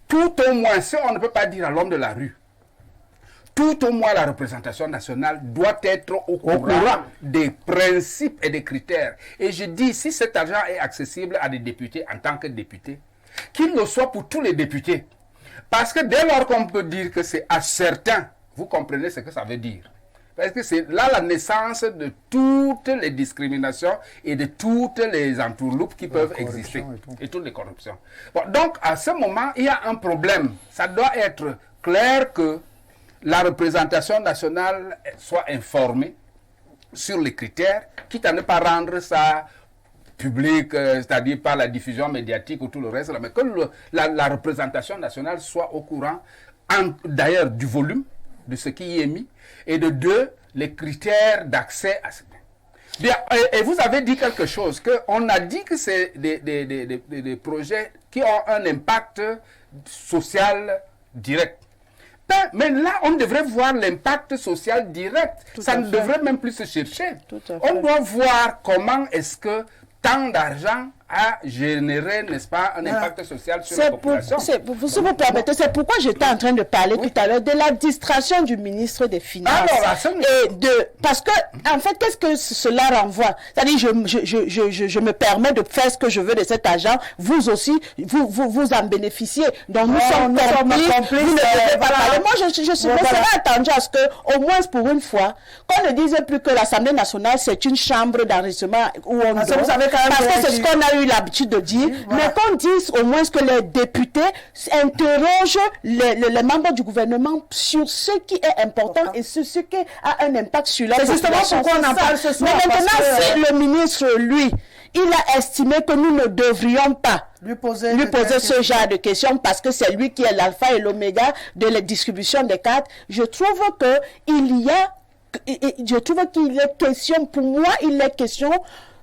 tout au moins, si on ne peut pas dire à l'homme de la rue, tout au moins la représentation nationale doit être au courant des principes et des critères. Et je dis, si cet argent est accessible à des députés en tant que députés, qu'il le soit pour tous les députés. Parce que dès lors qu'on peut dire que c'est à certains, vous comprenez ce que ça veut dire. Parce que c'est là la naissance de toutes les discriminations et de toutes les entourloupes qui peuvent exister. Et toutes les corruptions. Bon, donc, à ce moment, il y a un problème. Ça doit être clair que la représentation nationale soit informée sur les critères, quitte à ne pas rendre ça public, c'est-à-dire par la diffusion médiatique ou tout le reste, mais que la représentation nationale soit au courant, d'ailleurs, du volume de ce qui y est mis, et de deux, les critères d'accès à ce. Bien, et vous avez dit quelque chose, qu'on a dit que c'est des projets qui ont un impact social direct. Mais là, on devrait voir l'impact social direct. Ça ne devrait même plus se chercher. On doit voir comment est-ce que tant d'argent a généré, n'est-ce pas, un impact social sur la population. Si vous permettez, c'est pourquoi j'étais en train de parler tout à l'heure de la distraction du ministre des Finances. Parce que, en fait, qu'est-ce que cela renvoie? C'est-à-dire, je me permets de faire ce que je veux de cet argent, vous aussi, vous en bénéficiez. Donc, nous sommes complices, vous ne devez pas parler. Moi, je serais attendu à ce que, au moins pour une fois, qu'on ne dise plus que l'Assemblée nationale, c'est une chambre d'enregistrement où on parce que c'est ce qu'on a eu l'habitude de dire, mais qu'on dise au moins que les députés interrogent les membres du gouvernement sur ce qui est important et sur ce qui a un impact sur la population. C'est justement pourquoi on en parle ce soir. Mais maintenant, si le ministre, lui, il a estimé que nous ne devrions pas lui poser ce genre de questions parce que c'est lui qui est l'alpha et l'oméga de la distribution des cartes, je trouve qu'il est question, pour moi, il est question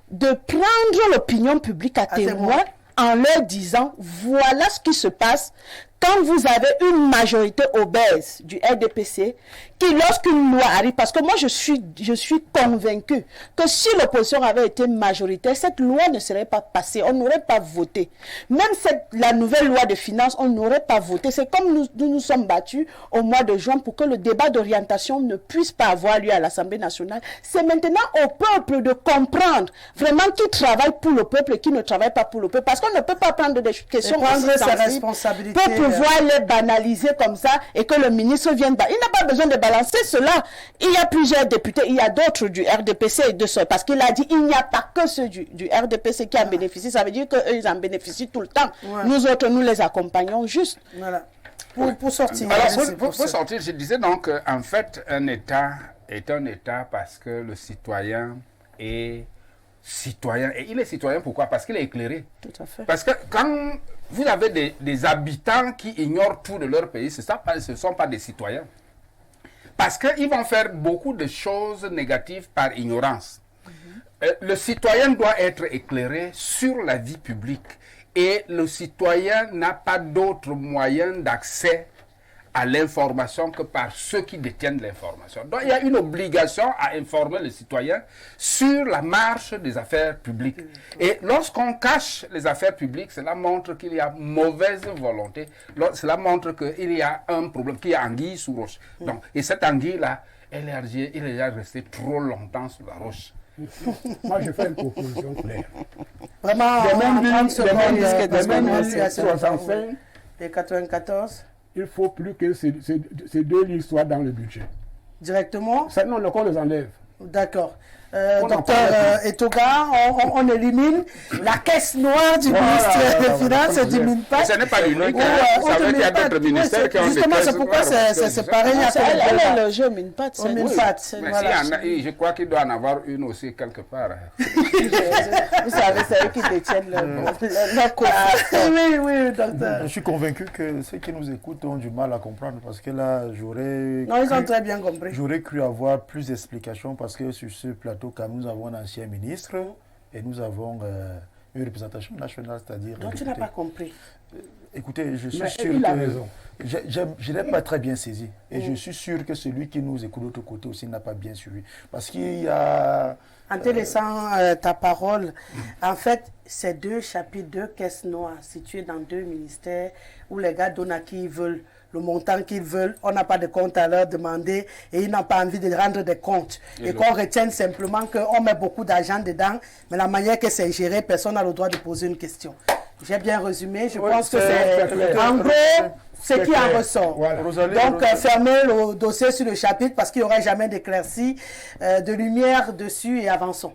de prendre l'opinion publique à témoin en leur disant voilà ce qui se passe quand vous avez une majorité obèse du RDPC qui, lorsqu'une loi arrive, parce que moi je suis convaincu que si l'opposition avait été majoritaire, cette loi ne serait pas passée, on n'aurait pas voté. Même la nouvelle loi de finances, on n'aurait pas voté. C'est comme nous sommes battus au mois de juin pour que le débat d'orientation ne puisse pas avoir lieu à l'Assemblée nationale. C'est maintenant au peuple de comprendre vraiment qui travaille pour le peuple et qui ne travaille pas pour le peuple. Parce qu'on ne peut pas prendre des questions prendre ses responsabilités pour pouvoir les banaliser comme ça et que le ministre vienne. Il n'a pas besoin de balancer cela. Il y a plusieurs députés, il y a d'autres du RDPC et de ce, parce qu'il a dit il n'y a pas que ceux du RDPC qui en bénéficient. Ça veut dire qu'eux, ils en bénéficient tout le temps. Nous autres, nous les accompagnons juste. Voilà. Pour sortir. Alors, pour sortir, je disais donc, en fait, un État est un État parce que le citoyen est citoyen. Et il est citoyen pourquoi? Parce qu'il est éclairé. Tout à fait. Parce que quand vous avez des habitants qui ignorent tout de leur pays, ce ne sont pas des citoyens. Parce qu'ils vont faire beaucoup de choses négatives par ignorance. Le citoyen doit être éclairé sur la vie publique. Et le citoyen n'a pas d'autre moyen d'accès à l'information que par ceux qui détiennent l'information. Donc il y a une obligation à informer le citoyen sur la marche des affaires publiques. Et lorsqu'on cache les affaires publiques, cela montre qu'il y a mauvaise volonté. Cela montre qu'il y a un problème, qu'il y a anguille sous roche. Donc, et cette anguille-là, elle est déjà restée trop longtemps sous la roche. Moi, je fais une proposition claire. Vraiment, et 94. Il ne faut plus que ces deux livres soient dans le budget. Directement? Non, le qu'on les enlève. D'accord. Docteur Etoga, on élimine la caisse noire du ministère des Finances, ça ne diminue pas. Ce n'est pas l'unique, ça veut dire qu'il y a d'autres ministères qui ont des caisses noires. Justement, c'est pourquoi c'est pareil. Elle est logée au MINPAT. Je crois qu'il doit en avoir une aussi quelque part. Vous savez, c'est eux qui détiennent leur coffre. Oui, docteur. Je suis convaincu que ceux qui nous écoutent ont du mal à comprendre parce que là, Non, ils ont très bien compris. J'aurais cru avoir plus d'explications parce que sur ce plateau, quand nous avons un ancien ministre et nous avons une représentation nationale, c'est-à-dire... Donc tu n'as pas compris. Écoutez, je suis Mais sûr il a que raison. je n'ai pas très bien saisi. Et je suis sûr que celui qui nous écoute de l'autre côté aussi n'a pas bien suivi. Parce qu'il y a... En te laissant ta parole, en fait, c'est 2 chapitres, 2 caisses noires situées dans 2 ministères où les gars donnent à qui ils veulent le montant qu'ils veulent. On n'a pas de compte à leur demander et ils n'ont pas envie de rendre des comptes. Et qu'on retienne simplement qu'on met beaucoup d'argent dedans, mais la manière que c'est géré, personne n'a le droit de poser une question. J'ai bien résumé, je pense que c'est en gros ce qui en ressort. Voilà. Donc, fermez le dossier sur le chapitre parce qu'il n'y aura jamais d'éclaircie, de lumière dessus et avançons.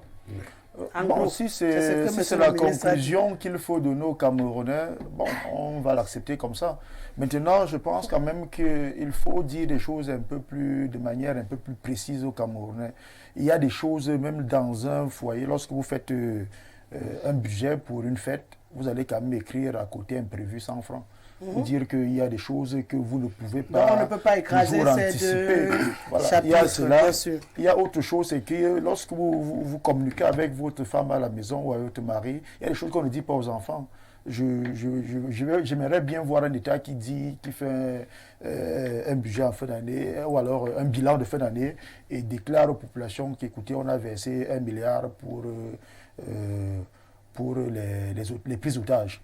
En gros, si c'est la conclusion qu'il faut donner aux Camerounais, bon, on va l'accepter comme ça. Maintenant, je pense quand même qu'il faut dire des choses de manière un peu plus précise aux Camerounais. Il y a des choses, même dans un foyer, lorsque vous faites un budget pour une fête, vous allez quand même écrire à côté imprévu 100 francs. Pour dire qu'il y a des choses que vous ne pouvez pas, on ne peut pas écraser anticiper. Voilà. Il y a autre chose, c'est que lorsque vous communiquez avec votre femme à la maison ou avec votre mari, il y a des choses qu'on ne dit pas aux enfants. J'aimerais bien voir un État qui fait un budget en fin d'année ou alors un bilan de fin d'année et déclare aux populations qu'écoutez, on a versé 1 milliard pour les prises d'otages.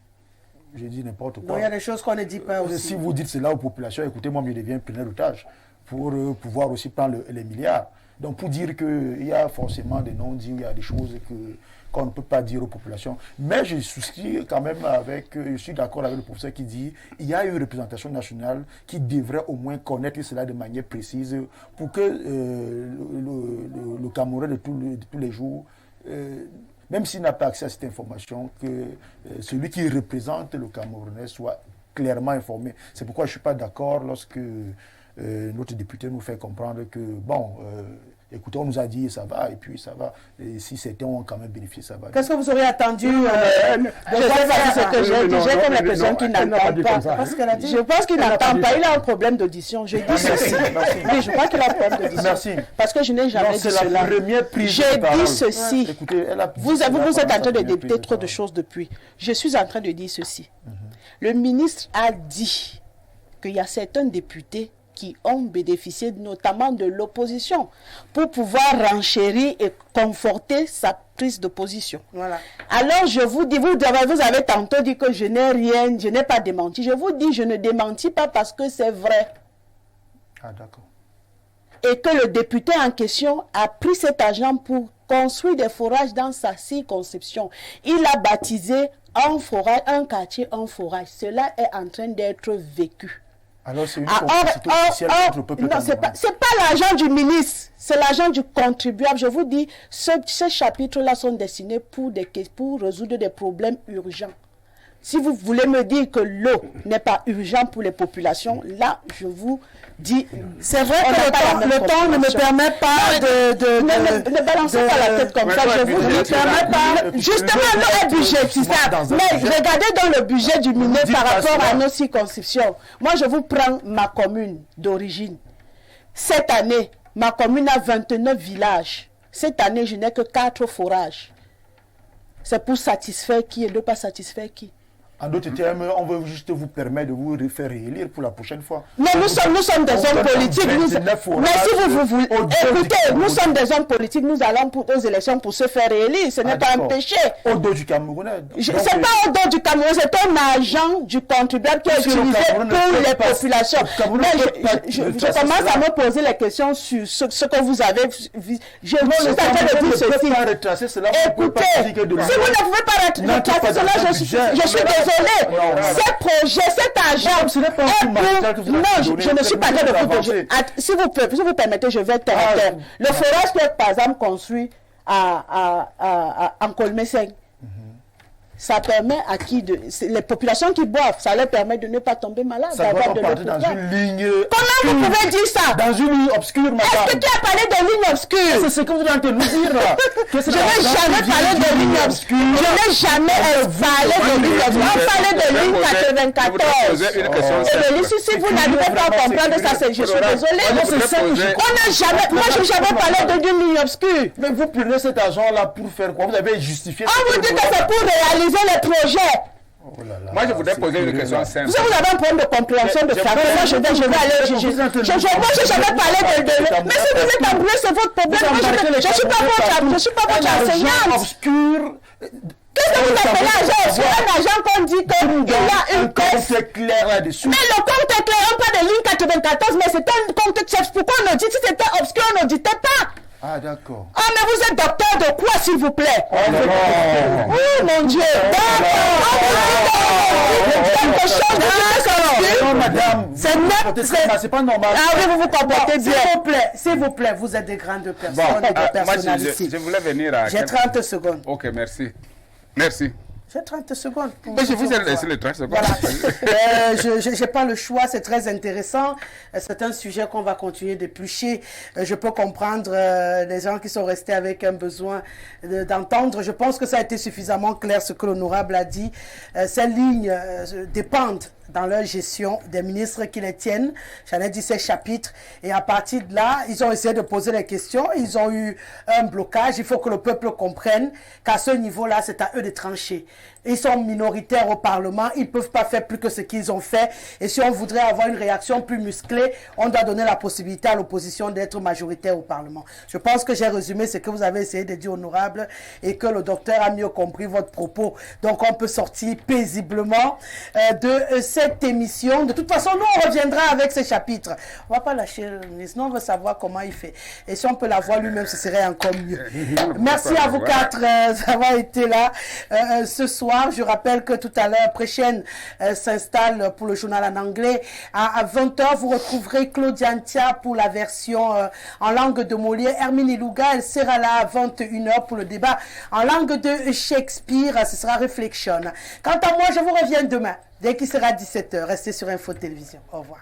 Je dis n'importe quoi. Donc il y a des choses qu'on ne dit pas aussi. Si vous dites cela aux populations, écoutez, moi je deviens preneur d'otages pour pouvoir aussi prendre les milliards. Donc pour dire qu'il y a forcément des non-dits, il y a des choses qu'on ne peut pas dire aux populations. Mais je suis quand même je suis d'accord avec le professeur qui dit qu'il y a une représentation nationale qui devrait au moins connaître cela de manière précise pour que le Cameroun de tous les jours, même s'il n'a pas accès à cette information, que celui qui représente le Camerounais soit clairement informé. C'est pourquoi je ne suis pas d'accord lorsque notre député nous fait comprendre que, bon, écoutez, on nous a dit ça va, et puis ça va. Et si certains ont quand même bénéficié, ça va. Qu'est-ce que vous auriez attendu je sais pas ce que j'ai dit. J'ai comme la personne qui n'entend pas. Je pense qu'il n'entend pas. Il a un problème d'audition. Je dis ceci. Oui, je crois qu'il a un problème d'audition. Merci. Parce que je n'ai jamais dit cela. C'est la première prise de parole. J'ai dit ceci. Écoutez, vous êtes en train de débiter trop de choses depuis. Je suis en train de dire ceci. Le ministre a dit qu'il y a certains députés qui ont bénéficié notamment de l'opposition pour pouvoir renchérir et conforter sa prise de position. Voilà. Alors je vous dis, vous avez tantôt dit que je n'ai pas démenti. Je vous dis, je ne démentis pas parce que c'est vrai. Ah d'accord. Et que le député en question a pris cet argent pour construire des forages dans sa circonscription. Il a baptisé un quartier en forage. Cela est en train d'être vécu. Alors c'est une complicité officielle contre le peuple camerounais. C'est pas l'argent du ministre, c'est l'argent du contribuable. Je vous dis, ces chapitres-là sont destinés pour résoudre des problèmes urgents. Si vous voulez me dire que l'eau n'est pas urgente pour les populations, là, je vous dis... C'est vrai que le temps ne me permet pas Ne balancez pas la tête comme ça, je vous ne permets pas... Justement, l'eau est budgétisable. Mais regardez dans le budget du ministre par rapport à nos circonscriptions. Moi, je vous prends ma commune d'origine. Cette année, ma commune a 29 villages. Cette année, je n'ai que 4 forages. C'est pour satisfaire qui et ne pas satisfaire qui? En d'autres termes, on veut juste vous permettre de vous faire réélire pour la prochaine fois. Non, nous sommes des hommes politiques. Mais si vous voulez... Écoutez, nous sommes des hommes politiques. Nous allons aux élections pour se faire réélire. Ce n'est pas un péché. Au dos du Camerounais. Ce n'est pas au dos du Camerounais. C'est un argent du contribuable qui est utilisé pour les populations. Mais je commence à me poser les questions sur ce que vous avez vu. Je suis en train de dire ceci. Écoutez, si vous ne pouvez pas retracer cela, je suis désolé. Ces projets, cet argent, non, je ne suis pas en train de vous dire. Si vous permettez, je vais terminer. Le forage qui est par exemple construit en Colmé-Seng, ça permet à les populations qui boivent, ça leur permet de ne pas tomber malade. Ça doit partir dans une ligne... Comment vous pouvez dire ça? Dans une ligne obscure, madame. Est-ce que tu as parlé de ligne obscure? C'est ce que vous êtes en train de nous dire là. Je n'ai jamais parlé de ligne obscure. Je n'ai jamais parlé de ligne obscure. On parlait de ligne 94. Si vous n'arrivez pas à comprendre ça, je suis désolé. Moi, je n'ai jamais parlé d'une ligne obscure. Mais vous prenez cet argent là pour faire quoi? Vous avez justifié... On vous dit que c'est pour réaliser les projets. Oh là là, Moi, je voudrais c'est poser une curieux, question là. simple. Vous avez un problème de compréhension de famille. Moi, je vais aller juger. Moi, je savais parler de... Mais si vous êtes embrouillé, c'est votre problème. Moi, je ne suis pas votre enseignante. Obscur. Qu'est-ce que vous appelez agent obscur? Un agent qu'on dit qu'il a une caisse. C'est clair là-dessus. Mais le compte est clair, on parle de ligne 94, mais c'est un compte chef. Pourquoi on audite? Si c'était obscur, on n'auditait pas. Ah, d'accord. Ah, mais vous êtes docteur de quoi, s'il vous plaît? Oh non. Oh, mon Dieu. Non, madame. C'est pas normal. Ah oui, vous vous comportez bien. S'il vous plaît, vous êtes des grandes personnes Bon, et des moi, personnalités. je voulais venir à... J'ai 30 secondes. Ok, merci. Merci. J'ai 30 secondes. Mais je vous ai laissé les 30 secondes. Voilà. Je n'ai pas le choix, c'est très intéressant. C'est un sujet qu'on va continuer d'éplucher. Je peux comprendre les gens qui sont restés avec un besoin d'entendre. Je pense que ça a été suffisamment clair ce que l'honorable a dit. Ces lignes dépendent dans leur gestion des ministres qui les tiennent. J'en ai dit ces chapitres. Et à partir de là, ils ont essayé de poser les questions. Ils ont eu un blocage. Il faut que le peuple comprenne qu'à ce niveau-là, c'est à eux de trancher. Ils sont minoritaires au Parlement. Ils ne peuvent pas faire plus que ce qu'ils ont fait. Et si on voudrait avoir une réaction plus musclée, on doit donner la possibilité à l'opposition d'être majoritaire au Parlement. Je pense que j'ai résumé ce que vous avez essayé de dire, honorable, et que le docteur a mieux compris votre propos. Donc, on peut sortir paisiblement de cette émission. De toute façon, nous, on reviendra avec ce chapitre. On ne va pas lâcher le ministre. Nous, on veut savoir comment il fait. Et si on peut l'avoir lui-même, ce serait encore mieux. Merci à vous quatre d'avoir été là ce soir. Je rappelle que tout à l'heure, Préchaine s'installe pour le journal en anglais. À 20h, vous retrouverez Claudia Ntia pour la version en langue de Molière. Hermine Ilouga, elle sera là à 21h pour le débat en langue de Shakespeare. Ce sera Reflection. Quant à moi, je vous reviens demain, dès qu'il sera 17h. Restez sur Info Télévision. Au revoir.